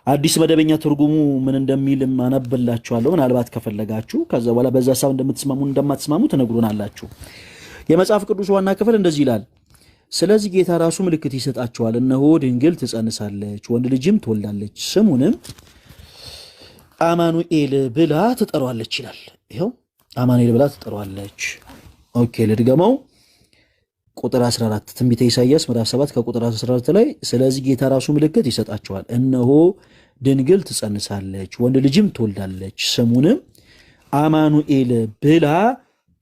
S1: አዲስ መደበኛ ትርጉሙ ምን እንደሚልም አነብላችኋለሁ ምናልባት ከፈለጋችሁ። ከዛ በኋላ በዛ ሐሳብ እንደምትስማሙ እንደማትስማሙ ትነግሩናላችሁ። የመጽሐፍ ቅዱስ ዋና ክፍል እንደዚህ ይላል። ስለዚህ ጌታ ራሱ ምልክት ይሰጣቸዋል። እነሆ ድንግል ትጸንሳለች፣ ወንድ ልጅም ትወልዳለች፣ ስሙንም አማኑኤል ብላ ትጠራዋለች ይላል። ይኸው አማኑኤል ብላ ትጠራዋለች። ኦኬ ልድገመው። ቁጥር 14 ትንቢተ ኢሳይያስ ምዕራፍ 7 ከቁጥር 14 ላይ ስለዚህ ጌታ ራሱ ምልክት ይሰጣቸዋል። እነሆ ድንግል ትጸንሳለች፣ ወንድ ልጅም ትወልዳለች፣ ስሙንም አማኑኤል ብላ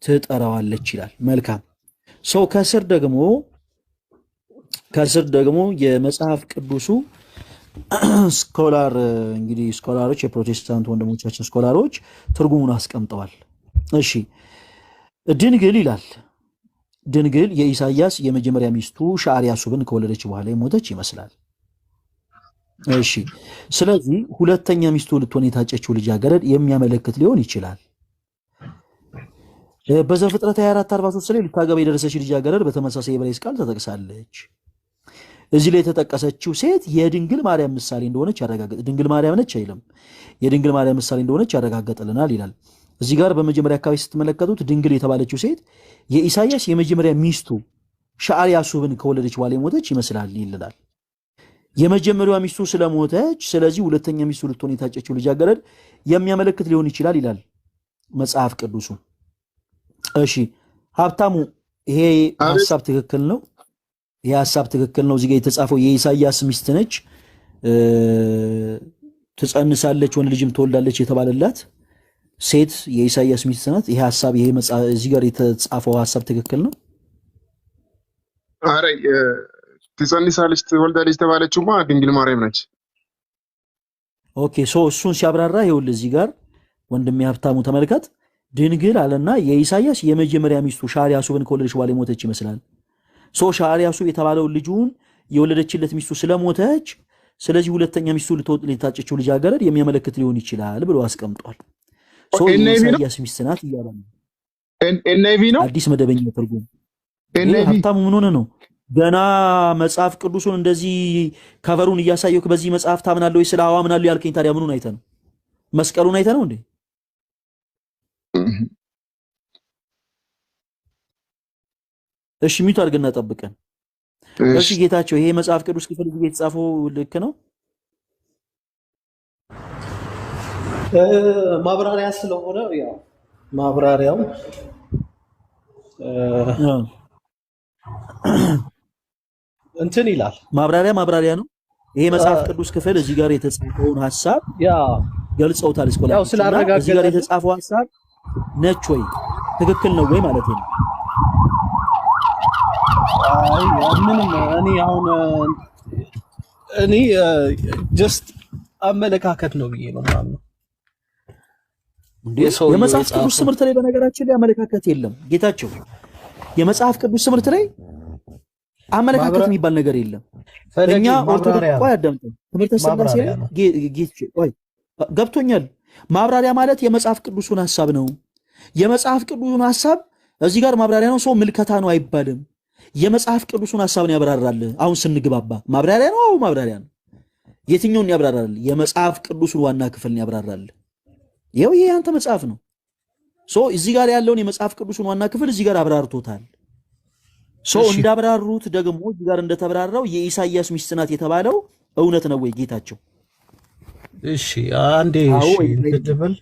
S1: ትጠራዋለች ይላል። መልካም ሰው ከስር ደግሞ የመጽሐፍ ቅዱሱ ስኮላር እንግዲህ ስኮላሮች የፕሮቴስታንት ወንድሞቻችን ስኮላሮች ትርጉሙን አስቀምጠዋል። እሺ ድንግል ይላል። ድንግል የኢሳይያስ የመጀመሪያ ሚስቱ ሻዕርያሱብን ከወለደች በኋላ የሞተች ይመስላል። እሺ ስለዚህ ሁለተኛ ሚስቱ ልትሆን የታጨችው ልጃገረድ የሚያመለክት ሊሆን ይችላል። በዘፍጥረት 24:43 ላይ ልታገባ የደረሰች ልጃገረድ በተመሳሳይ የዕብራይስጥ ቃል ተጠቅሳለች። እዚህ ላይ የተጠቀሰችው ሴት የድንግል ማርያም ምሳሌ እንደሆነች ያረጋግጥ። ድንግል ማርያም ነች አይልም፣ የድንግል ማርያም ምሳሌ እንደሆነች ያረጋግጥልናል ይላል። እዚህ ጋር በመጀመሪያ አካባቢ ስትመለከቱት ድንግል የተባለችው ሴት የኢሳይያስ የመጀመሪያ ሚስቱ ሻዕርያሱብን ከወለደች በኋላ የሞተች ይመስላል ይልናል። የመጀመሪያዋ ሚስቱ ስለሞተች ስለዚህ ሁለተኛ ሚስቱ ልትሆን የታጨችው ልጃገረድ የሚያመለክት ሊሆን ይችላል ይላል መጽሐፍ ቅዱሱ። እሺ ሀብታሙ ይሄ ሐሳብ ትክክል ነው? ይሄ ሐሳብ ትክክል ነው? እዚህ ጋር የተጻፈው የኢሳይያስ ሚስት ነች ትጸንሳለች፣ ወንድ ልጅም ትወልዳለች የተባለላት ሴት የኢሳይያስ ሚስት ናት። ይሄ ሐሳብ ይሄ እዚህ ጋር የተጻፈው ሐሳብ ትክክል ነው?
S13: አረ ትጸንሳለች ትወልዳለች ተባለችውማ ድንግል ማርያም ነች።
S1: ኦኬ እሱን ሲያብራራ ይኸውልህ እዚህ ጋር ወንድሜ ሀብታሙ ተመልከት። ድንግል አለና የኢሳይያስ የመጀመሪያ ሚስቱ ሻርያሱብን ከወለደች በኋላ የሞተች ይመስላል። ሻርያሱብ የተባለው ልጁን የወለደችለት ሚስቱ ስለሞተች ስለዚህ ሁለተኛ ሚስቱ ልታጨችው ልጃገረድ የሚያመለክት ሊሆን ይችላል ብሎ አስቀምጧል። የኢሳይያስ ሚስት ናት እያለ ነው።
S13: ኤንአይቪ ነው
S1: አዲስ መደበኛ ትርጉም። ሀብታሙ ምን ሆነ ነው ገና መጽሐፍ ቅዱሱን እንደዚህ ከቨሩን እያሳየው በዚህ መጽሐፍ ታምናለህ ወይ? ስለ አዋ ምናለሁ ያልከኝ ታዲያ ምኑን አይተህ ነው? መስቀሉን አይተህ ነው እንዴ? እሺ ሚቱ አድርገና ጠብቀን። እሺ ጌታቸው ይሄ መጽሐፍ ቅዱስ ክፍል እዚህ የተጻፈው ልክ ነው?
S12: ማብራሪያ ስለሆነ ያው ማብራሪያው እንትን ይላል።
S1: ማብራሪያ ነው። ይሄ መጽሐፍ ቅዱስ ክፍል እዚህ ጋር የተጻፈውን ሐሳብ ገልጸውታል።
S12: ያው ስላረጋገጠ
S1: እዚህ ጋር የተጻፈው ሐሳብ ነች ወይ ትክክል ነው ወይ ማለት ነው?
S12: ምንም እኔ ጀስት አመለካከት ነው ብዬ ነው ማምነው።
S1: የመጽሐፍ ቅዱስ ትምህርት ላይ በነገራችን ላይ አመለካከት የለም ጌታቸው። የመጽሐፍ ቅዱስ ትምህርት ላይ አመለካከት የሚባል ነገር የለም። እኛ ኦርቶዶክስ አዳምጠን ትምህርተ ሥላሴ ቆይ ገብቶኛል። ማብራሪያ ማለት የመጽሐፍ ቅዱሱን ሐሳብ ነው። የመጽሐፍ ቅዱሱን ሐሳብ እዚህ ጋር ማብራሪያ ነው። ሰው ምልከታ ነው አይባልም። የመጽሐፍ ቅዱሱን ሐሳብ ነው ያብራራል። አሁን ስንግባባ ማብራሪያ ነው። ማብራሪያ ነው። የትኛውን ያብራራል? የመጽሐፍ ቅዱሱን ዋና ክፍል ነው ያብራራል። ይሄ ያንተ መጽሐፍ ነው። እዚህ ጋር ያለውን የመጽሐፍ ቅዱሱን ዋና ክፍል እዚህ ጋር አብራርቶታል። እንዳብራሩት ደግሞ እዚህ ጋር እንደተብራራው የኢሳይያስ ሚስት ናት የተባለው እውነት ነው ወይ ጌታቸው?
S12: እሺ አንዴ ትድብል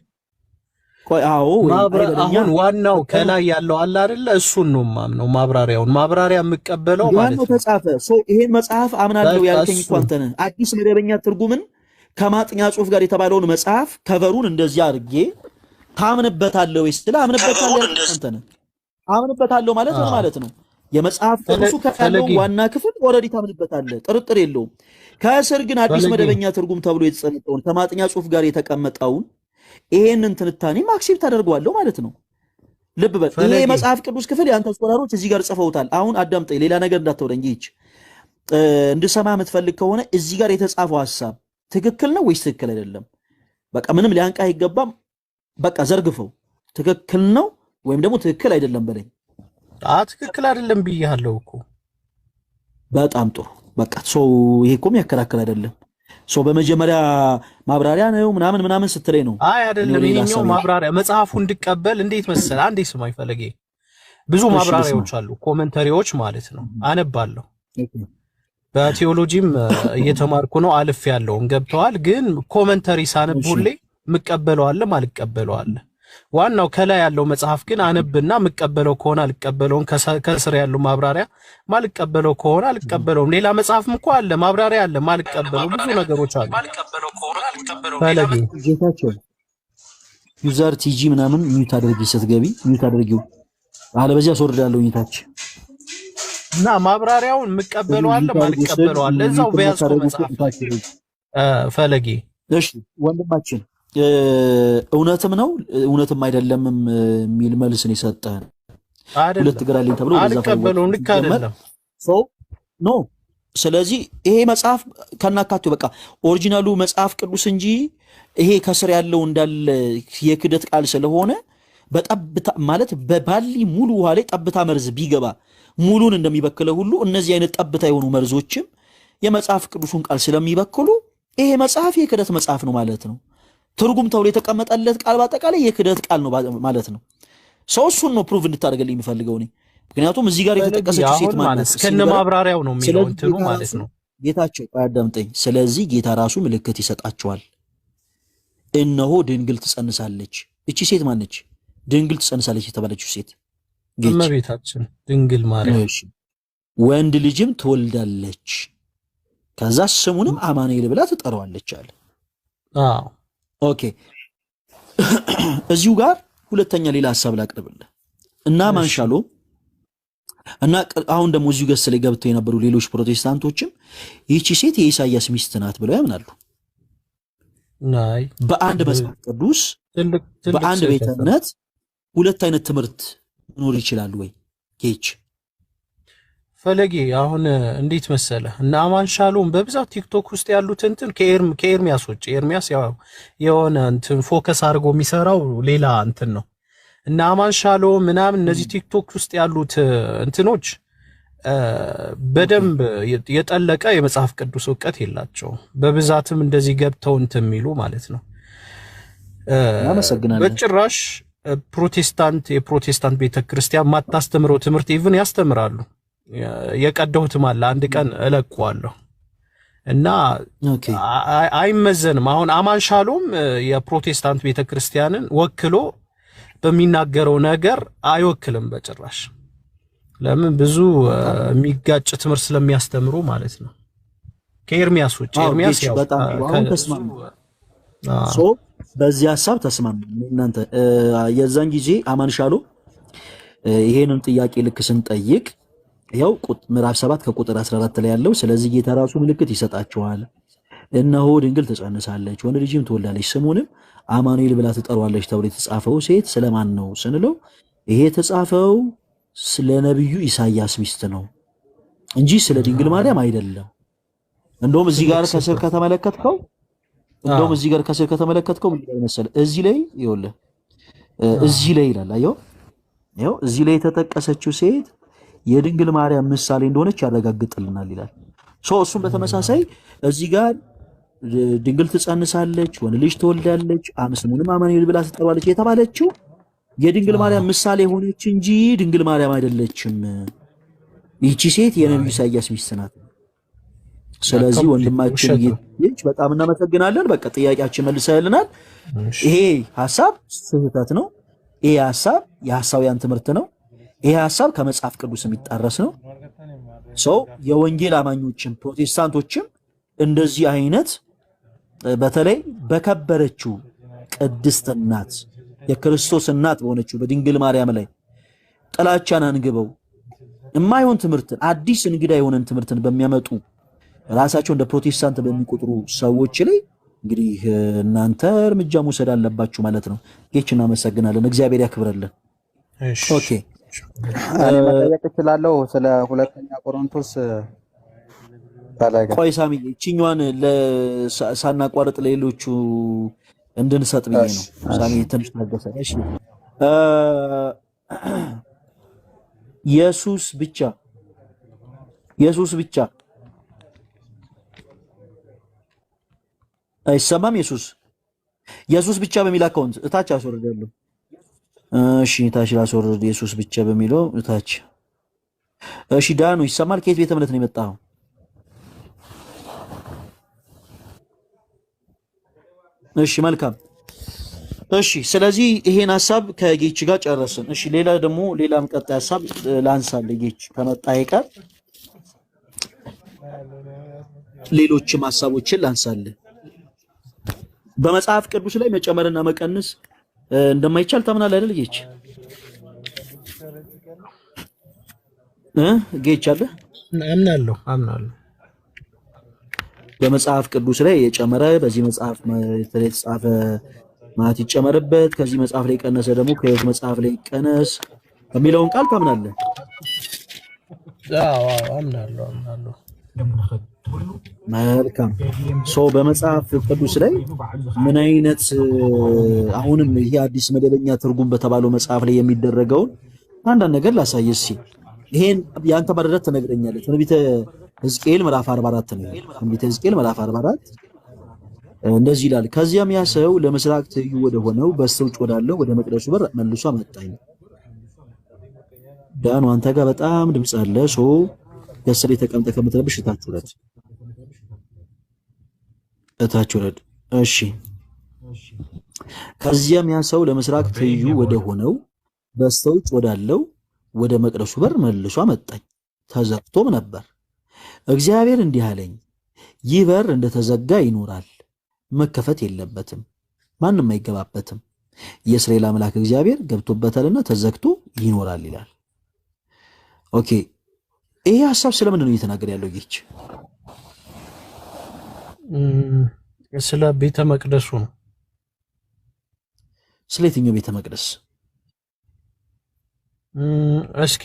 S1: ቆይ
S12: አሁን ዋናው ከላይ ያለው አለ አይደለ? እሱን ነው ማምነው። ማብራሪያ የምቀበለው ማለት ነው።
S1: ተጻፈ ይሄን መጽሐፍ አምናለሁ ያልከኝ እኮ አንተ ነህ። አዲስ መደበኛ ትርጉምን ከማጥኛ ጽሑፍ ጋር የተባለውን መጽሐፍ ከቨሩን እንደዚህ አድርጌ ታምንበታለህ ወይስ ስለ አምንበታለሁ ያልከኝ አንተ ነህ። አምንበታለሁ ማለት ነው ማለት ነው። የመጽሐፍ ቅዱሱ ከፈለው ዋና ክፍል ኦሬዲ ታምንበታለህ፣ ጥርጥር የለውም። ከስር ግን አዲስ መደበኛ ትርጉም ተብሎ የተጸነጠውን ከማጥኛ ጽሑፍ ጋር የተቀመጠውን ይሄንን ትንታኔ አክሴፕት አደርገዋለሁ ማለት ነው። ልብ በል ይሄ የመጽሐፍ ቅዱስ ክፍል ያንተ ስኮላሮች እዚህ ጋር ጽፈውታል። አሁን አዳምጠኝ፣ ሌላ ነገር እንዳትወደኝ። ይህች እንድሰማ የምትፈልግ ከሆነ እዚህ ጋር የተጻፈው ሐሳብ ትክክል ነው ወይስ ትክክል አይደለም? በቃ ምንም ሊያንቃ አይገባም። በቃ ዘርግፈው ትክክል ነው ወይም ደግሞ ትክክል አይደለም በለኝ።
S12: ትክክል አይደለም ብያለሁ እኮ።
S1: በጣም ጥሩ። በቃ ይሄ እኮ የሚያከራክር አይደለም። በመጀመሪያ ማብራሪያ ነው ምናምን ስትለኝ ነው።
S12: አይደለም ይሄኛው ማብራሪያ መጽሐፉ እንድቀበል እንዴት መሰለህ? አንዴ ስማኝ ፈለጌ። ብዙ ማብራሪያዎች አሉ፣ ኮሜንተሪዎች ማለት ነው። አነባለሁ። በቴዎሎጂም እየተማርኩ ነው፣ አልፍ ያለውን ገብተዋል። ግን ኮሜንተሪ ሳነብሁሌ ምቀበለው አለ ማልቀበለው አለ። ዋናው ከላይ ያለው መጽሐፍ ግን አነብና ምቀበለው ከሆነ አልቀበለውም፣ ከስር ያለው ማብራሪያ ማልቀበለው ከሆነ አልቀበለውም። ሌላ መጽሐፍም እኮ አለ ማብራሪያ አለ ማልቀበለው፣ ብዙ ነገሮች አሉ። ፈለጌ
S1: ጌታቸው ዩዘር ቲጂ ምናምን ሚዩት አድርጊ፣ ስትገቢ ሚዩት አድርጊው፣ አለበዚያ አስወርዳለሁ ይታች
S12: እና ማብራሪያውን ምቀበለው አለ ማልቀበለው አለ እዛው በያዝከው መጽሐፍ ፈለጌ።
S1: እሺ ወንድማችን እውነትም ነው እውነትም አይደለምም የሚል መልስ ነው የሰጠን። ሁለት ግራልኝ ተብሎ
S12: አልቀበለው ልክ አይደለም
S1: ኖ። ስለዚህ ይሄ መጽሐፍ ከናካቴው በቃ ኦሪጂናሉ መጽሐፍ ቅዱስ እንጂ ይሄ ከስር ያለው እንዳለ የክደት ቃል ስለሆነ በጠብታ ማለት በባሊ ሙሉ ውሃ ላይ ጠብታ መርዝ ቢገባ ሙሉን እንደሚበክለው ሁሉ እነዚህ አይነት ጠብታ የሆኑ መርዞችም የመጽሐፍ ቅዱሱን ቃል ስለሚበክሉ ይሄ መጽሐፍ የክደት መጽሐፍ ነው ማለት ነው። ትርጉም ተብሎ የተቀመጠለት ቃል በአጠቃላይ የክደት ቃል ነው ማለት ነው። እሱን ነው ፕሩቭ እንድታደርግልኝ የሚፈልገው እኔ። ምክንያቱም እዚህ ጋር የተጠቀሰችው ሴት ማለት
S12: ከነ ማብራሪያው ነው የሚለው እንትኑ ማለት ነው።
S1: ጌታቸው አዳምጠኝ። ስለዚህ ጌታ ራሱ ምልክት ይሰጣቸዋል። እነሆ ድንግል ትጸንሳለች። እቺ ሴት ማነች? ድንግል ትጸንሳለች የተባለችው ሴት
S12: እመቤታችን ድንግል ማርያም።
S1: ወንድ ልጅም ትወልዳለች፣ ከዛ ስሙንም አማኑኤል ብላ ትጠራዋለች አለ። ኦኬ እዚሁ ጋር ሁለተኛ ሌላ ሐሳብ ላቅርብልህ እና ማንሻሎ እና አሁን ደግሞ እዚሁ ገስ ላይ ገብተው የነበሩ ሌሎች ፕሮቴስታንቶችም ይህቺ ሴት የኢሳይያስ ሚስት ናት ብለው ያምናሉ።
S12: ናይ
S1: በአንድ መጽሐፍ ቅዱስ በአንድ ቤተ እምነት ሁለት አይነት ትምህርት መኖር ይችላል ወይ? ጌች
S12: ፈለጌ አሁን እንዴት መሰለ እና አማን ሻሎም በብዛት ቲክቶክ ውስጥ ያሉት እንትን ከኤርሚያስ ውጭ ኤርሚያስ ያው የሆነ እንትን ፎከስ አድርጎ የሚሰራው ሌላ እንትን ነው እና አማን ሻሎም ምናምን እነዚህ ቲክቶክ ውስጥ ያሉት እንትኖች በደንብ የጠለቀ የመጽሐፍ ቅዱስ ዕውቀት የላቸውም። በብዛትም እንደዚህ ገብተው እንትን የሚሉ ማለት ነው። በጭራሽ የፕሮቴስታንት ቤተክርስቲያን ማታስተምረው ትምህርት ኢቭን ያስተምራሉ። የቀደውትም አለ አንድ ቀን እለቀዋለሁ እና አይመዘንም። አሁን አማን ሻሎም የፕሮቴስታንት ቤተክርስቲያንን ወክሎ በሚናገረው ነገር አይወክልም በጭራሽ። ለምን ብዙ የሚጋጭ ትምህርት ስለሚያስተምሩ ማለት ነው። ከኤርሚያስ ውጭ ኤርሚያስ ያው
S1: በዚህ ሐሳብ ተስማማን። እናንተ የዛን ጊዜ አማን ሻሎም ይሄንን ጥያቄ ልክ ስንጠይቅ ያው ምዕራፍ 7 ከቁጥር 14 ላይ ያለው ስለዚህ ጌታ ራሱ ምልክት ይሰጣቸዋል፣ እነሆ ድንግል ትጸንሳለች፣ ወንድ ልጅም ትወልዳለች፣ ስሙንም አማኑኤል ብላ ትጠራዋለች ተብሎ የተጻፈው ሴት ስለማን ነው ስንለው ይሄ የተጻፈው ስለ ነብዩ ኢሳይያስ ሚስት ነው እንጂ ስለ ድንግል ማርያም አይደለም። እንደውም እዚህ ጋር ከስር ከተመለከትከው ምን ይላል መሰለህ? እዚህ ላይ ይኸውልህ እዚህ ላይ ይላል አየው እዚህ ላይ የተጠቀሰችው ሴት የድንግል ማርያም ምሳሌ እንደሆነች ያረጋግጥልናል ይላል። እሱም በተመሳሳይ እዚህ ጋር ድንግል ትጸንሳለች፣ ወንድ ልጅ ትወልዳለች፣ ስሙንም አማኑኤል ብላ ትጠራዋለች የተባለችው የድንግል ማርያም ምሳሌ ሆነች እንጂ ድንግል ማርያም አይደለችም። ይህቺ ሴት የነብዩ ኢሳይያስ ሚስት ናት። ስለዚህ ወንድማችን ይህች በጣም እናመሰግናለን። በቃ ጥያቄያችን መልሰህልናል። ይሄ ሐሳብ ስህተት ነው። ይሄ ሐሳብ የሐሳውያን ትምህርት ነው። ይሄ ሐሳብ ከመጽሐፍ ቅዱስ የሚጣረስ ነው። የወንጌል አማኞችም ፕሮቴስታንቶችም እንደዚህ አይነት በተለይ በከበረችው ቅድስት እናት የክርስቶስ እናት በሆነችው በድንግል ማርያም ላይ ጥላቻን አንግበው የማይሆን ትምህርትን አዲስ እንግዳ የሆነን ትምህርትን በሚያመጡ ራሳቸው እንደ ፕሮቴስታንት በሚቆጥሩ ሰዎች ላይ እንግዲህ እናንተ እርምጃ መውሰድ አለባችሁ ማለት ነው። ጌች እናመሰግናለን። እግዚአብሔር ያክብረልን። ኦኬ
S14: እኔ መጠየቅ እችላለሁ ስለ ሁለተኛ ቆሮንቶስ
S1: ቆይ ሳሚ እቺኛዋን ሳናቋርጥ ለሌሎቹ እንድንሰጥ ብዬ ነው። ሳሚ ትንሽ ታገሰ። እሺ ኢየሱስ ብቻ አይሰማም። ኢየሱስ ብቻ በሚል አካውንት እታች አስወርዳለሁ። እሺ ታች ላስወርድ ኢየሱስ ብቻ በሚለው እታች። እሺ ዳኑ ይሰማል? ከየት ቤተ እምነት ነው የመጣው? እሺ መልካም። እሺ ስለዚህ ይሄን ሐሳብ ከጌች ጋር ጨረስን። እሺ ሌላም ቀጣይ ሐሳብ ላንሳለህ ጌች ከመጣ ይቀር ሌሎችም ሐሳቦችን ላንሳለህ። በመጽሐፍ ቅዱስ ላይ መጨመርና መቀነስ እንደማይቻል ታምናለህ አይደል ጌች? ጌች አለ
S12: አምናለሁ።
S1: በመጽሐፍ ቅዱስ ላይ የጨመረ በዚህ መጽሐፍ የተጻፈ ማለት ይጨመርበት፣ ከዚህ መጽሐፍ ላይ ቀነሰ ደግሞ ከሕይወት መጽሐፍ ላይ ቀነስ የሚለውን ቃል ታምናለህ?
S12: አዎ አምናለሁ።
S1: መልካም። በመጽሐፍ ቅዱስ ላይ ምን አይነት አሁንም ይሄ አዲስ መደበኛ ትርጉም በተባለው መጽሐፍ ላይ የሚደረገውን አንዳንድ ነገር ላሳየህ። እስኪ ይሄን ያንተ መረዳት ትነግረኛለህ። ትንቢተ ሕዝቅኤል ምዕራፍ 44 ነው። ትንቢተ ሕዝቅኤል ምዕራፍ 44 እንደዚህ ይላል። ከዚያም ያ ሰው ለምስራቅ ትይዩ ወደ ሆነው በስተውጭ ወዳለው ወደ መቅደሱ በር መልሶ አመጣኝ። ዳኑ አንተ ጋር በጣም ድምጽ አለ። ከስር ተቀምጠህ ከምትረብሽ እታች ውረድ። እሺ ከዚያም ያ ሰው ለምስራቅ ትይዩ ወደ ሆነው በስተውጭ ወዳለው ወደ መቅደሱ በር መልሶ አመጣኝ፣ ተዘግቶም ነበር። እግዚአብሔር እንዲህ አለኝ፣ ይህ በር እንደተዘጋ ይኖራል፣ መከፈት የለበትም፣ ማንም አይገባበትም። የእስራኤል አምላክ እግዚአብሔር ገብቶበታልና ተዘግቶ ይኖራል ይላል። ኦኬ ይሄ ሐሳብ ስለምንድን ነው እየተናገረ ያለው? ጌች
S12: ስለ ቤተ መቅደሱ ነው።
S1: ስለ የትኛው ቤተ መቅደስ?
S12: እስኪ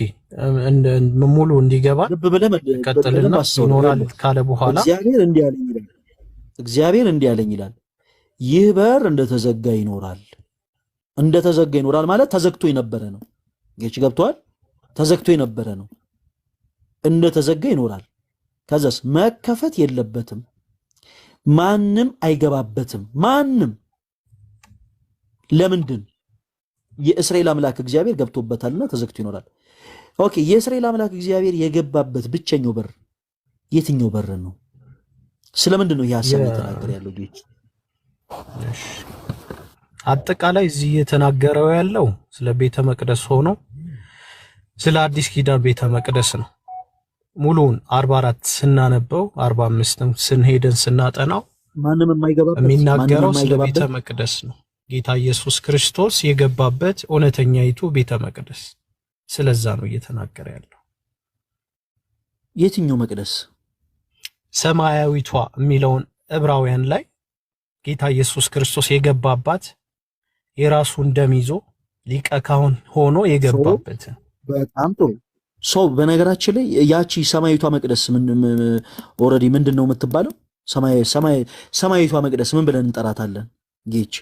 S12: ሙሉ እንዲገባ ቀጥልና ይኖራል ካለ በኋላ
S1: እግዚአብሔር እንዲህ አለኝ ይላል። ይህ በር እንደተዘጋ ይኖራል። እንደተዘጋ ይኖራል ማለት ተዘግቶ የነበረ ነው። ጌች ገብቷል? ተዘግቶ የነበረ ነው። እንደተዘጋ ይኖራል። ከዛስ መከፈት የለበትም። ማንም አይገባበትም። ማንም ለምንድን? የእስራኤል አምላክ እግዚአብሔር ገብቶበታልና ተዘግቶ ይኖራል። ኦኬ የእስራኤል አምላክ እግዚአብሔር የገባበት ብቸኛው በር የትኛው በር ነው? ስለምንድን ነው ይህ ሐሳብ እየተናገረ ያለው? ጌች
S12: አጠቃላይ እዚህ እየተናገረው ያለው ስለ ቤተ መቅደስ ሆኖ ስለ አዲስ ኪዳን ቤተ መቅደስ ነው። ሙሉውን 44 ስናነበው 45ም ስንሄደን ስናጠናው
S1: ማንም የማይገባበት
S12: የሚናገረው ስለ ቤተ መቅደስ ነው። ጌታ ኢየሱስ ክርስቶስ የገባበት እውነተኛይቱ ቤተ መቅደስ፣ ስለዛ ነው እየተናገረ ያለው።
S1: የትኛው መቅደስ?
S12: ሰማያዊቷ የሚለውን ዕብራውያን ላይ ጌታ ኢየሱስ ክርስቶስ የገባባት የራሱን ደም ይዞ ሊቀ ካህን ሆኖ የገባበት።
S1: በጣም ጥሩ ሰው። በነገራችን ላይ ያቺ ሰማያዊቷ መቅደስ ኦልሬዲ ምንድነው የምትባለው? ሰማያዊቷ መቅደስ ምን ብለን እንጠራታለን? ጌች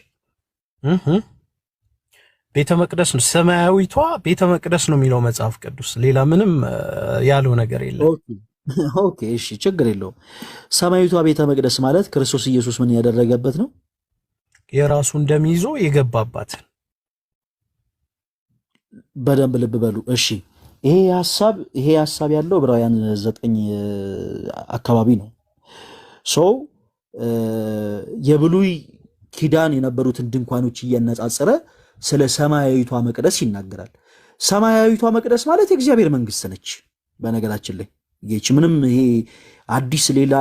S12: ቤተ መቅደስ ነው። ሰማያዊቷ ቤተ መቅደስ ነው የሚለው መጽሐፍ ቅዱስ። ሌላ ምንም ያለው ነገር የለም።
S1: ኦኬ እሺ፣ ችግር የለውም። ሰማያዊቷ ቤተ መቅደስ ማለት ክርስቶስ ኢየሱስ ምን ያደረገበት ነው?
S12: የራሱን ደም ይዞ የገባባት።
S1: በደንብ ልብ በሉ እሺ። ይሄ ሐሳብ ያለው ዕብራውያን 9 አካባቢ ነው። ሰው የብሉይ ኪዳን የነበሩትን ድንኳኖች እያነጻጸረ ስለ ሰማያዊቷ መቅደስ ይናገራል። ሰማያዊቷ መቅደስ ማለት የእግዚአብሔር መንግስት ነች። በነገራችን ላይ ጌች ምንም ይሄ አዲስ ሌላ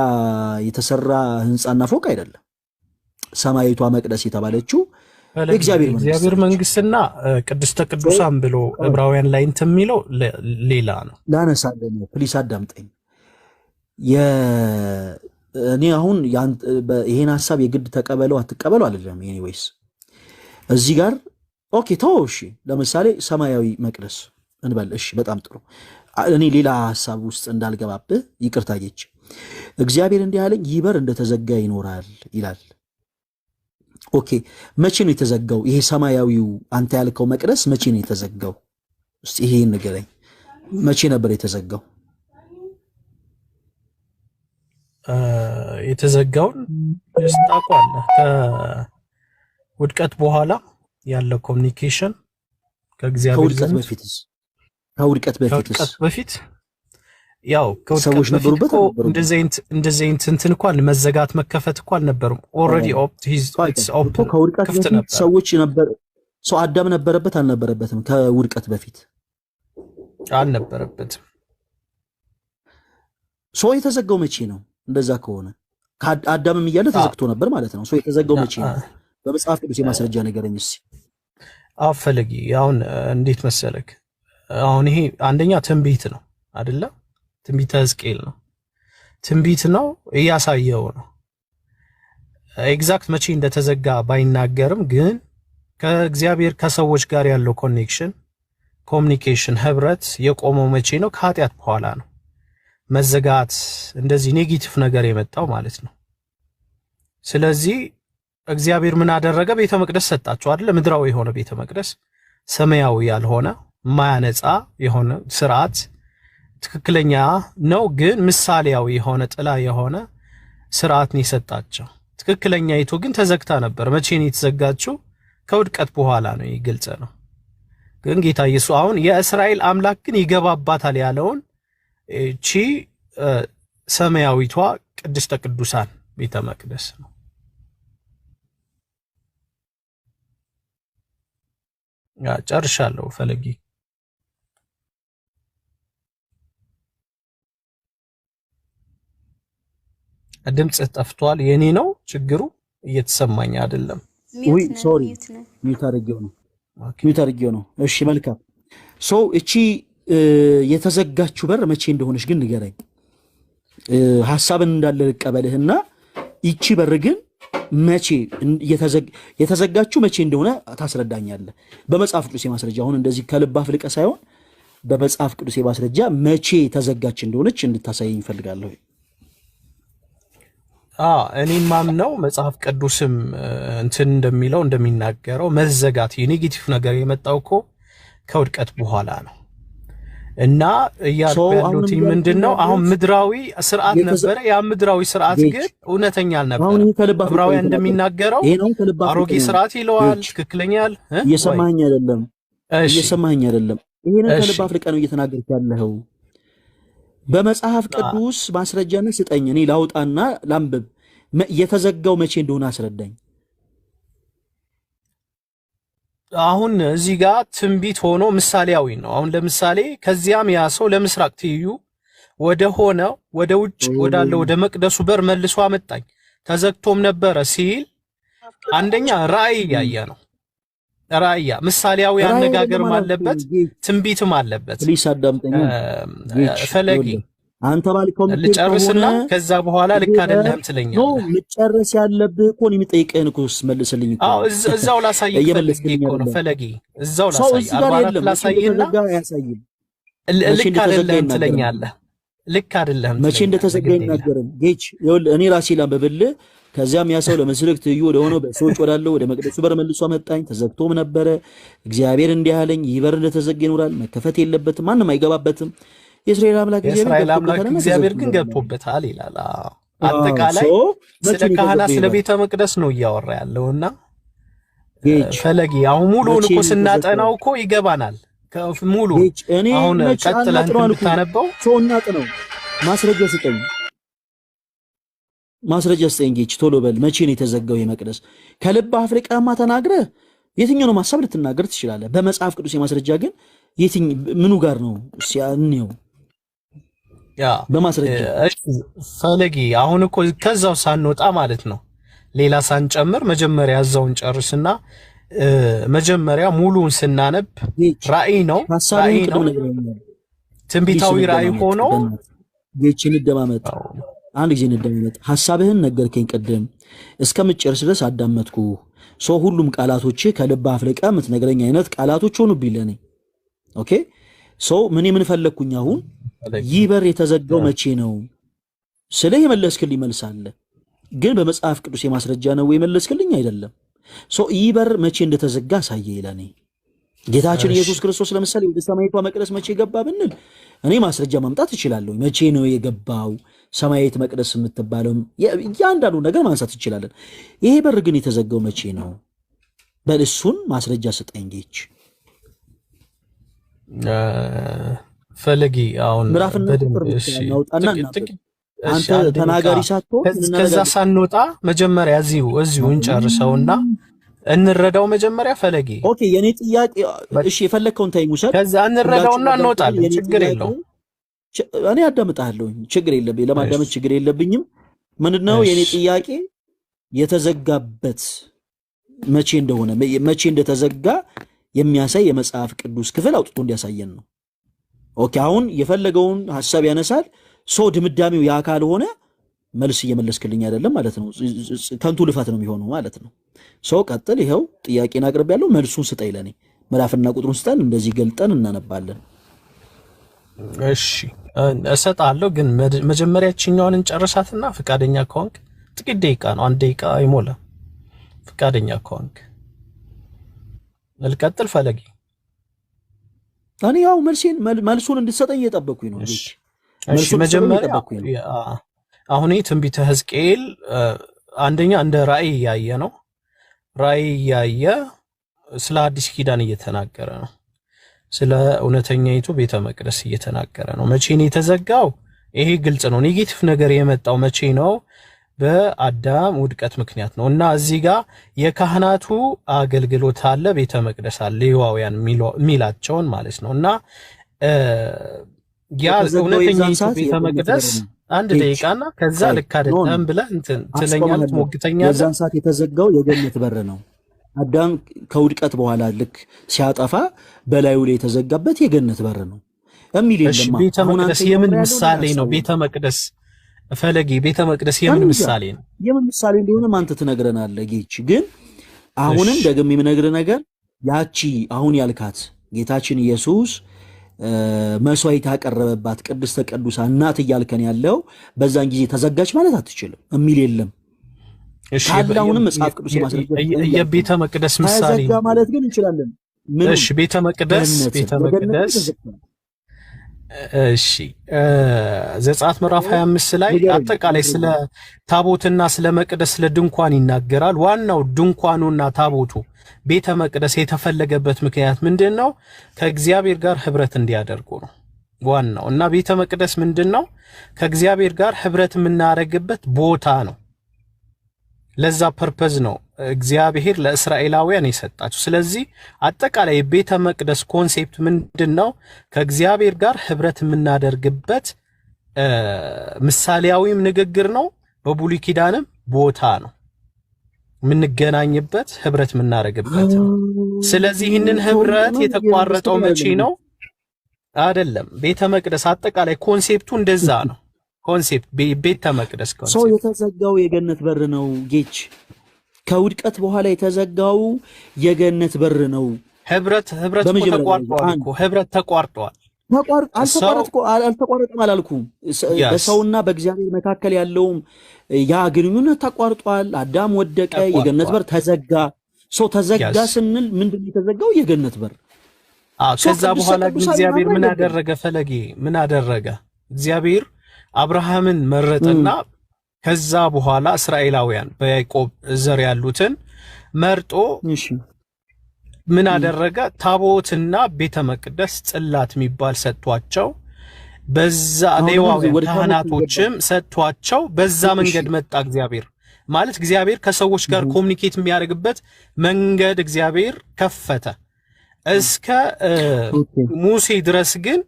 S1: የተሰራ ህንጻና ፎቅ አይደለም። ሰማያዊቷ መቅደስ የተባለችው
S12: የእግዚአብሔር መንግስትና ቅድስተ ቅዱሳን ብሎ ዕብራውያን ላይ እንትን የሚለው ሌላ ነው።
S1: ላነሳለን ፕሊስ አዳምጠኝ። እኔ አሁን ይሄን ሐሳብ የግድ ተቀበለው አትቀበለው አይደለም። ኤኒዌይስ እዚህ ጋር ኦኬ ተውሽ። ለምሳሌ ሰማያዊ መቅደስ እንበል። እሺ በጣም ጥሩ። እኔ ሌላ ሐሳብ ውስጥ እንዳልገባብህ ይቅርታ ጌች። እግዚአብሔር እንዲህ አለኝ፣ ይህ በር እንደተዘጋ ይኖራል ይላል። ኦኬ መቼ ነው የተዘጋው? ይሄ ሰማያዊው አንተ ያልከው መቅደስ መቼ ነው የተዘጋው? እስቲ ይሄን ንገረኝ። መቼ ነበር የተዘጋው?
S12: የተዘጋውን ታውቃለህ? ከውድቀት በኋላ ያለው ኮሚኒኬሽን ከእግዚአብሔር ዘንድ
S1: ከውድቀት
S12: በፊት ያው ሰዎች ነበሩበት። እንደዚህ እንትን እንኳን መዘጋት መከፈት እንኳን አልነበረም። ኦልሬዲ ኢትስ ኦፕን
S1: ከውድቀት በፊት ሰዎች ነበር። ሰው አዳም ነበረበት አልነበረበትም? ከውድቀት በፊት
S12: አልነበረበትም።
S1: ሰው የተዘጋው መቼ ነው? እንደዛ ከሆነ አዳምም እያለ ተዘግቶ ነበር ማለት ነው። ሰው የተዘጋው መቼ ነው? በመጽሐፍ ቅዱስ የማስረጃ ነገረኝ እስኪ።
S12: አፈለጊ አሁን እንዴት መሰለክ? አሁን ይሄ አንደኛ ትንቢት ነው አይደለ? ትንቢተ ሕዝቅኤል ነው። ትንቢት ነው እያሳየው ነው። ኤግዛክት መቼ እንደተዘጋ ባይናገርም ግን ከእግዚአብሔር ከሰዎች ጋር ያለው ኮሚኒኬሽን ህብረት የቆመው መቼ ነው? ከኃጢአት በኋላ ነው። መዘጋት እንደዚህ ኔጌቲቭ ነገር የመጣው ማለት ነው። ስለዚህ እግዚአብሔር ምን አደረገ? ቤተ መቅደስ ሰጣቸው አይደለ? ምድራዊ የሆነ ቤተ መቅደስ፣ ሰማያዊ ያልሆነ ማያነጻ የሆነ ስርዓት ትክክለኛ ነው ግን ምሳሌያዊ የሆነ ጥላ የሆነ ስርዓትን የሰጣቸው። ትክክለኛይቱ ግን ተዘግታ ነበር። መቼ ነው የተዘጋችው? ከውድቀት በኋላ ነው። ግልጽ ነው። ግን ጌታ ኢየሱስ አሁን የእስራኤል አምላክ ግን ይገባባታል ያለውን እቺ ሰማያዊቷ ቅድስተ ቅዱሳን ቤተ መቅደስ ነው። ጨርሻለሁ ፈለጊ። ድምጽ ጠፍቷል። የኔ ነው ችግሩ፣ እየተሰማኝ አይደለም።
S1: ወይ ሶሪ ሚውት አድርጌው ነው። እሺ መልካም እቺ የተዘጋችው በር መቼ እንደሆነች ግን ንገረኝ። ሐሳብን እንዳለ ልቀበልህና ይቺ በር ግን መቼ የተዘጋችው መቼ እንደሆነ ታስረዳኛለህ በመጽሐፍ ቅዱስ ማስረጃ። አሁን እንደዚህ ከልብ አፍልቀ ሳይሆን በመጽሐፍ ቅዱስ ማስረጃ መቼ ተዘጋች እንደሆነች እንድታሳየኝ ፈልጋለሁ።
S12: እኔ ማምነው መጽሐፍ ቅዱስም እንትን እንደሚለው እንደሚናገረው መዘጋት የኔጌቲቭ ነገር የመጣው እኮ ከውድቀት በኋላ ነው። እና ያሉት ምንድነው አሁን ምድራዊ ስርዓት ነበረ። ያ ምድራዊ ስርዓት ግን እውነተኛ አልነበረ። ዕብራውያን እንደሚናገረው አሮጌ ስርዓት ይለዋል። ትክክለኛል።
S1: እየሰማኸኝ አይደለም? እየሰማኸኝ አይደለም? ይሄን ከልብ አፍልቀህ ነው እየተናገርክ ያለኸው። በመጽሐፍ ቅዱስ ማስረጃነት ስጠኝ፣ እኔ ላውጣና ላንብብ። የተዘጋው መቼ እንደሆነ አስረዳኝ።
S12: አሁን እዚህ ጋር ትንቢት ሆኖ ምሳሌያዊ ነው። አሁን ለምሳሌ ከዚያም ያ ሰው ለምስራቅ ትይዩ ወደ ውጭ ወዳለው ወደ መቅደሱ በር መልሶ አመጣኝ፣ ተዘግቶም ነበረ ሲል አንደኛ ራእይ ያየ ነው። ራእያ ምሳሌያዊ አነጋገርም አለበት፣ ትንቢትም አለበት። ፈለጊ
S1: አንተ ባልከው
S12: ልጨርስና ከዛ በኋላ ልክ አይደለም ትለኛለህ።
S1: ነው ልጨርስ ያለብህ እኮ ነው የሚጠይቀህን እኮ መልስልኝ እኮ።
S12: እዛው ላሳይህ እኮ ነው ፈለጊ። እዛው ላሳይህና ልክ አይደለም ትለኛለህ። ልክ አይደለም
S1: መቼ እንደተዘጋ ይናገረን ጌች። ይኸውልህ እኔ ራሴ ላንብብልህ። ከዚያም ያ ሰው ለምስራቅ ትይዩ ወደ ሆነው በሰዎች ወዳለው ወደ መቅደሱ በር መልሶ አመጣኝ፣ ተዘግቶም ነበረ። እግዚአብሔር እንዲህ አለኝ፣ ይህ በር እንደተዘጋ ይኖራል፣ መከፈት የለበትም፣ ማንም አይገባበትም። የእስራኤል አምላክ
S12: እግዚአብሔር ግን ገብቶበታል ይላል። አጠቃላይ ስለ ካህናት ስለ ቤተ መቅደስ ነው እያወራ ያለውና ፈለጊ አሁን ሙሉውን እኮ ስናጠናው እኮ ይገባናል። ሙሉ አሁን ቀጥለን እንድታነበው
S1: እናጥ ነው። ማስረጃ ስጠኝ ጌች፣ ቶሎ በል። መቼ ነው የተዘጋው የመቅደስ? ከልብ አፍልቀህማ ተናግረህ የትኛውንም ሐሳብ ልትናገር ትችላለህ። በመጽሐፍ ቅዱስ የማስረጃ ግን ምኑ ጋር ነው ሲያንየው?
S12: ያ በማስረጃ ፈለጊ አሁን እኮ ከዛው ሳንወጣ ማለት ነው ሌላ ሳንጨምር መጀመሪያ እዛውን ጨርስና መጀመሪያ ሙሉን ስናነብ ራእይ ነው ትንቢታዊ ራእይ ሆኖ
S1: ጌችን እንደማመጣ አንድ ጊዜ እንደማመጣ ሐሳብህን ነገርከኝ ቅድም እስከምጨርስ ድረስ አዳመጥኩ። ሁሉም ቃላቶች ከልብ አፍልቀ የምትነግረኝ አይነት ቃላቶች ሆኑብኝ ለኔ። ኦኬ ምን ፈለግኩኝ? አሁን ይህ በር የተዘጋው መቼ ነው ስለ የመለስክልኝ መልስ አለ፣ ግን በመጽሐፍ ቅዱስ የማስረጃ ነው የመለስክልኝ አይደለም። ይህ በር መቼ እንደተዘጋ ሳየ ለኔ ጌታችን ኢየሱስ ክርስቶስ ለምሳሌ ወደ ሰማያዊቷ መቅደስ መቼ ገባ ብንል እኔ ማስረጃ ማምጣት እችላለሁ። መቼ ነው የገባው ሰማያዊት መቅደስ የምትባለው እያንዳንዱ ነገር ማንሳት እንችላለን። ይሄ በር ግን የተዘጋው መቼ ነው? በእሱን ማስረጃ ስጠኝ ጌች።
S12: ፈለጊ አሁን አንተ ተናጋሪ ሳትሆን ከዛ ሳንወጣ መጀመሪያ እዚሁ እንጨርሰውና እንረዳው መጀመሪያ ፈለጊ።
S1: ኦኬ የኔ ጥያቄ እሺ፣ የፈለከውን ታይም ውሰድ፣
S12: ከዛ እንረዳውና እንወጣለን። ችግር የለውም።
S1: እኔ አዳምጣለሁ፣ ችግር የለብኝ፣ ለማዳመጥ ችግር የለብኝም። ምንድነው የኔ ጥያቄ? የተዘጋበት መቼ እንደሆነ መቼ እንደተዘጋ የሚያሳይ የመጽሐፍ ቅዱስ ክፍል አውጥቶ እንዲያሳየን ነው። ኦኬ አሁን የፈለገውን ሐሳብ ያነሳል። ድምዳሜው ያ ካልሆነ መልስ እየመለስክልኝ አይደለም ማለት ነው። ከንቱ ልፋት ነው የሚሆነው ማለት ነው። ቀጥል። ይሄው ጥያቄን አቅርቤያለሁ፣ መልሱን ስጠኝ ለኔ። ምዕራፍና ቁጥሩን ስጠን፣ እንደዚህ ገልጠን እናነባለን።
S12: እሺ እሰጣለሁ፣ ግን መጀመሪያችኛውን እንጨርሳትና ፍቃደኛ ከሆንክ ጥቂት ደቂቃ ነው፣ 1 ደቂቃ አይሞላ። ፍቃደኛ ከሆንክ ልቀጥል ፈለጊ።
S1: እኔ ያው መልሱን እንድትሰጠኝ እየጠበኩኝ ነው።
S12: እሺ መጀመሪያ አሁን ትንቢተ ሕዝቅኤል አንደኛ እንደ ራእይ ያየ ነው። ራእይ ያየ ስለ አዲስ ኪዳን እየተናገረ ነው። ስለ እውነተኛይቱ ቤተ መቅደስ እየተናገረ ነው። መቼ ነው የተዘጋው? ይሄ ግልጽ ነው። ኔጌቲቭ ነገር የመጣው መቼ ነው? በአዳም ውድቀት ምክንያት ነው። እና እዚህ ጋር የካህናቱ አገልግሎት አለ፣ ቤተ መቅደስ አለ፣ ሌዋውያን ሚላቸውን ማለት ነው። እና ያ እውነተኛይቱ ቤተ መቅደስ 1 ደቂቃና ከዛ ልክ አይደለም ብለህ እንትን ትለኛለህ፣ ትሞግተኛለህ።
S1: የዛን ሰዓት የተዘጋው የገነት በር ነው። አዳም ከውድቀት በኋላ ልክ ሲያጠፋ በላዩ ላይ የተዘጋበት የገነት በር ነው የሚል የለም።
S12: ቤተ መቅደስ የምን ምሳሌ ነው? ቤተ መቅደስ ፈለጌ ቤተ መቅደስ የምን ምሳሌ ነው?
S1: የምን ምሳሌ እንደሆነ አንተ ትነግረናለህ ጌች። ግን አሁንም ደግሜ የምነግርህ ነገር ያቺ አሁን ያልካት ጌታችን ኢየሱስ መስዋዕት ያቀረበባት ቅድስተ ቅዱሳን እናት እያልከን ያለው በዛን ጊዜ ተዘጋች ማለት አትችልም የሚል የለም። ታላውንም መጽሐፍ ቅዱስ ማስረጃ
S12: የቤተ መቅደስ ምሳሌ
S1: ተዘጋ ማለት ግን እንችላለን።
S12: እሺ ቤተ መቅደስ እሺ ዘጸአት ምዕራፍ 25 ላይ አጠቃላይ ስለ ታቦትና ስለ መቅደስ ስለ ድንኳን ይናገራል። ዋናው ድንኳኑና ታቦቱ ቤተ መቅደስ የተፈለገበት ምክንያት ምንድነው? ከእግዚአብሔር ጋር ህብረት እንዲያደርጉ ነው ዋናው። እና ቤተ መቅደስ ምንድነው? ከእግዚአብሔር ጋር ህብረት የምናደርግበት ቦታ ነው። ለዛ ፐርፐዝ ነው እግዚአብሔር ለእስራኤላውያን የሰጣቸው። ስለዚህ አጠቃላይ ቤተ መቅደስ ኮንሴፕት ምንድነው? ከእግዚአብሔር ጋር ህብረት የምናደርግበት ምሳሌያዊም ንግግር ነው። በብሉይ ኪዳንም ቦታ ነው የምንገናኝበት ህብረት የምናደርግበት ነው። ስለዚህ ይህንን ህብረት የተቋረጠው መቼ ነው? አይደለም ቤተ መቅደስ አጠቃላይ ኮንሴፕቱ እንደዛ ነው። ኮንሴፕት ቤተ መቅደስ ኮንሴፕት
S1: ሰው የተዘጋው የገነት በር ነው ጌች። ከውድቀት በኋላ የተዘጋው የገነት በር ነው። ህብረት
S12: ተቋርጧል እኮ ህብረት ተቋርጧል።
S1: አልተቋረጠም አላልኩም። በሰውና በእግዚአብሔር መካከል ያለውም ያ ግንኙነት ተቋርጧል። አዳም ወደቀ፣ የገነት በር ተዘጋ። ሰው ተዘጋ ስንል ምንድነው የተዘጋው? የገነት በር።
S12: ከዛ በኋላ እግዚአብሔር ምን አደረገ? ፈለጌ ምን አደረገ? እግዚአብሔር አብርሃምን መረጠና ከዛ በኋላ እስራኤላውያን በያዕቆብ ዘር ያሉትን መርጦ ምን አደረገ? ታቦትና ቤተ መቅደስ ጽላት የሚባል ሰጥቷቸው በዛ ሌዋውያን ካህናቶችም ሰጥቷቸው በዛ መንገድ መጣ እግዚአብሔር። ማለት እግዚአብሔር ከሰዎች ጋር ኮሙኒኬት የሚያደርግበት መንገድ እግዚአብሔር ከፈተ። እስከ ሙሴ ድረስ ግን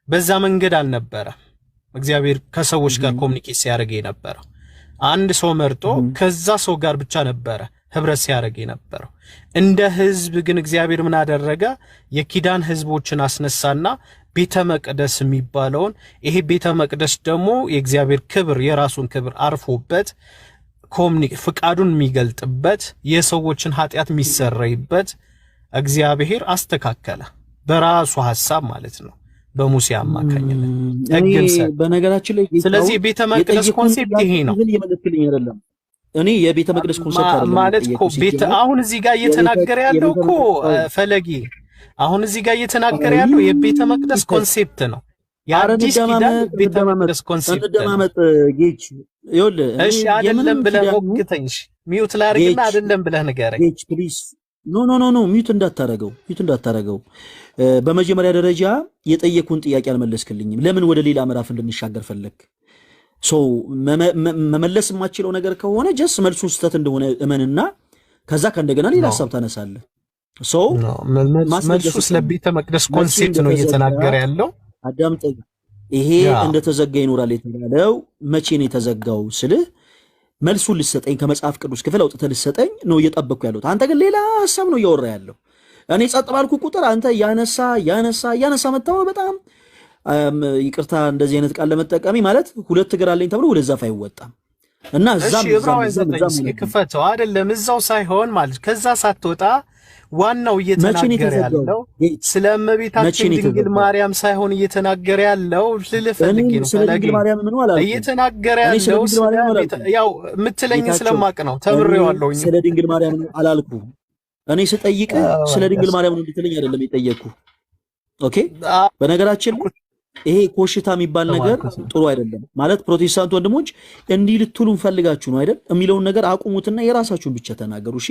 S12: በዛ መንገድ አልነበረ እግዚአብሔር ከሰዎች ጋር ኮሙኒኬት ሲያደርግ የነበረው። አንድ ሰው መርጦ ከዛ ሰው ጋር ብቻ ነበረ ህብረት ሲያደርግ የነበረው። እንደ ህዝብ ግን እግዚአብሔር ምን አደረገ? የኪዳን ህዝቦችን አስነሳና ቤተ መቅደስ የሚባለውን ይሄ ቤተ መቅደስ ደግሞ የእግዚአብሔር ክብር የራሱን ክብር አርፎበት ፍቃዱን የሚገልጥበት የሰዎችን ኃጢአት የሚሰረይበት እግዚአብሔር አስተካከለ በራሱ ሐሳብ ማለት ነው። በሙሴ አማካኝነት
S1: በነገራችን ላይ
S12: ስለዚህ ቤተ መቅደስ ኮንሴፕት ይሄ ነው።
S1: እኔ የቤተ መቅደስ ኮንሴፕት
S12: ማለት እኮ ቤተ አሁን እዚህ ጋር እየተናገረ ያለው እኮ ፈለጊ አሁን እዚህ ጋር እየተናገረ ያለው የቤተ መቅደስ ኮንሴፕት ነው። የአዲስ ኪዳን ቤተ መቅደስ ኮንሴፕት
S1: እንደማመጥ ጌች ይኸውልህ።
S12: እሺ አይደለም ብለህ ሞግተኝ። ሚውት ላድርግና አይደለም ብለህ ንገረኝ
S1: ጌች ፕሊዝ። ኖ ሚውት እንዳታረገው። በመጀመሪያ ደረጃ የጠየቁን ጥያቄ አልመለስክልኝም። ለምን ወደ ሌላ ምዕራፍ እንድንሻገር ፈለግ? መመለስ የማችለው ነገር ከሆነ ጀስ መልሱ ስህተት እንደሆነ እመንና ከዛ ከእንደገና ሌላ ሐሳብ ታነሳለህ።
S12: መልሱ ስለ ቤተ መቅደስ ኮንሴፕት ነው እየተናገረ ያለው።
S1: አዳምጠኝ። ይሄ እንደተዘጋ ይኖራል የተባለው መቼ ነው የተዘጋው ስልህ መልሱን ልሰጠኝ ከመጽሐፍ ቅዱስ ክፍል አውጥተህ ልሰጠኝ ነው እየጠበቅኩ ያለሁት። አንተ ግን ሌላ ሐሳብ ነው እያወራ ያለው። እኔ ጸጥ ባልኩ ቁጥር አንተ ያነሳ መጣው። በጣም ይቅርታ እንደዚህ አይነት ቃል ለመጠቀሚ ማለት ሁለት እግር አለኝ ተብሎ ወደ ዛፍ አይወጣም እና እዛም
S12: ክፈተው አይደለም እዛው ሳይሆን ማለት ከዛ ሳትወጣ ዋናው እየተናገረ ያለው ስለ እመቤታችን ድንግል ማርያም ሳይሆን እየተናገረ ያለው ልልፈልግ ነው። እየተናገረ ያለው ያው የምትለኝ ስለማቅ ነው ተምሬዋለሁ።
S1: ስለ ድንግል ማርያም አላልኩ። እኔ ስጠይቅ ስለ ድንግል ማርያም ነው እንድትለኝ አይደለም የጠየቅኩ። ኦኬ። በነገራችን ይሄ ኮሽታ የሚባል ነገር ጥሩ አይደለም። ማለት ፕሮቴስታንት ወንድሞች እንዲህ ልትሉ እንፈልጋችሁ ነው አይደል የሚለውን ነገር አቁሙትና የራሳችሁን ብቻ ተናገሩ። እሺ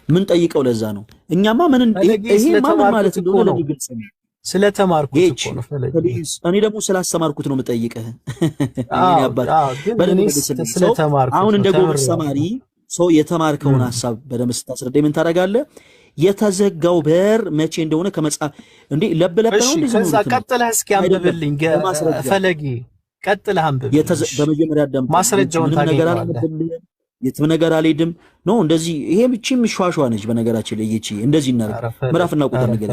S1: ምን ጠይቀው ለዛ ነው። እኛማ ምን ይሄ ማለት እንደሆነ ለግልጽ ነው።
S12: ስለተማርኩት እኮ ነው ፈለግ።
S1: እኔ ደግሞ ስላስተማርኩት ነው የምጠይቅህ። እኔ አባት ስለተማርኩት አሁን እንደ ጎበዝ ተማሪ ሰው የተማርከውን ሐሳብ በደንብ ስታስረዳኝ ምን ታደርጋለህ? የተዘጋው በር መቼ እንደሆነ ከመጽሐፍ እንዴ ለብለብ ነው እንዴ?
S12: ከዛ ቀጥለህ እስኪ አንብብልኝ ፈለጊ፣ ቀጥለህ አንብብ።
S1: በመጀመሪያ አዳም
S12: ማስረጃውን ታገኛለህ።
S1: የትም ነገር አልሄድም ነው እንደዚህ። ይሄ ብቻም ሿሿ ነች በነገራችን ላይ ይቺ እንደዚህ እናደርግ ምዕራፍና ቁጥር ነገር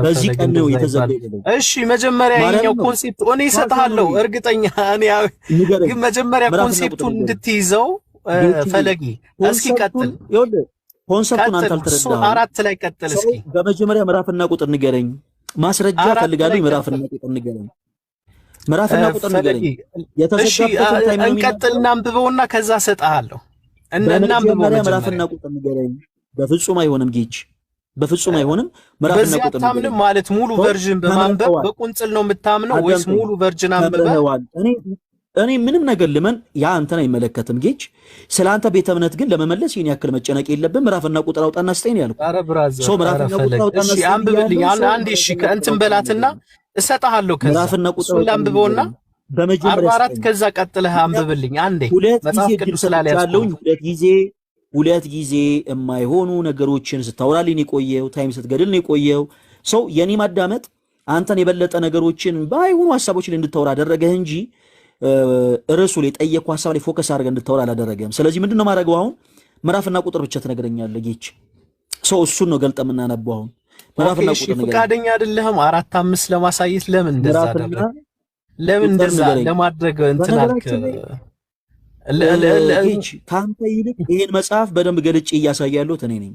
S1: በዚህ ቀን ነው የተዘገየው።
S12: እሺ መጀመሪያ ይሄኛው ኮንሴፕት እኔ እሰጥሃለሁ እርግጠኛ እኔ ግን መጀመሪያ ኮንሴፕቱን እንድትይዘው ፈለጊ እስኪ ቀጥል።
S1: ይኸውልህ ኮንሰፕቱን አንተ አልተረዳኸውም።
S12: አራት ላይ ቀጥል እስኪ።
S1: በመጀመሪያ ምዕራፍና ቁጥር ንገረኝ። ማስረጃ ፈልጋለሁ። ምዕራፍና ቁጥር ንገረኝ። ምዕራፍና ቁጥር ንገረኝ። የተዘጋበትን ታይም ነው
S12: እንቀጥልና አንብበውና ከዛ እሰጥሃለሁ። እናንብበው
S1: ምዕራፍና ቁጥር ንገረኝ። በፍጹም አይሆንም ጌች፣ በፍጹም አይሆንም። ምዕራፍና ቁጥር
S12: ንገረኝ ማለት ሙሉ ቨርዥን በማንበብ በቁንጽል ነው የምታምነው ወይስ ሙሉ ቨርዥን አንብበው?
S1: እኔ ምንም ነገር ልመን ያ አንተን አይመለከትም ጌች። ስላንተ ቤተ እምነት ግን ለመመለስ ይሄን ያክል መጨነቅ የለብን። ምዕራፍና ቁጥር አውጣና ስጠኝ ያልኩ።
S12: ኧረ ብራዘር ምዕራፍና ቁጥር አውጣና ስጠኝ። አንብብልኝ አንዴ። እሺ ከእንትን በላትና እሰጥሃለሁ። ከዛ
S1: ምዕራፍና ቁጥር
S12: አንብበውና
S1: በመጀመሪያ
S12: 44 ከዛ ቀጥለህ አንብብልኝ አንዴ። መጽሐፍ ቅዱስ ላይ
S1: ያለውኝ ሁለት ጊዜ የማይሆኑ ነገሮችን ስታወራልኝ የቆየው ታይም ስትገድል ነው የቆየው። ሰው የኔ ማዳመጥ አንተን የበለጠ ነገሮችን ባይሆኑ ሐሳቦች ላይ እንድታወራ አደረገህ እንጂ ርዕሱ ላይ ጠየቅኩ ሐሳብ ላይ ፎከስ አድርገህ እንድታወራ አላደረገም። ስለዚህ ምንድነው ማድረገው? አሁን ምዕራፍና ቁጥር ብቻ ትነግረኛለህ ጌች። ሰው እሱን ነው ገልጠ የምናነበው። አሁን ምዕራፍና ቁጥር ነገር
S12: ፈቃደኛ አይደለህም 4 5 ለማሳየት ለምን እንደዛ አደረገ? ለምን እንደዛ ለማድረግ እንትን አልክ?
S1: ጌች ካንተ ይልቅ ይሄን መጽሐፍ በደንብ ገልጬ እያሳያለሁት እኔ ነኝ።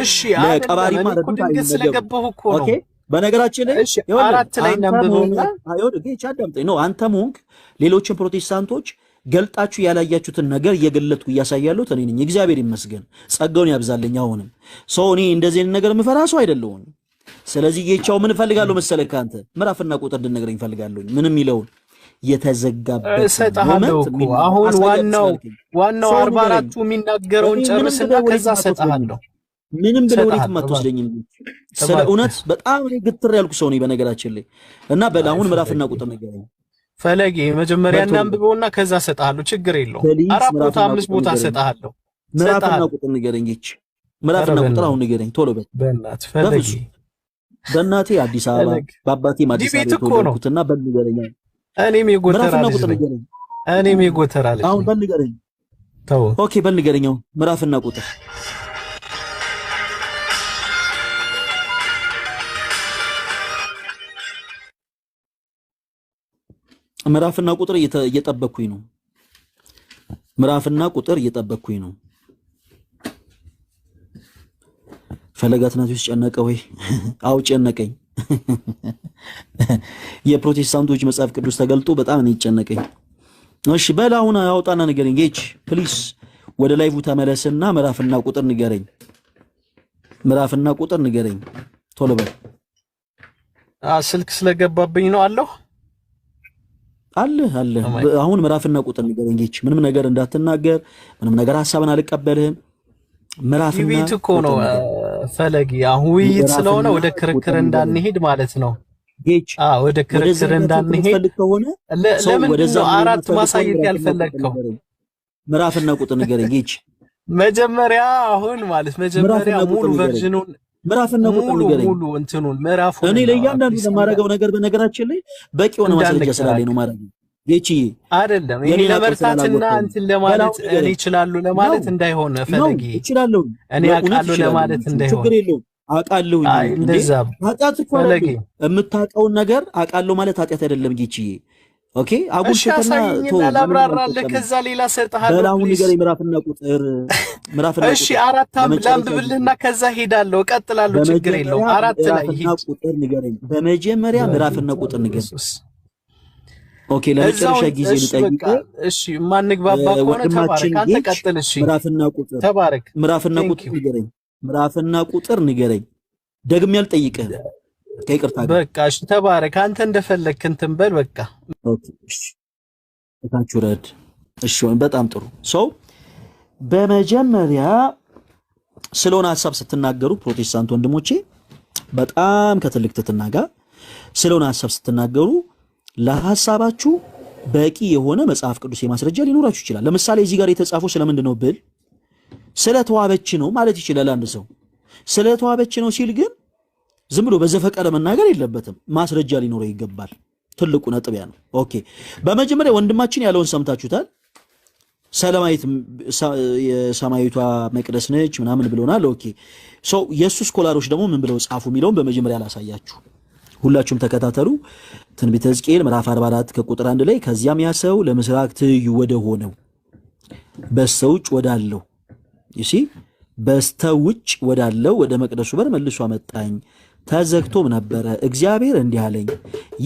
S12: እሺ
S1: ለቀባሪ ማለት ነው
S12: ድንገት ስለገባሁ እኮ ነው።
S1: በነገራችን ላይ
S12: አራት ላይ እናንብበውና
S1: ጌች አዳምጠኝ ነው። አንተም ሆንክ ሌሎችን ፕሮቴስታንቶች ገልጣችሁ ያላያችሁትን ነገር እየገለጥኩ እያሳያለሁት እኔ ነኝ። እግዚአብሔር ይመስገን ጸጋውን ያብዛልኝ። አሁንም ሰው እኔ እንደዚህ አይነት ነገር የምፈራ ሰው አይደለሁም። ስለዚህ ጌቻው ምን እፈልጋለሁ መሰለህ? ካንተ ምዕራፍና ቁጥር እንድነግረኝ እፈልጋለሁ። ምንም ይለውን የተዘጋበት
S12: ሰጣሃለሁ እኮ አሁን ዋናው 44ቱ የሚናገረውን ጨርስና ከዛ ሰጣሃለሁ።
S1: ምንም ብለው ወዴትም አትወስደኝም። ስለ እውነት በጣም ግትር ያልኩ ሰው ነኝ በነገራችን ላይ እና በላሁን ምዕራፍና ቁጥር ንገረኝ
S12: ፈለጌ። መጀመሪያ እናንብበውና ከዛ ሰጣሃለሁ። ችግር የለውም። 4 ቦታ 5 ቦታ ሰጣሃለሁ።
S1: ምዕራፍና ቁጥር ንገረኝ ጌች። ምዕራፍና ቁጥር አሁን ንገረኝ ቶሎ በል።
S12: በእናትህ ፈለጌ
S1: በእናቴ አዲስ አበባ በአባቴም አዲስ አበባ ተወለድኩትና በል ንገረኝ።
S12: እኔም የጎተራ ልጅ ነኝ። እኔም የጎተራ ልጅ ነኝ።
S1: አሁን በል ንገረኝ።
S12: ተው
S1: ኦኬ በል ንገረኝ። አሁን ምዕራፍና ቁጥር ምዕራፍና ቁጥር እየጠበቅኩኝ ነው። ምዕራፍና ቁጥር እየጠበቅኩኝ ነው። ፈለጋት ናት ውስጥ ጨነቀ ወይ? አው ጨነቀኝ። የፕሮቴስታንቶች መጽሐፍ ቅዱስ ተገልጦ በጣም ነው ይጨነቀኝ። እሺ በል አሁን አውጣና ንገረኝ ጌች ፕሊስ። ወደ ላይቭ ተመለስና ምዕራፍና ቁጥር ንገረኝ። ምዕራፍና ቁጥር ንገረኝ ቶሎ በል።
S12: ስልክ ስለገባብኝ ነው አለሁ
S1: አለ አሁን ምዕራፍና ቁጥር ንገረኝ ጌች። ምንም ነገር እንዳትናገር፣ ምንም ነገር ሐሳብን አልቀበልህም። ምዕራፍና
S12: ውይይት እኮ ነው ፈለጊ። አሁን ውይይት ስለሆነ ወደ ክርክር እንዳንሄድ ማለት ነው
S1: ጌች።
S12: ወደ ክርክር እንዳንሄድ ለምን ነው 4 ማሳየት ያልፈለግከው?
S1: ምዕራፍና ቁጥር ንገረኝ ጌች።
S12: መጀመሪያ አሁን ማለት መጀመሪያ ሙሉ ቨርዥኑን
S1: ምዕራፍና ቁጥር ንገረኝ።
S12: ሙሉ እንትኑን ምዕራፉን
S1: እኔ ለእያንዳንዱ ለማድረገው ነገር በነገራችን ላይ በቂ የሆነ ማስረጃ ስላለኝ ነው ማድረግ ጌቺ
S12: አይደለም። እኔ ለመርታትና እንትን ለማለት እኔ እችላለሁ ለማለት እንዳይሆን ፈለጊ
S1: እችላለሁ
S12: እኔ አውቃለሁ ለማለት እንዳይሆን
S1: ችግር የለውም። አውቃለሁ
S12: እንደዛ
S1: ኃጢአት እኮ ፈለጊ የምታውቀውን ነገር አውቃለሁ ማለት ኃጢአት አይደለም ጌቺ። ኦኬ አጉልተና
S12: ላብራራለህ ከዛ ሌላ ሰጥሃለሁ።
S1: በላው ንገረኝ ምዕራፍና ቁጥር
S12: እሺ 4 ላንብብልህና ከዛ ሄዳለሁ እቀጥላለሁ። ችግር የለውም። 4 ላይ
S1: ቁጥር ንገረኝ በመጀመሪያ ምዕራፍና ቁጥር ንገረኝ። ኦኬ ለመጨረሻ ጊዜ ልጠይቅ።
S12: እሺ ማንግባባ ከሆነ ተባረክ አንተ ቀጥል። እሺ
S1: ምዕራፍና ቁጥር
S12: ተባረክ።
S1: ምዕራፍና ቁጥር ንገረኝ። ምዕራፍና ቁጥር ንገረኝ። ደግሜ አልጠይቅህ ከይቅርታ ጋር
S12: በቃ እሺ ተባረክ። አንተ እንደፈለክ እንትን በል በቃ።
S1: ኦኬ እሺ እታችሁ ረድ። እሺ በጣም ጥሩ ሰው። በመጀመሪያ ስለሆነ ሐሳብ ስትናገሩ ፕሮቴስታንት ወንድሞቼ በጣም ከትልቅ ትሕትና ጋር ስለሆነ ሐሳብ ስትናገሩ ለሐሳባችሁ በቂ የሆነ መጽሐፍ ቅዱስ የማስረጃ ሊኖራችሁ ይችላል። ለምሳሌ እዚህ ጋር የተጻፈው ስለምንድን ነው ብል ስለተዋበች ነው ማለት ይችላል አንድ ሰው። ስለተዋበች ነው ሲል ግን ዝም ብሎ በዘፈቀደ መናገር የለበትም፣ ማስረጃ ሊኖረው ይገባል። ትልቁ ነጥብ ያ ነው። ኦኬ በመጀመሪያ ወንድማችን ያለውን ሰምታችሁታል። ሰላማዊት የሰማይቷ መቅደስ ነች ምናምን ብሎናል። ኦኬ ሶ የሱ ስኮላሮች ደግሞ ምን ብለው ጻፉ የሚለውን በመጀመሪያ ላሳያችሁ። ሁላችሁም ተከታተሉ። ትንቢተ ሕዝቅኤል ምዕራፍ 44 ከቁጥር 1 ላይ ከዚያም ያ ሰው ለምስራቅ ትይዩ ወደ ሆነው በስተውጭ ወዳለው ይሲ በስተውጭ ወዳለው ወደ መቅደሱ በር መልሶ አመጣኝ። ተዘግቶም ነበረ። እግዚአብሔር እንዲህ አለኝ፣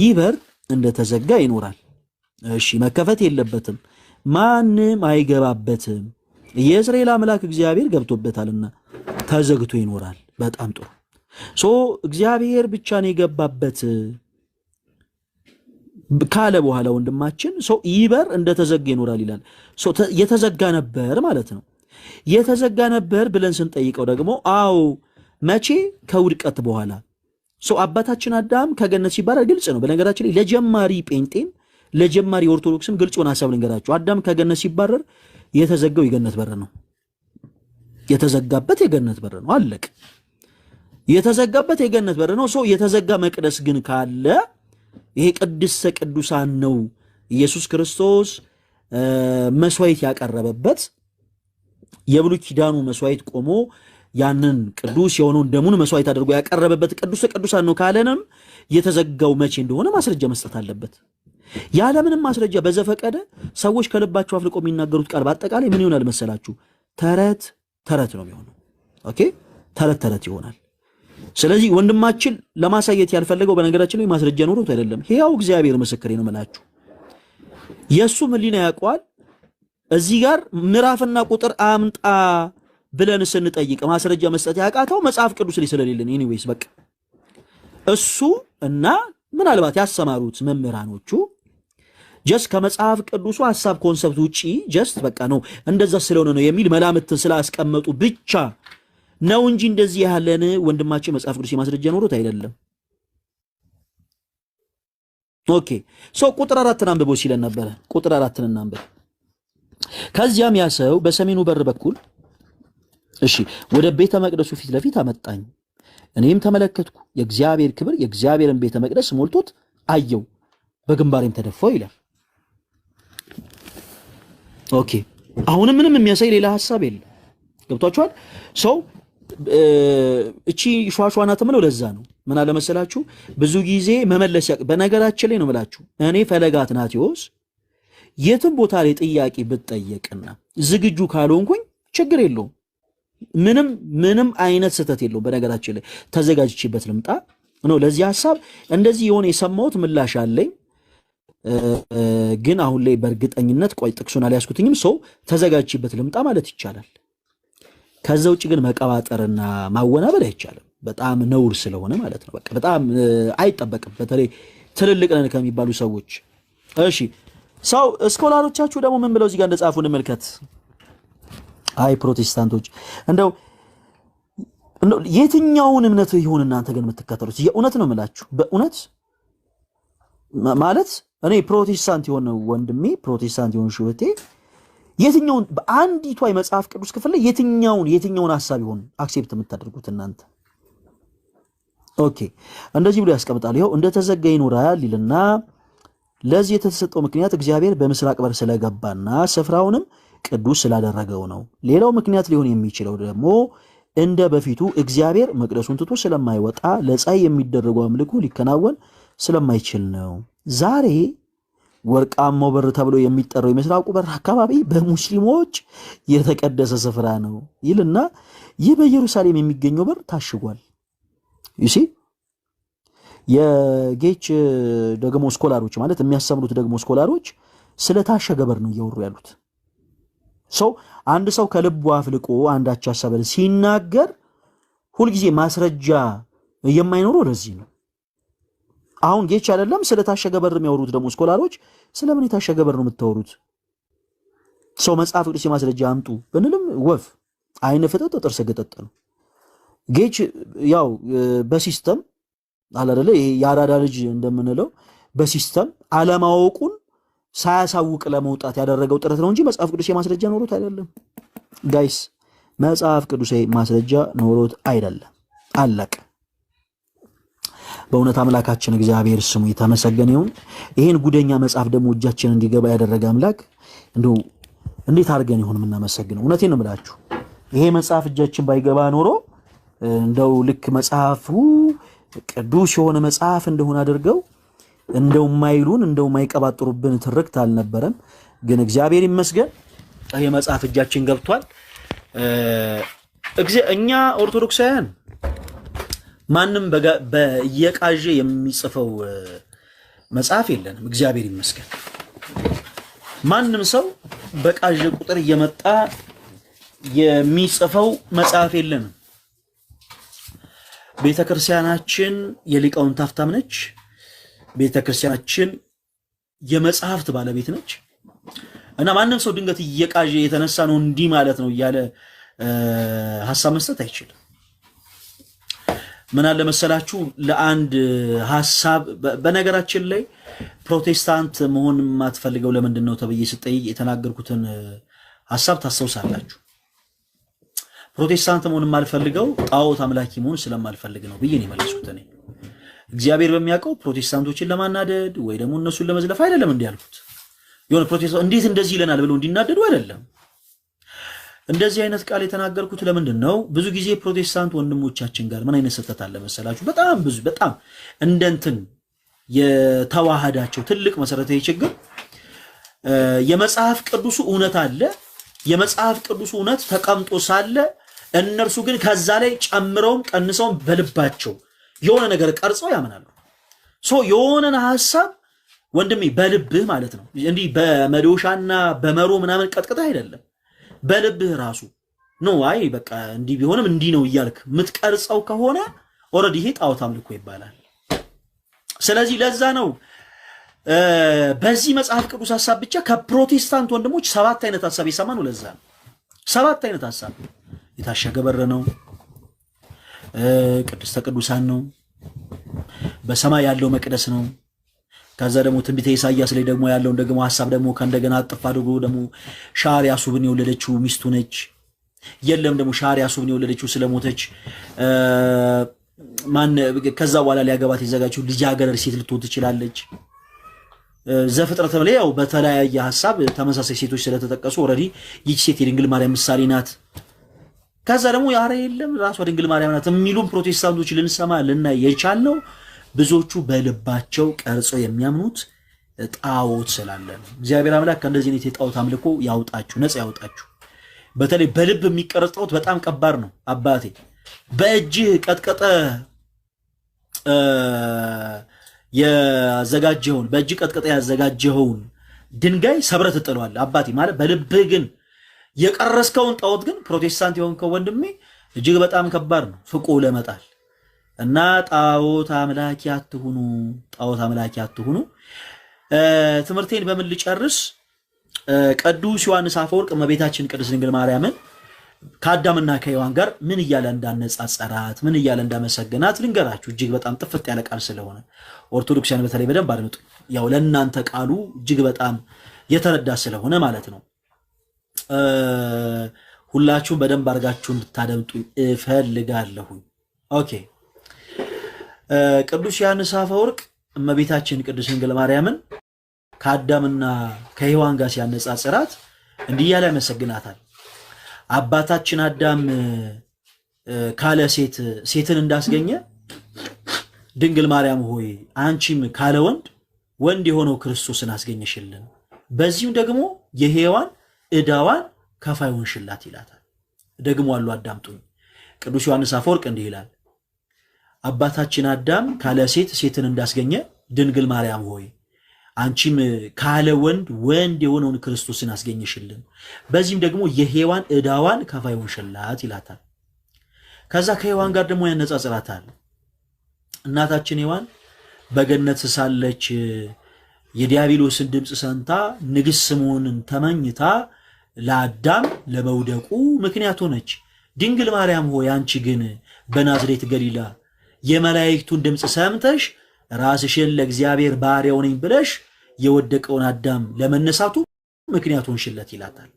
S1: ይህ በር እንደተዘጋ ይኖራል። እሺ መከፈት የለበትም፣ ማንም አይገባበትም። የእስራኤል አምላክ እግዚአብሔር ገብቶበታልና ተዘግቶ ይኖራል። በጣም ጥሩ። ሶ እግዚአብሔር ብቻ ነው የገባበት ካለ በኋላ ወንድማችን ሶ ይህ በር እንደተዘጋ ይኖራል ይላል። ሶ የተዘጋ ነበር ማለት ነው። የተዘጋ ነበር ብለን ስንጠይቀው ደግሞ አዎ መቼ? ከውድቀት በኋላ። ሶ አባታችን አዳም ከገነት ሲባረር ግልጽ ነው። በነገራችን ላይ ለጀማሪ ጴንጤም ለጀማሪ ኦርቶዶክስም ግልጽ ሆነ ሐሳብ ልንገራችሁ። አዳም ከገነት ሲባረር የተዘጋው የገነት በር ነው። የተዘጋበት የገነት በር ነው። አለቅ የተዘጋበት የገነት በር ነው። ሶ የተዘጋ መቅደስ ግን ካለ ይሄ ቅድስተ ቅዱሳን ነው። ኢየሱስ ክርስቶስ መስዋዕት ያቀረበበት የብሉይ ኪዳኑ መስዋዕት ቆሞ ያንን ቅዱስ የሆነውን ደሙን መስዋዕት አድርጎ ያቀረበበት ቅዱስ ቅዱሳን ነው ካለንም የተዘጋው መቼ እንደሆነ ማስረጃ መስጠት አለበት። ያለምንም ማስረጃ በዘፈቀደ ሰዎች ከልባቸው አፍልቆ የሚናገሩት ቃል በአጠቃላይ ምን ይሆናል መሰላችሁ? ተረት ተረት ነው የሚሆነው። ኦኬ ተረት ተረት ይሆናል። ስለዚህ ወንድማችን ለማሳየት ያልፈለገው በነገራችን ላይ ማስረጃ ኖሮት አይደለም። ሕያው እግዚአብሔር ምስክሬ ነው የምላችሁ። የሱ ሕሊና ያውቀዋል። እዚህ ጋር ምዕራፍና ቁጥር አምጣ ብለን ስንጠይቅ ማስረጃ መስጠት ያቃተው መጽሐፍ ቅዱስ ላይ ስለሌለን ኤኒዌይስ በቃ እሱ እና ምናልባት ያሰማሩት መምህራኖቹ ጀስት ከመጽሐፍ ቅዱሱ ሐሳብ ኮንሰፕት ውጪ ጀስት በቃ ነው እንደዛ ስለሆነ ነው የሚል መላምትን ስላስቀመጡ ብቻ ነው እንጂ እንደዚህ ያለን ወንድማችን መጽሐፍ ቅዱስ ማስረጃ ኖሮት አይደለም። ኦኬ ሶ ቁጥር 4 አንብቦ ሲለን ነበር። ቁጥር 4 እናንብብ። ከዚያም ያ ሰው በሰሜኑ በር በኩል እሺ ወደ ቤተ መቅደሱ ፊት ለፊት አመጣኝ። እኔም ተመለከትኩ፣ የእግዚአብሔር ክብር የእግዚአብሔርን ቤተ መቅደስ ሞልቶት አየው፣ በግንባሬም ተደፋው ይላል። ኦኬ አሁንም ምንም የሚያሳይ ሌላ ሐሳብ የለም። ገብቷችኋል? ሰው እቺ ሿሿና ተመለው ለዛ ነው ምን አለ መሰላችሁ ብዙ ጊዜ መመለስ በነገራችን ላይ ነው የምላችሁ። እኔ ፈለገ አትናቴዎስ የትም ቦታ ላይ ጥያቄ ብትጠየቅና ዝግጁ ካልሆንኩኝ ችግር የለውም። ምንም አይነት ስህተት የለውም። በነገራችን ላይ ተዘጋጅቼበት ልምጣ ነው ለዚህ ሐሳብ እንደዚህ የሆነ የሰማሁት ምላሽ አለኝ። ግን አሁን ላይ በእርግጠኝነት ቆይ ጥቅሱን አልያዝኩትኝም። ሰው ተዘጋጅቼበት ልምጣ ማለት ይቻላል። ከዛ ውጭ ግን መቀባጠርና ማወናበል አይቻልም። በጣም ነውር ስለሆነ ማለት ነው። በቃ በጣም አይጠበቅም። በተለይ ትልልቅ ነን ከሚባሉ ሰዎች። እሺ ሰው ስኮላሮቻችሁ ደግሞ ምን ብለው እዚህ ጋር እንደጻፉ እንመልከት። አይ ፕሮቴስታንቶች እንደው የትኛውን እምነት ይሁን እናንተ ግን የምትከተሉት የእውነት ነው የምላችሁ። በእውነት ማለት እኔ ፕሮቴስታንት የሆነ ወንድሜ ፕሮቴስታንት የሆነ ሽወቴ የትኛውን በአንዲቷ የመጽሐፍ ቅዱስ ክፍል ላይ የትኛውን ሐሳብ ይሆን አክሴፕት የምታደርጉት እናንተ? ኦኬ እንደዚህ ብሎ ያስቀምጣል። ይኸው እንደተዘጋ ይኖራል ይልና ለዚህ የተሰጠው ምክንያት እግዚአብሔር በምስራቅ በር ስለገባና ስፍራውንም ቅዱስ ስላደረገው ነው። ሌላው ምክንያት ሊሆን የሚችለው ደግሞ እንደ በፊቱ እግዚአብሔር መቅደሱን ትቶ ስለማይወጣ ለፀሐይ የሚደረገው አምልኮ ሊከናወን ስለማይችል ነው። ዛሬ ወርቃማው በር ተብሎ የሚጠራው የምስራቁ በር አካባቢ በሙስሊሞች የተቀደሰ ስፍራ ነው ይልና ይህ በኢየሩሳሌም የሚገኘው በር ታሽጓል። ይሲ የጌች ደግሞ ስኮላሮች ማለት የሚያስተምሩት ደግሞ ስኮላሮች ስለታሸገ በር ነው እያወሩ ያሉት። ሰው አንድ ሰው ከልቡ አፍልቆ አንዳች ሐሳብን ሲናገር ሁልጊዜ ማስረጃ የማይኖረው ለዚህ ነው። አሁን ጌች አይደለም ስለታሸገ በር የሚያወሩት ደግሞ ስኮላሮች ስለምን የታሸገ በር ነው የምታወሩት? ሰው መጽሐፍ ቅዱስ ማስረጃ አምጡ ብንልም ወፍ አይነ ፍጥጥ ጥርስ ገጠጥ ነው። ጌች ያው በሲስተም አላደለ ያራዳ ልጅ እንደምንለው በሲስተም አለማወቁን ሳያሳውቅ ለመውጣት ያደረገው ጥረት ነው እንጂ መጽሐፍ ቅዱስ ማስረጃ ኖሮት አይደለም። ጋይስ መጽሐፍ ቅዱስ ማስረጃ ኖሮት አይደለም። አለቀ። በእውነት አምላካችን እግዚአብሔር ስሙ የተመሰገነ ይሁን። ይሄን ጉደኛ መጽሐፍ ደግሞ እጃችን እንዲገባ ያደረገ አምላክ እንደው እንዴት አድርገን ይሁን የምናመሰግነው? እውነቴን ነው የምላችሁ። ይሄ መጽሐፍ እጃችን ባይገባ ኖሮ እንደው ልክ መጽሐፉ ቅዱስ የሆነ መጽሐፍ እንደሆነ አድርገው እንደው ማይሉን እንደው ማይቀባጥሩብን ትርክት አልነበረም። ግን እግዚአብሔር ይመስገን ይሄ መጽሐፍ እጃችን ገብቷል። እኛ ኦርቶዶክሳውያን ማንም በየቃዤ የሚጽፈው መጽሐፍ የለንም። እግዚአብሔር ይመስገን ማንም ሰው በቃዤ ቁጥር እየመጣ የሚጽፈው መጽሐፍ የለንም። ቤተክርስቲያናችን የሊቃውንት ሀብታም ነች። ቤተክርስቲያናችን የመጽሐፍት ባለቤት ነች እና ማንም ሰው ድንገት እየቃዤ የተነሳ ነው እንዲህ ማለት ነው እያለ ሐሳብ መስጠት አይችልም። ምን አለ መሰላችሁ ለአንድ ሐሳብ በነገራችን ላይ ፕሮቴስታንት መሆን የማትፈልገው ለምንድን ነው ተብዬ ስጠይቅ የተናገርኩትን ሐሳብ ታስተውሳላችሁ። ፕሮቴስታንት መሆን የማልፈልገው ጣዖት አምላኪ መሆን ስለማልፈልግ ነው ብዬ ነው የመለስኩት። እኔ እግዚአብሔር በሚያውቀው ፕሮቴስታንቶችን ለማናደድ ወይ ደግሞ እነሱን ለመዝለፍ አይደለም እንዲያልኩት። የሆነ ፕሮቴስታንት እንዴት እንደዚህ ይለናል ብለው እንዲናደዱ አይደለም። እንደዚህ አይነት ቃል የተናገርኩት ለምንድን ነው? ብዙ ጊዜ ፕሮቴስታንት ወንድሞቻችን ጋር ምን አይነት ስህተት አለ መሰላችሁ? በጣም እንደንትን የተዋሃዳቸው ትልቅ መሰረታዊ ችግር የመጽሐፍ ቅዱሱ እውነት አለ። የመጽሐፍ ቅዱሱ እውነት ተቀምጦ ሳለ እነርሱ ግን ከዛ ላይ ጨምረውም ቀንሰውም በልባቸው የሆነ ነገር ቀርጸው ያምናሉ። የሆነን ሐሳብ ወንድሜ በልብህ ማለት ነው እንዲህ በመዶሻና በመሮ ምናምን ቀጥቅጠህ አይደለም፣ በልብህ ራሱ ነው። አይ በቃ እንዲህ ቢሆንም እንዲህ ነው እያልክ የምትቀርጸው ከሆነ ኦልሬዲ ይሄ ጣዖት አምልኮ ይባላል። ስለዚህ ለዛ ነው በዚህ መጽሐፍ ቅዱስ ሐሳብ ብቻ ከፕሮቴስታንት ወንድሞች 7 አይነት ሐሳብ ይሰማኑ። ለዛ ነው 7 አይነት ሐሳብ። የታሸገ በር ነው፣ ቅድስተ ቅዱሳን ነው፣ በሰማይ ያለው መቅደስ ነው። ከዛ ደግሞ ትንቢተ ኢሳይያስ ላይ ደግሞ ያለውን ደግሞ ሐሳብ ደግሞ ከእንደገና አጥፋ አድርጎ ደግሞ ሻርያሱብን የወለደችው ሚስቱ ነች። የለም ደግሞ ሻርያሱብን የወለደችው ስለሞተች ማን ከዛ በኋላ ሊያገባት የዘጋጀው ልጃገረድ ሴት ልትሆን ትችላለች። ዘፍጥረት ላይ ያው በተለያየ ሐሳብ ተመሳሳይ ሴቶች ስለተጠቀሱ ኦሬዲ ይህች ሴት የድንግል ማርያም ምሳሌ ናት። ከዛ ደግሞ ያረ የለም ራሷ ድንግል ማርያም ናት የሚሉን ፕሮቴስታንቶች ልንሰማ ልናይ የቻልነው ብዙዎቹ በልባቸው ቀርጸው የሚያምኑት ጣዖት ስላለ ነው። እግዚአብሔር አምላክ ከእንደዚህ አይነት የጣዖት አምልኮ ያውጣችሁ፣ ነፃ ያውጣችሁ። በተለይ በልብ የሚቀረጽ ጣዖት በጣም ከባድ ነው። አባቴ በእጅህ ቀጥቀጠ ያዘጋጀውን በእጅ ቀጥቀጠ ያዘጋጀውን ድንጋይ ሰብረህ ትጥለዋለህ። አባቴ ማለት በልብህ ግን የቀረስከውን ጣዖት ግን ፕሮቴስታንት የሆንከው ወንድሜ እጅግ በጣም ከባድ ነው ፍቆ ለመጣል እና ጣዖት አምላኪ አትሁኑ፣ ጣዖት አምላኪ አትሁኑ። ትምህርቴን በምን ልጨርስ? ቅዱስ ዮሐንስ አፈወርቅ እመቤታችን ቅድስት ድንግል ማርያምን ከአዳምና ከሔዋን ጋር ምን እያለ እንዳነጻጸራት ምን እያለ እንዳመሰገናት ልንገራችሁ። እጅግ በጣም ጥፍጥ ያለ ቃል ስለሆነ ኦርቶዶክሳውያን በተለይ በደንብ አድምጡ። ያው ለእናንተ ቃሉ እጅግ በጣም የተረዳ ስለሆነ ማለት ነው። ሁላችሁም በደንብ አድርጋችሁ እንድታደምጡ እፈልጋለሁ። ኦኬ። ቅዱስ ዮሐንስ አፈወርቅ እመቤታችን ቅድስት ድንግል ማርያምን ከአዳምና ከሔዋን ጋር ሲያነጻጽራት እንዲህ እያለ ያመሰግናታል። አባታችን አዳም ካለ ሴትን እንዳስገኘ ድንግል ማርያም ሆይ አንቺም ካለ ወንድ የሆነው ክርስቶስን አስገኘሽልን፣ በዚህም ደግሞ የሔዋን ዕዳዋን ከፋይ ሆንሽላት ይላታል። ደግሞ አሉ አዳምጡኝ። ቅዱስ ዮሐንስ አፈወርቅ እንዲህ ይላል፣ አባታችን አዳም ካለ ሴትን እንዳስገኘ ድንግል ማርያም ሆይ አንቺም ካለ ወንድ የሆነውን ክርስቶስን አስገኘሽልን፣ በዚህም ደግሞ የሔዋን ዕዳዋን ከፋይ ሆንሽላት ይላታል። ከዛ ከሔዋን ጋር ደግሞ ያነጻጽራታል። እናታችን ሔዋን በገነት ሳለች የዲያብሎስን ድምፅ ሰምታ ንግሥት መሆንን ተመኝታ ለአዳም ለመውደቁ ምክንያት ሆነች። ድንግል ማርያም ሆይ አንቺ ግን በናዝሬት ገሊላ የመላእክቱን ድምፅ ሰምተሽ ራስሽን ለእግዚአብሔር ባሪያው ነኝ ብለሽ የወደቀውን አዳም ለመነሳቱ ምክንያት ሆንሽለት ይላታል።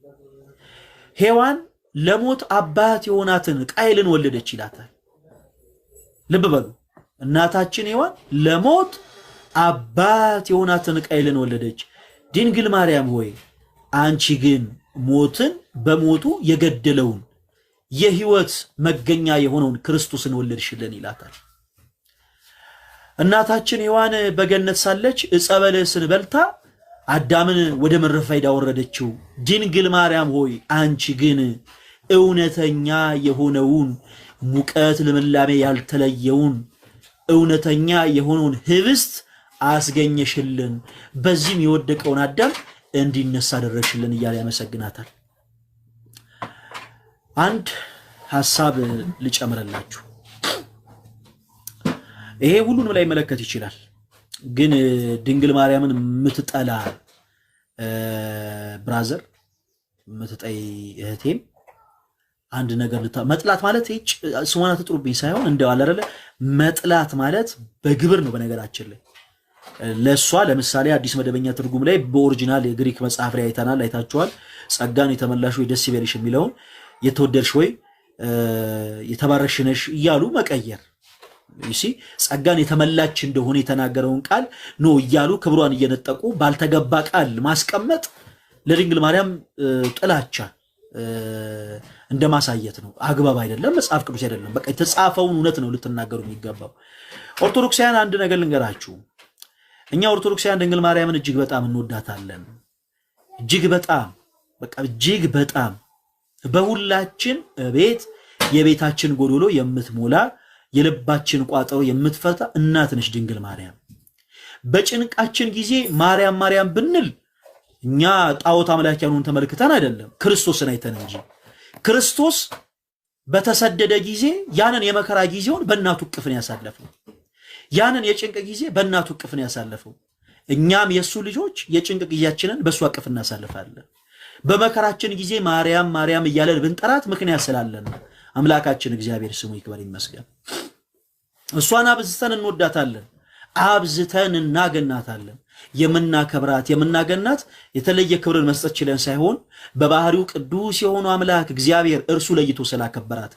S1: ሔዋን ለሞት አባት የሆናትን ቃየልን ወለደች ይላታል። ልብ በሉ፣ እናታችን ሔዋን ለሞት አባት የሆናትን ቃየልን ወለደች። ድንግል ማርያም ሆይ አንቺ ግን ሞትን በሞቱ የገደለውን የህይወት መገኛ የሆነውን ክርስቶስን ወለድሽልን ይላታል። እናታችን ሔዋን በገነት ሳለች ዕፀ በለስን በልታ አዳምን ወደ ምድረ ፈይዳ ወረደችው። ድንግል ማርያም ሆይ አንቺ ግን እውነተኛ የሆነውን ሙቀት ልምላሜ ያልተለየውን እውነተኛ የሆነውን ህብስት አስገኘሽልን፣ በዚህም የወደቀውን አዳም እንዲነሳ አደረግሽልን እያለ ያመሰግናታል። አንድ ሐሳብ ልጨምርላችሁ። ይሄ ሁሉንም ላይ መለከት ይችላል፣ ግን ድንግል ማርያምን ምትጠላ ብራዘር ምትጠይ እህቴም አንድ ነገር መጥላት ማለት ስሟን ተጥሩብኝ ሳይሆን እንደው አለ አይደለ መጥላት ማለት በግብር ነው። በነገራችን ላይ ለሷ ለምሳሌ አዲስ መደበኛ ትርጉም ላይ በኦሪጂናል የግሪክ መጽሐፍ ላይ አይታችኋል። ጸጋን የተመላሽ ወይ ደስ ይበልሽ የሚለውን የተወደድሽ ወይ የተባረክሽ ነሽ እያሉ መቀየር ይሲ ጸጋን የተመላች እንደሆነ የተናገረውን ቃል ነው እያሉ ክብሯን እየነጠቁ ባልተገባ ቃል ማስቀመጥ ለድንግል ማርያም ጥላቻ እንደማሳየት ነው። አግባብ አይደለም፣ መጽሐፍ ቅዱስ አይደለም። በቃ የተጻፈውን እውነት ነው ልትናገሩ የሚገባው። ኦርቶዶክሳውያን አንድ ነገር ልንገራችሁ። እኛ ኦርቶዶክሳውያን ድንግል ማርያምን እጅግ በጣም እንወዳታለን። እጅግ በጣም በቃ እጅግ በጣም በሁላችን ቤት የቤታችን ጎዶሎ የምትሞላ የልባችን ቋጠሮ የምትፈታ እናት ነሽ ድንግል ማርያም። በጭንቃችን ጊዜ ማርያም ማርያም ብንል እኛ ጣዖት አምላኪያኑን ተመልክተን አይደለም፣ ክርስቶስን አይተን እንጂ። ክርስቶስ በተሰደደ ጊዜ ያንን የመከራ ጊዜውን በእናቱ እቅፍ ነው ያሳለፈው። ያንን የጭንቅ ጊዜ በእናቱ እቅፍ ነው ያሳለፈው። እኛም የሱ ልጆች የጭንቅ ጊዜያችንን በሱ እቅፍ እናሳልፋለን። በመከራችን ጊዜ ማርያም ማርያም እያለን ብንጠራት ምክንያት ስላለን አምላካችን እግዚአብሔር ስሙ ይክበር ይመስገን። እሷን አብዝተን እንወዳታለን፣ አብዝተን እናገናታለን። የምናከብራት የምናገናት የተለየ ክብርን መስጠት ችለን ሳይሆን በባህሪው ቅዱስ የሆኑ አምላክ እግዚአብሔር እርሱ ለይቶ ስላከበራት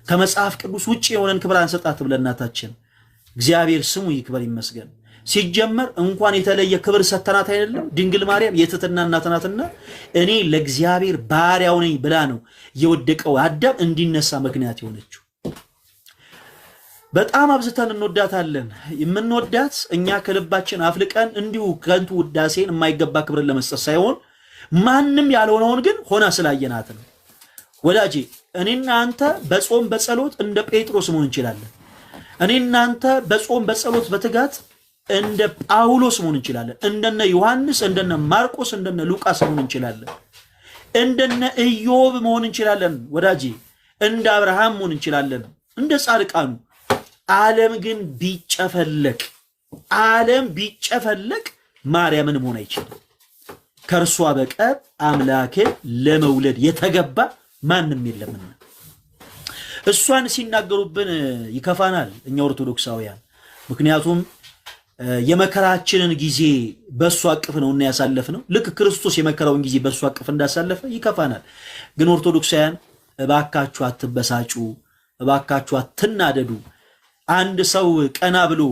S1: ከመጽሐፍ ቅዱስ ውጪ የሆነን ክብር አንሰጣትም ለእናታችን። እግዚአብሔር ስሙ ይክበር ይመስገን። ሲጀመር እንኳን የተለየ ክብር ሰተናት አይደለም ድንግል ማርያም የትህትና እናት ናትና እኔ ለእግዚአብሔር ባሪያው ነኝ ብላ ነው የወደቀው አዳም እንዲነሳ ምክንያት የሆነችው። በጣም አብዝተን እንወዳታለን። የምንወዳት እኛ ከልባችን አፍልቀን እንዲሁ ከንቱ ውዳሴን የማይገባ ክብርን ለመስጠት ሳይሆን ማንም ያልሆነውን ግን ሆና ስላየናት ነው። ወዳጄ እኔና አንተ በጾም በጸሎት እንደ ጴጥሮስ መሆን እንችላለን። እኔና አንተ በጾም በጸሎት በትጋት እንደ ጳውሎስ መሆን እንችላለን። እንደነ ዮሐንስ፣ እንደነ ማርቆስ፣ እንደነ ሉቃስ መሆን እንችላለን። እንደነ ኢዮብ መሆን እንችላለን። ወዳጄ እንደ አብርሃም መሆን እንችላለን፣ እንደ ጻድቃኑ። ዓለም ግን ቢጨፈለቅ ማርያምን መሆን አይችልም። ከእርሷ በቀር አምላክን ለመውለድ የተገባ ማንም የለምና እሷን ሲናገሩብን ይከፋናል እኛ ኦርቶዶክሳውያን። ምክንያቱም የመከራችንን ጊዜ በእሷ አቅፍ ነውና ያሳለፍነው። ልክ ክርስቶስ የመከራውን ጊዜ በእሷ አቅፍ እንዳሳለፈ ይከፋናል። ግን ኦርቶዶክሳውያን እባካችሁ አትበሳጩ፣ እባካችሁ አትናደዱ። አንድ ሰው ቀና ብሎ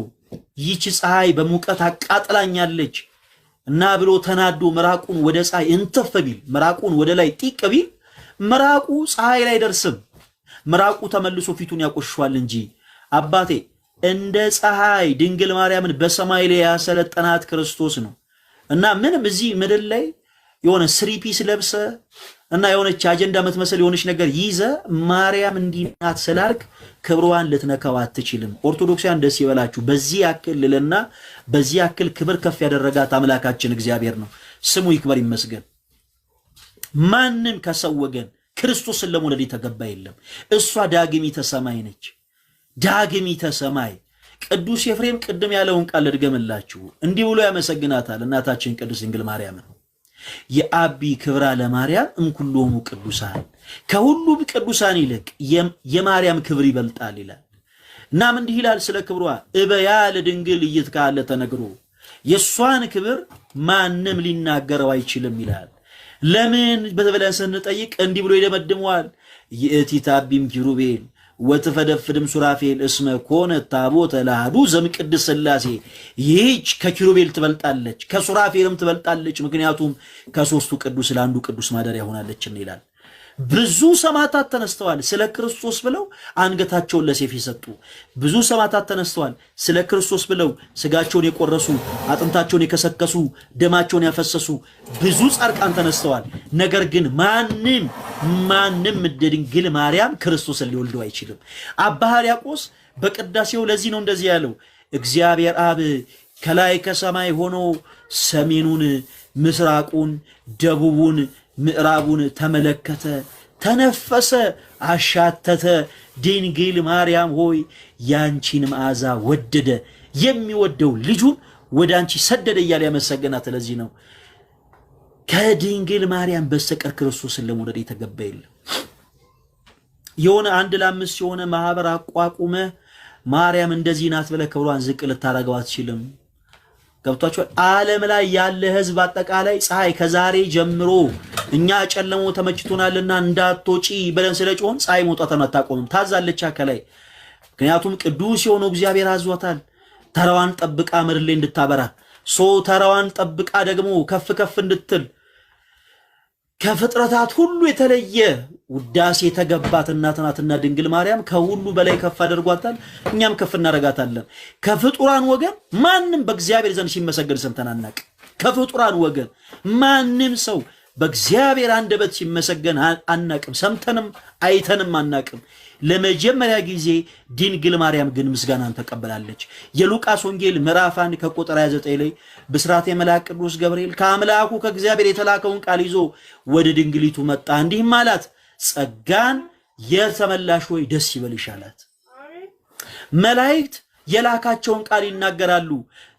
S1: ይህች ፀሐይ በሙቀት አቃጥላኛለች እና ብሎ ተናዶ ምራቁን ወደ ፀሐይ እንተፍ ቢል፣ ምራቁን ወደ ላይ ጢቅ ቢል ምራቁ ፀሐይ ላይ ደርስም፣ ምራቁ ተመልሶ ፊቱን ያቆሽዋል እንጂ። አባቴ እንደ ፀሐይ ድንግል ማርያምን በሰማይ ላይ ያሰለጠናት ክርስቶስ ነው እና ምንም እዚህ ምድር ላይ የሆነ ስሪፒስ ለብሰ እና የሆነች አጀንዳ የምትመስል የሆነች ነገር ይዘ ማርያም እንዲናት ስላልክ ክብሯን ልትነካው አትችልም። ኦርቶዶክሳውያን ደስ ይበላችሁ። በዚህ ያክል ልልና በዚህ ያክል ክብር ከፍ ያደረጋት አምላካችን እግዚአብሔር ነው፣ ስሙ ይክበር ይመስገን። ማንም ከሰው ወገን ክርስቶስን ለመውለድ የተገባ የለም። እሷ ዳግሚተ ሰማይ ነች፣ ዳግሚተ ሰማይ። ቅዱስ ኤፍሬም ቅድም ያለውን ቃል ልድገምላችሁ። እንዲህ ብሎ ያመሰግናታል እናታችን ቅድስት ድንግል ማርያም። የአቢ ክብራ ለማርያም እምኩሎሙ ቅዱሳን፣ ከሁሉም ቅዱሳን ይልቅ የማርያም ክብር ይበልጣል ይላል። እናም እንዲህ ይላል ስለ ክብሯ እበያ ለድንግል እይትካለ ተነግሮ፣ የሷን ክብር ማንም ሊናገረው አይችልም ይላል። ለምን በተበለን ስንጠይቅ እንዲህ ብሎ ይደመድመዋል። የእቲ ታቢም ኪሩቤል ወትፈደፍድም ሱራፌል እስመ ኮነ ታቦተ ለአሐዱ ዘእምቅድስት ሥላሴ ይህች ከኪሩቤል ትበልጣለች ከሱራፌልም ትበልጣለች ምክንያቱም ከሶስቱ ቅዱስ ለአንዱ ቅዱስ ማደሪያ ሆናለች ይላል። ብዙ ሰማዕታት ተነስተዋል ስለ ክርስቶስ ብለው አንገታቸውን ለሰይፍ የሰጡ ብዙ ሰማዕታት ተነስተዋል ስለ ክርስቶስ ብለው ስጋቸውን የቆረሱ አጥንታቸውን የከሰከሱ ደማቸውን ያፈሰሱ ብዙ ጻድቃን ተነስተዋል። ነገር ግን ማንም ድንግል ማርያም ክርስቶስን ሊወልደው አይችልም። አባ ሕርያቆስ በቅዳሴው ለዚህ ነው እንደዚህ ያለው እግዚአብሔር አብ ከላይ ከሰማይ ሆኖ ሰሜኑን ምስራቁን ደቡቡን ምዕራቡን ተመለከተ ተነፈሰ አሻተተ ድንግል ማርያም ሆይ ያንቺን መዓዛ ወደደ የሚወደው ልጁን ወደ አንቺ ሰደደ እያለ ያመሰገናት። ለዚህ ነው ከድንግል ማርያም በስተቀር ክርስቶስን ለመውደድ የተገባ የለም። የሆነ አንድ ለአምስት የሆነ ማህበር አቋቁመ ማርያም እንደዚህ ናት ብለህ ክብሯን ዝቅ ልታረገው አትችልም። ገብቷችኋል? ዓለም ላይ ያለ ህዝብ አጠቃላይ ፀሐይ ከዛሬ ጀምሮ እኛ ጨለሞ ተመችቶናልና እንዳትወጪ ብለን ስለጮህን ፀሐይ መውጣቷን አታቆምም፣ ታዛለች ከላይ። ምክንያቱም ቅዱስ የሆነው እግዚአብሔር አዟታል ተራዋን ጠብቃ ምድር ላይ እንድታበራ ተራዋን ጠብቃ ደግሞ ከፍ ከፍ እንድትል ከፍጥረታት ሁሉ የተለየ ውዳሴ የተገባት እናት ናትና ድንግል ማርያም ከሁሉ በላይ ከፍ አድርጓታል። እኛም ከፍ እናረጋታለን። ከፍጡራን ወገን ማንም በእግዚአብሔር ዘንድ ሲመሰገን ሰምተን አናውቅም። ከፍጡራን ወገን ማንም ሰው በእግዚአብሔር አንደበት ሲመሰገን አናውቅም፣ ሰምተንም አይተንም አናውቅም። ለመጀመሪያ ጊዜ ድንግል ማርያም ግን ምስጋናን ተቀበላለች። የሉቃስ ወንጌል ምዕራፍ 1 ከቁጥር 29 ላይ ብስራተ መልአክ ቅዱስ ገብርኤል ከአምላኩ ከእግዚአብሔር የተላከውን ቃል ይዞ ወደ ድንግሊቱ መጣ፣ እንዲህም አላት ጸጋን የተመላሽ ሆይ ደስ ይበልሽ አላት። መላእክት የላካቸውን ቃል ይናገራሉ።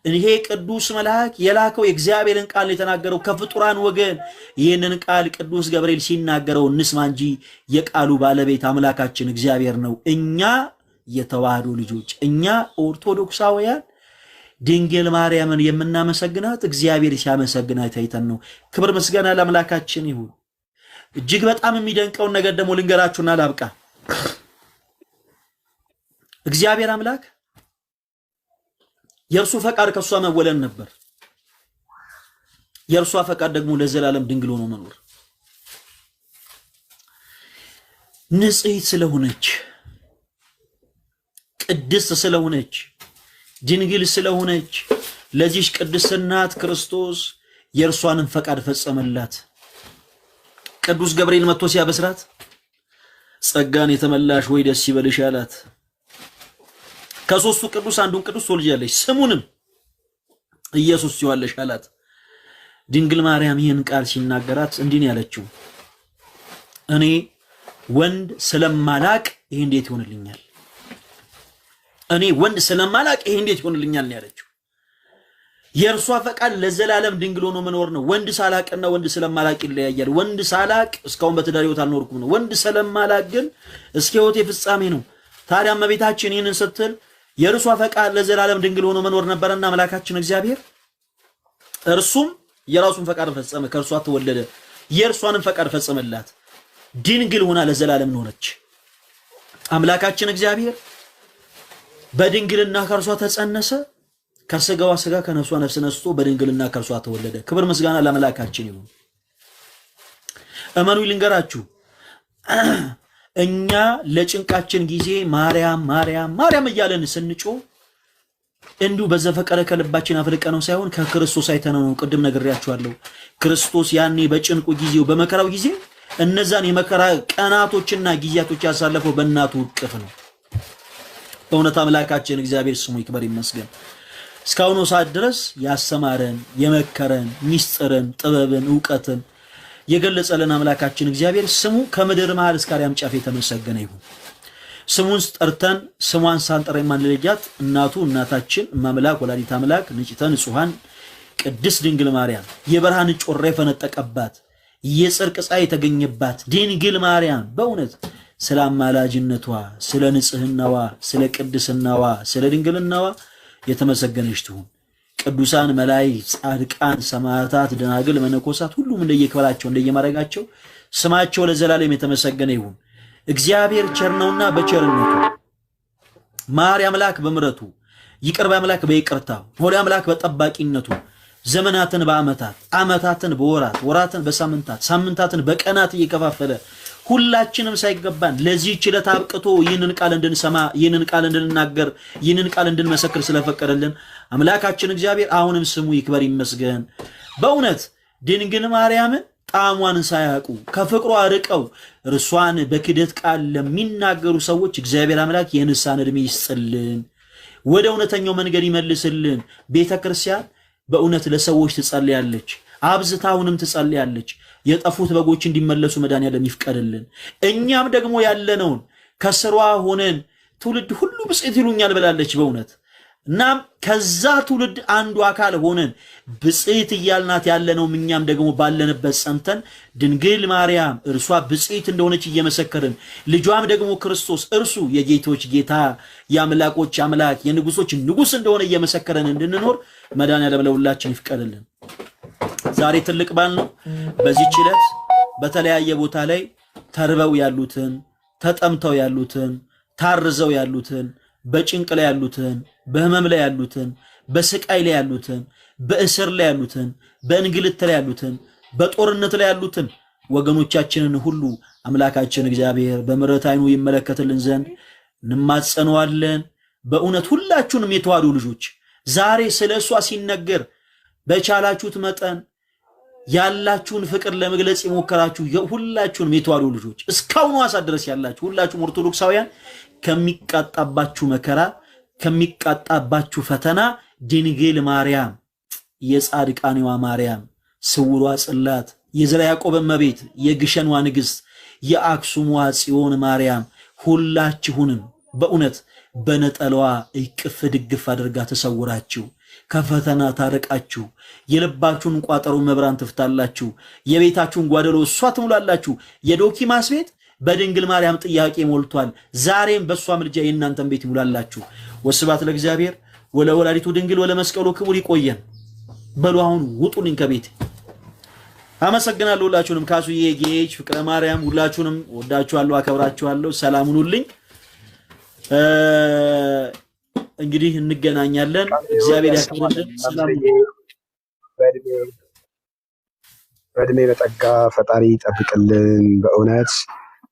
S1: ይሄ ቅዱስ መልአክ የላከው የእግዚአብሔርን ቃል የተናገረው ከፍጡራን ወገን ይህንን ቃል ቅዱስ ገብርኤል ሲናገረው እንስማ እንጂ የቃሉ ባለቤት አምላካችን እግዚአብሔር ነው። እኛ የተዋህዶ ልጆች እኛ ኦርቶዶክሳውያን ድንግል ማርያምን የምናመሰግናት እግዚአብሔር ሲያመሰግናት አይተን ነው። ክብር ምስጋና ለአምላካችን ይሁን። እጅግ በጣም የሚደንቀውን ነገር ደግሞ ልንገራችሁና ላብቃ። እግዚአብሔር አምላክ የእርሱ ፈቃድ ከሷ መወለድ ነበር። የእርሷ ፈቃድ ደግሞ ለዘላለም ድንግል ሆኖ መኖር። ንጽሕት ስለሆነች ቅድስት ስለሆነች ድንግል ስለሆነች ለዚህ ቅድስት እናት ክርስቶስ የእርሷንም ፈቃድ ፈጸመላት። ቅዱስ ገብርኤል መጥቶ ሲያበስራት ጸጋን የተመላሽ ወይ ደስ ይበልሽ አላት። ከሶስቱ ቅዱስ አንዱን ቅዱስ ትወልጃለሽ ስሙንም ኢየሱስ ትይዋለሽ አላት። ድንግል ማርያም ይህን ቃል ሲናገራት እንዲህ ያለችው እኔ ወንድ ስለማላቅ ይሄ እንዴት ይሆንልኛል? እኔ ወንድ ስለማላቅ ይሄ እንዴት ይሆንልኛል ነው ያለችው። የእርሷ ፈቃድ ለዘላለም ድንግል ሆኖ መኖር ነው። ወንድ ሳላቅና ወንድ ስለማላቅ ይለያያል። ወንድ ሳላቅ እስካሁን በትዳር ሕይወት አልኖርኩም ነው። ወንድ ስለማላቅ ግን እስከ ሕይወቴ ፍጻሜ ነው። ታዲያ እመቤታችን ይህንን ስትል የእርሷ ፈቃድ ለዘላለም ድንግል ሆኖ መኖር ነበርና አምላካችን እግዚአብሔር እርሱም የራሱን ፈቃድ ፈጸመ፣ ከእርሷ ተወለደ፣ የእርሷንም ፈቃድ ፈጸመላት። ድንግል ሆና ለዘላለም ኖረች። አምላካችን እግዚአብሔር በድንግልና ከእርሷ ተጸነሰ፣ ከስጋዋ ስጋ ከነፍሷ ነፍስ ነስቶ በድንግልና ከእርሷ ተወለደ። ክብር ምስጋና ለአምላካችን ይሁን። እመኑ ልንገራችሁ፣ እኛ ለጭንቃችን ጊዜ ማርያም ማርያም ማርያም እያለን ስንጮ እንዱ በዘፈቀደ ከልባችን አፍልቀ ነው ሳይሆን ከክርስቶስ አይተነው ነው። ቅድም ነግሬያችኋለሁ። ክርስቶስ ያኔ በጭንቁ ጊዜው በመከራው ጊዜ እነዛን የመከራ ቀናቶችና ጊዜያቶች ያሳለፈው በእናቱ እቅፍ ነው። በእውነት አምላካችን እግዚአብሔር ስሙ ይክበር ይመስገን። እስካሁኑ ሰዓት ድረስ ያስተማረን የመከረን ሚስጥርን ጥበብን ዕውቀትን የገለጸልን አምላካችን እግዚአብሔር ስሙ ከምድር መሃል እስከ አርያም ጫፍ የተመሰገነ ይሁን። ስሙን ጠርተን ስሟን ሳንጠራ የማንለያት እናቱ እናታችን እማምላክ ወላዲተ አምላክ ንጽሕተ ንጹሐን ቅድስት ድንግል ማርያም የብርሃን ጮራ የፈነጠቀባት የጽድቅ ፀሐይ የተገኘባት ድንግል ማርያም በእውነት ስለ አማላጅነቷ፣ ስለ ንጽህናዋ፣ ስለ ቅድስናዋ፣ ስለ ድንግልናዋ የተመሰገነች ትሁን። ቅዱሳን መላእክት፣ ጻድቃን፣ ሰማዕታት፣ ደናግል፣ መነኮሳት ሁሉም እንደየክብራቸው እንደየማረጋቸው ስማቸው ለዘላለም የተመሰገነ ይሁን። እግዚአብሔር ቸር ነውና በቸርነቱ መሐሪ አምላክ በምሕረቱ ይቅር ባይ አምላክ በይቅርታው ሆሊ አምላክ በጠባቂነቱ ዘመናትን በዓመታት ዓመታትን በወራት ወራትን በሳምንታት ሳምንታትን በቀናት እየከፋፈለ ሁላችንም ሳይገባን ለዚህ ችለት አብቅቶ ይህንን ቃል እንድንሰማ ይህንን ቃል እንድንናገር ይህንን ቃል እንድንመሰክር ስለፈቀደልን አምላካችን እግዚአብሔር አሁንም ስሙ ይክበር ይመስገን። በእውነት ድንግል ማርያምን ጣዕሟን ሳያውቁ ከፍቅሯ ርቀው እርሷን በክደት ቃል ለሚናገሩ ሰዎች እግዚአብሔር አምላክ የንስሐን ዕድሜ ይስጥልን፣ ወደ እውነተኛው መንገድ ይመልስልን። ቤተክርስቲያን በእውነት ለሰዎች ትጸልያለች፣ አብዝታ አሁንም ትጸልያለች። የጠፉት በጎች እንዲመለሱ መድኃኒዓለም ይፍቀድልን። እኛም ደግሞ ያለነውን ከስሯ ሆነን ትውልድ ሁሉ ብፅዕት ይሉኛል ብላለች በእውነት እናም ከዛ ትውልድ አንዱ አካል ሆነን ብፅዕት እያልናት ያለነው እኛም ደግሞ ባለንበት ጸንተን ድንግል ማርያም እርሷ ብፅዕት እንደሆነች እየመሰከርን ልጇም ደግሞ ክርስቶስ እርሱ የጌቶች ጌታ የአምላኮች አምላክ የንጉሶች ንጉስ እንደሆነ እየመሰከረን እንድንኖር መድኃኒዓለም ለሁላችን ይፍቀድልን። ዛሬ ትልቅ በዓል ነው። በዚህ ዕለት በተለያየ ቦታ ላይ ተርበው ያሉትን ተጠምተው ያሉትን ታርዘው ያሉትን በጭንቅ ላይ ያሉትን በህመም ላይ ያሉትን በስቃይ ላይ ያሉትን በእስር ላይ ያሉትን በእንግልት ላይ ያሉትን በጦርነት ላይ ያሉትን ወገኖቻችንን ሁሉ አምላካችን እግዚአብሔር በምሕረት ዓይኑ ይመለከትልን ዘንድ እንማጸነዋለን። በእውነት ሁላችሁንም የተዋሕዶ ልጆች ዛሬ ስለሷ ሲነገር በቻላችሁት መጠን ያላችሁን ፍቅር ለመግለጽ የሞከራችሁ ሁላችሁንም የተዋሕዶ ልጆች እስካሁን ዋሳ ድረስ ያላችሁ ሁላችሁም ኦርቶዶክሳውያን ከሚቃጣባችሁ መከራ ከሚቃጣባችሁ ፈተና ድንግል ማርያም የጻድቃኔዋ ማርያም ስውሯ ጽላት የዘራ ያዕቆብ እመቤት የግሸኗ ንግሥት የአክሱሟ ጽዮን ማርያም ሁላችሁንም በእውነት በነጠላዋ እቅፍ ድግፍ አድርጋ ተሰውራችሁ ከፈተና ታረቃችሁ የልባችሁን ቋጠሮ መብራን ትፍታላችሁ የቤታችሁን ጓደሎ እሷ ትሙላላችሁ። የዶኪማስ ቤት በድንግል ማርያም ጥያቄ ሞልቷል። ዛሬም በሷ ምልጃ የእናንተን ቤት ይሙላላችሁ። ወስብሐት ለእግዚአብሔር ወለወላዲቱ ድንግል ወለመስቀሉ ክቡር። ይቆየን። በሉ አሁን ውጡልኝ ከቤት። አመሰግናለሁ ሁላችሁንም። ካሱዬ ጌች ፍቅረ ማርያም ሁላችሁንም ወዳችኋለሁ፣ አከብራችኋለሁ። ሰላም ሁኑልኝ። እንግዲህ እንገናኛለን። እግዚአብሔር ያክብርልን። ሰላም
S9: በእድሜ በጠጋ ፈጣሪ ይጠብቅልን። በእውነት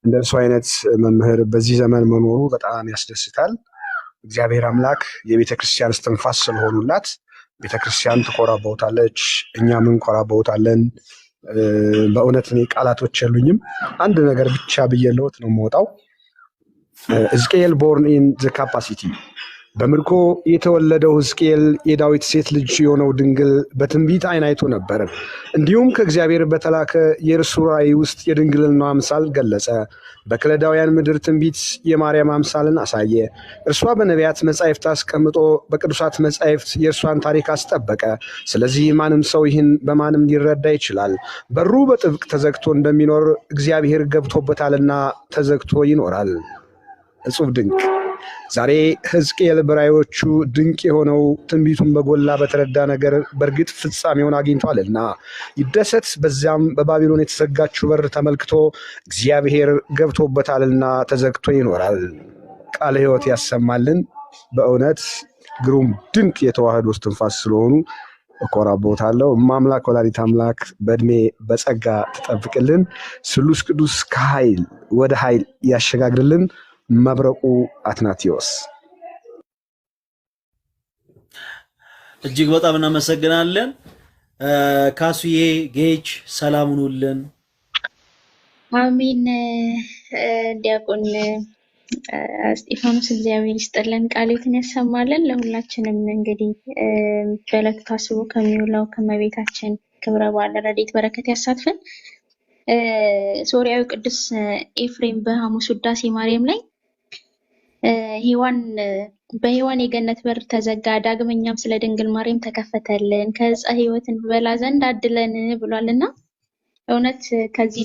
S9: እንደሱ አይነት መምህር በዚህ ዘመን መኖሩ በጣም ያስደስታል። እግዚአብሔር አምላክ የቤተክርስቲያን እስትንፋስ ስለሆኑላት ቤተክርስቲያን ትኮራባታለች፣ እኛም እንኮራባታለን። በእውነት እኔ ቃላቶች የሉኝም። አንድ ነገር ብቻ ብዬለውት ነው የምወጣው። ሕዝቅኤል ቦርን ኢን ዘ ካፓሲቲ በምርኮ የተወለደው ሕዝቅኤል የዳዊት ሴት ልጅ የሆነው ድንግል በትንቢት ዓይን አይቶ ነበር። እንዲሁም ከእግዚአብሔር በተላከ የእርሱ ራእይ ውስጥ የድንግልና አምሳል ገለጸ። በከለዳውያን ምድር ትንቢት የማርያም አምሳልን አሳየ። እርሷ በነቢያት መጻሕፍት አስቀምጦ በቅዱሳት መጻሕፍት የእርሷን ታሪክ አስጠበቀ። ስለዚህ ማንም ሰው ይህን በማንም ሊረዳ ይችላል። በሩ በጥብቅ ተዘግቶ እንደሚኖር እግዚአብሔር ገብቶበታልና ተዘግቶ ይኖራል። እጹብ ድንቅ። ዛሬ ሕዝቅኤል በራእዮቹ ድንቅ የሆነው ትንቢቱን በጎላ በተረዳ ነገር በእርግጥ ፍጻሜውን አግኝቷልና ይደሰት። በዚያም በባቢሎን የተዘጋችው በር ተመልክቶ እግዚአብሔር ገብቶበታልና ተዘግቶ ይኖራል። ቃለ ሕይወት ያሰማልን። በእውነት ግሩም ድንቅ የተዋህዶ እስትንፋስ ስለሆኑ እኮራቦታለሁ። እማምላክ ወላዲተ አምላክ በእድሜ በጸጋ ትጠብቅልን። ስሉስ ቅዱስ ከኃይል ወደ ኃይል ያሸጋግርልን። መብረቁ አትናቴዎስ።
S1: እጅግ በጣም እናመሰግናለን። ካሱዬ ጌች ሰላም ሁኑልን።
S2: አሜን። ዲያቆን እስጢፋኖስ እግዚአብሔር ይስጥልን፣ ቃሉን ያሰማልን። ለሁላችንም እንግዲህ በዕለቱ ታስቦ ከሚውለው ከመቤታችን ክብረ በዓል ረድኤት በረከት ያሳትፈን። ሶርያዊ ቅዱስ ኤፍሬም በሐሙስ ውዳሴ ማርያም ላይ በሔዋን የገነት በር ተዘጋ፣ ዳግመኛም ስለ ድንግል ማርያም ተከፈተልን፣ ከዕፀ ሕይወት እንበላ ዘንድ አድለን ብሏልና እውነት ከዚህ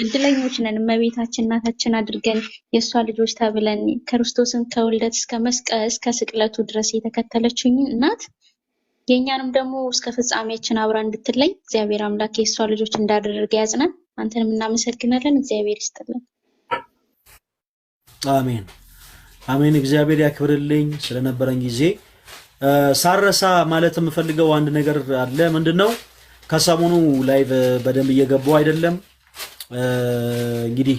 S2: እድለኞች ነን። እመቤታችን እናታችን አድርገን የእሷ ልጆች ተብለን ክርስቶስን ከውልደት እስከ ስቅለቱ ድረስ የተከተለችኝ እናት የእኛንም ደግሞ እስከ ፍጻሜያችን አብራ እንድትለይ እግዚአብሔር አምላክ የእሷ ልጆች እንዳደረገ ያጽናን። አንተንም እናመሰግናለን። እግዚአብሔር ይስጥልን።
S1: አሜን አሜን። እግዚአብሔር ያክብርልኝ ስለነበረን ጊዜ። ሳረሳ ማለት የምፈልገው አንድ ነገር አለ። ምንድነው? ከሰሞኑ ላይቭ በደንብ እየገባው አይደለም። እንግዲህ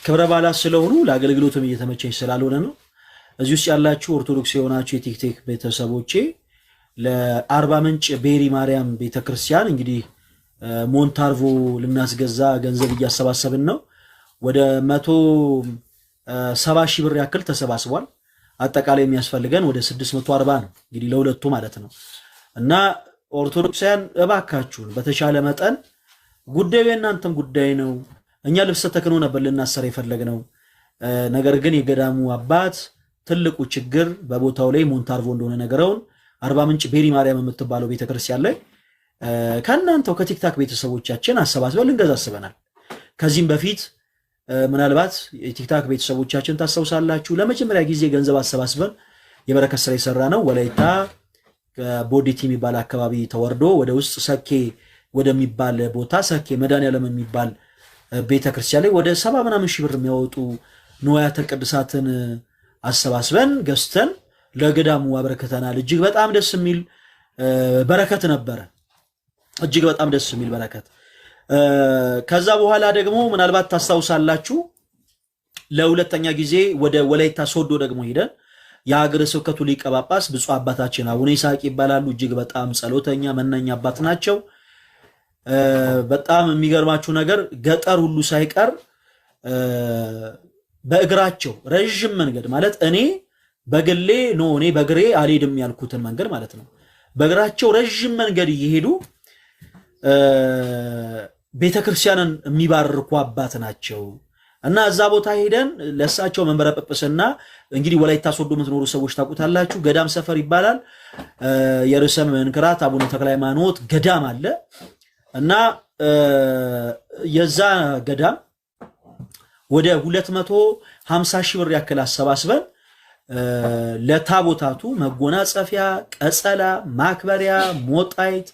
S1: ክብረ በዓላት ስለሆኑ ለአገልግሎትም እየተመቸኝ ስላልሆነ ነው። እዚህ ውስጥ ያላችሁ ኦርቶዶክስ የሆናችሁ የቲክቶክ ቤተሰቦቼ ለአርባ ምንጭ ቤሪ ማርያም ቤተክርስቲያን እንግዲህ ሞንታርቮ ልናስገዛ ገንዘብ እያሰባሰብን ነው። ወደ 170 ሺህ ብር ያክል ተሰባስቧል። አጠቃላይ የሚያስፈልገን ወደ 640 ነው እንግዲህ ለሁለቱ ማለት ነው። እና ኦርቶዶክሳውያን እባካችሁን በተቻለ መጠን ጉዳዩ የእናንተም ጉዳይ ነው። እኛ ልብሰ ተክህኖ ነበር ልናሰር የፈለግነው። ነገር ግን የገዳሙ አባት ትልቁ ችግር በቦታው ላይ ሞንታርቮ እንደሆነ ነገረውን አርባ ምንጭ ቤሪ ማርያም የምትባለው ቤተክርስቲያን ላይ ከእናንተው ከቲክታክ ቤተሰቦቻችን አሰባስበን ልንገዛ አስበናል። ከዚህም በፊት ምናልባት የቲክታክ ቤተሰቦቻችን ታስታውሳላችሁ ለመጀመሪያ ጊዜ ገንዘብ አሰባስበን የበረከት ስራ የሰራ ነው። ወላይታ ቦዲቲ የሚባል አካባቢ ተወርዶ ወደ ውስጥ ሰኬ ወደሚባል ቦታ ሰኬ መድኃኔዓለም የሚባል ቤተክርስቲያን ላይ ወደ 70 ምናምን ሺህ ብር የሚያወጡ ንዋያተ ቅድሳትን አሰባስበን ገዝተን ለገዳሙ አበረከተናል። እጅግ በጣም ደስ የሚል በረከት ነበረ። እጅግ በጣም ደስ የሚል በረከት። ከዛ በኋላ ደግሞ ምናልባት ታስታውሳላችሁ ለሁለተኛ ጊዜ ወደ ወላይታ ሶዶ ደግሞ ሄደን የሀገረ ስብከቱ ሊቀ ጳጳስ ብፁዕ አባታችን አቡነ ይስሐቅ ይባላሉ። እጅግ በጣም ጸሎተኛ መነኛ አባት ናቸው። በጣም የሚገርማችሁ ነገር ገጠር ሁሉ ሳይቀር በእግራቸው ረጅም መንገድ ማለት እኔ በግሌ ነው እኔ በግሬ አልሄድም ያልኩትን መንገድ ማለት ነው። በእግራቸው ረጅም መንገድ እየሄዱ ቤተክርስቲያንን የሚባርኩ አባት ናቸው። እና እዛ ቦታ ሄደን ለሳቸው መንበረ ጵጵስና እንግዲህ ወላይታ ሶዶ የምትኖሩ ሰዎች ታውቁታላችሁ። ገዳም ሰፈር ይባላል። የርዕሰ መንክራት አቡነ ተክለ ሃይማኖት ገዳም አለ። እና የዛ ገዳም ወደ 250 ሺህ ብር ያክል አሰባስበን ለታቦታቱ መጎናጸፊያ፣ ቀጸላ፣ ማክበሪያ፣ ሞጣይት፣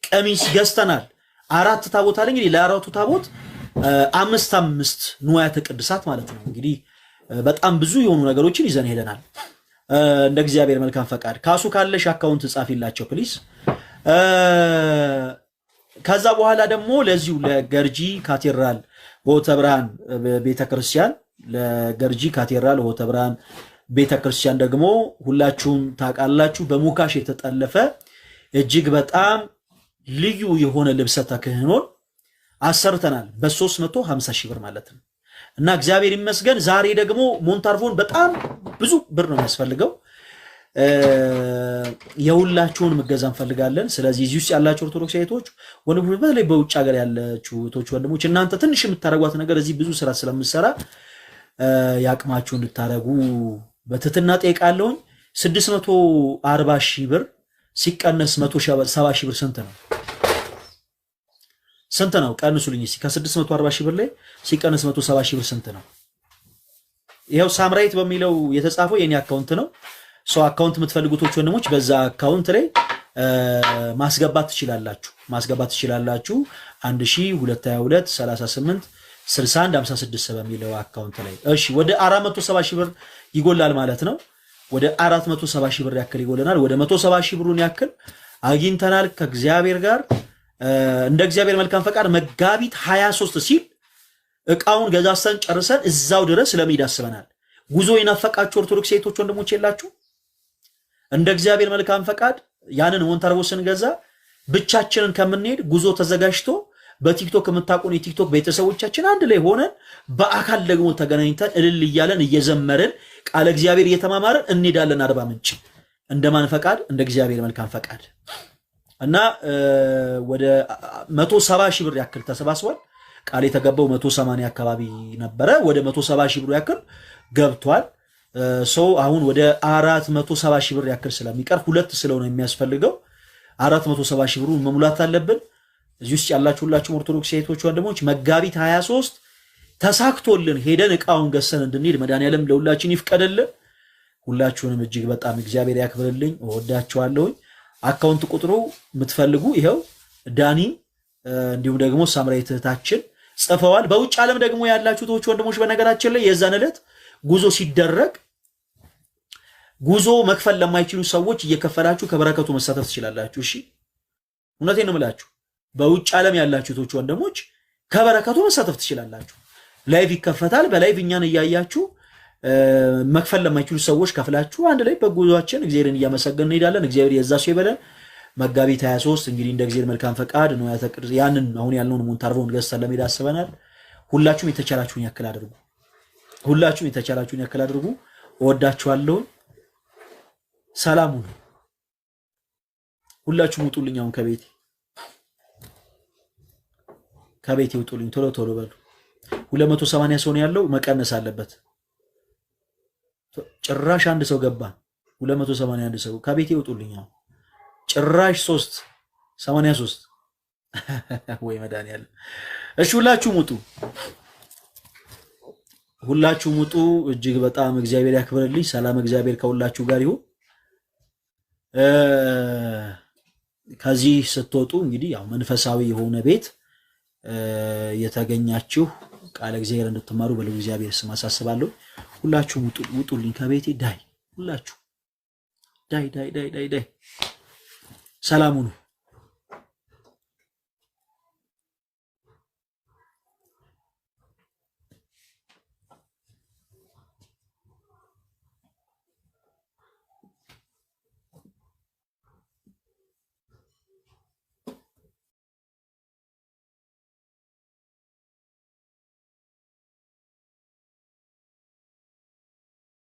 S1: ቀሚስ ገዝተናል። 4 ታቦት አለ። እንግዲህ ለአራቱ ታቦት 5 ንዋያተ ቅድሳት ማለት ነው። እንግዲህ በጣም ብዙ የሆኑ ነገሮችን ይዘን ሄደናል። እንደ እግዚአብሔር መልካም ፈቃድ ካሱ ካለሽ አካውንት ጻፊላቸው ፕሊስ። ከዛ በኋላ ደግሞ ለዚሁ ለገርጂ ካቴድራል ሆተ ብርሃን ቤተክርስቲያን ለገርጂ ካቴድራል ሆተ ብርሃን ቤተክርስቲያን ደግሞ ሁላችሁም ታውቃላችሁ በሙካሽ የተጠለፈ እጅግ በጣም ልዩ የሆነ ልብሰ ተክህኖን አሰርተናል በ350 ሺህ ብር ማለት ነው። እና እግዚአብሔር ይመስገን ዛሬ ደግሞ ሞንታርቮን በጣም ብዙ ብር ነው የሚያስፈልገው። የሁላችሁን መገዛ እንፈልጋለን። ስለዚህ እዚህ ውስጥ ያላችሁ ኦርቶዶክስ እህቶች ወንድሞች፣ በተለይ በውጭ ሀገር ያላችሁ እህቶች ወንድሞች እናንተ ትንሽ የምታረጓት ነገር እዚህ ብዙ ስራ ስለምሰራ ያቅማችሁ እንድታረጉ በትህትና ጠይቃለሁ። 640 ሺህ ብር ሲቀነስ 170 ሺህ ብር ስንት ነው? ስንት ነው? ቀንሱልኝ እስኪ። ከ640 ሺህ ብር ላይ ሲቀነስ 170 ሺህ ብር ስንት ነው? ይሄው ሳምራይት በሚለው የተጻፈው የኔ አካውንት ነው። ሰው አካውንት የምትፈልጉቶች ወንድሞች በዛ አካውንት ላይ ማስገባት ትችላላችሁ። 1222 38 61 56 በሚለው አካውንት ላይ እሺ። ወደ 470 ሺህ ብር ይጎላል ማለት ነው። ወደ 470 ሺህ ብር ያክል ይጎለናል። ወደ 170 ሺህ ብሩን ያክል አግኝተናል ከእግዚአብሔር ጋር እንደ እግዚአብሔር መልካም ፈቃድ መጋቢት 23 ሲል እቃውን ገዛስተን ጨርሰን እዛው ድረስ ለመሄድ አስበናል። ጉዞ የናፈቃችሁ ኦርቶዶክስ ሴቶች ወንድሞች የላችሁ? እንደ እግዚአብሔር መልካም ፈቃድ ያንን ሞንታርቮ ስንገዛ ብቻችንን ከምንሄድ ጉዞ ተዘጋጅቶ በቲክቶክ የምታውቁን የቲክቶክ ቤተሰቦቻችን አንድ ላይ ሆነን በአካል ደግሞ ተገናኝተን እልል እያለን እየዘመርን ቃለ እግዚአብሔር እየተማማረን እንሄዳለን አርባ ምንጭ። እንደማን ፈቃድ? እንደ እግዚአብሔር መልካም ፈቃድ። እና ወደ 170 ሺህ ብር ያክል ተሰባስቧል። ቃል የተገባው 180 አካባቢ ነበረ። ወደ 170 ሺህ ብር ያክል ገብቷል። ሰው አሁን ወደ 470 ሺህ ብር ያክል ስለሚቀር ሁለት ስለሆነ የሚያስፈልገው 470 ሺህ ብሩን መሙላት አለብን። እዚህ ውስጥ ያላችሁ ሁላችሁም ኦርቶዶክስ ሴቶች ወንድሞች መጋቢት 23 ተሳክቶልን ሄደን እቃውን ገሰን እንድንሄድ መድኃኔዓለም ለሁላችን ይፍቀደልን። ሁላችሁንም እጅግ በጣም እግዚአብሔር ያክብርልኝ። እወዳችኋለሁ። አካውንት ቁጥሩ የምትፈልጉ ይሄው ዳኒ እንዲሁም ደግሞ ሳምራዊት እህታችን ጽፈዋል። በውጭ ዓለም ደግሞ ያላችሁ ወንድሞች በነገራችን ላይ የዛን ዕለት ጉዞ ሲደረግ ጉዞ መክፈል ለማይችሉ ሰዎች እየከፈላችሁ ከበረከቱ መሳተፍ ትችላላችሁ። እሺ እውነቴን ነው የምላችሁ። በውጭ ዓለም ያላችሁ እህቶች ወንድሞች ከበረከቱ መሳተፍ ትችላላችሁ። ላይቭ ይከፈታል። በላይቭ እኛን እያያችሁ መክፈል ለማይችሉ ሰዎች ከፍላችሁ አንድ ላይ በጉዟችን እግዚአብሔርን እያመሰገንን እንሄዳለን። እግዚአብሔር የዛሱ ይበለን። መጋቢት 23 እንግዲህ እንደ እግዚአብሔር መልካም ፈቃድ ነው ያተቅር ያንን አሁን ያልነውን ሞንታርቮን ገዝተን ለመሄድ አስበናል። ሁላችሁም የተቻላችሁን ያክል አድርጉ። ሁላችሁም የተቻላችሁን ያክል አድርጉ። እወዳችኋለሁ። ሰላም ሁኑ። ሁላችሁም ውጡልኝ። አሁን ከቤቴ ውጡልኝ። ቶሎ ቶሎ በሉ። 280 ሰው ነው ያለው፣ መቀነስ አለበት። ጭራሽ አንድ ሰው ገባ። 281 ሰው ከቤቴ ውጡልኝ። አሁን ጭራሽ 383 ወይ መድኃኒዓለም። እሺ ሁላችሁም ውጡ። ሁላችሁም ውጡ። እጅግ በጣም እግዚአብሔር ያክብርልኝ። ሰላም እግዚአብሔር ከሁላችሁ ጋር ይሁን። ከዚህ ስትወጡ እንግዲህ ያው መንፈሳዊ የሆነ ቤት የተገኛችሁ ቃለ እግዚአብሔር እንድትማሩ በልዑል እግዚአብሔር ስም አሳስባለሁ። ሁላችሁም ውጡልኝ ከቤቴ ዳይ። ሁላችሁ ዳይ። ሰላም ሁኑ።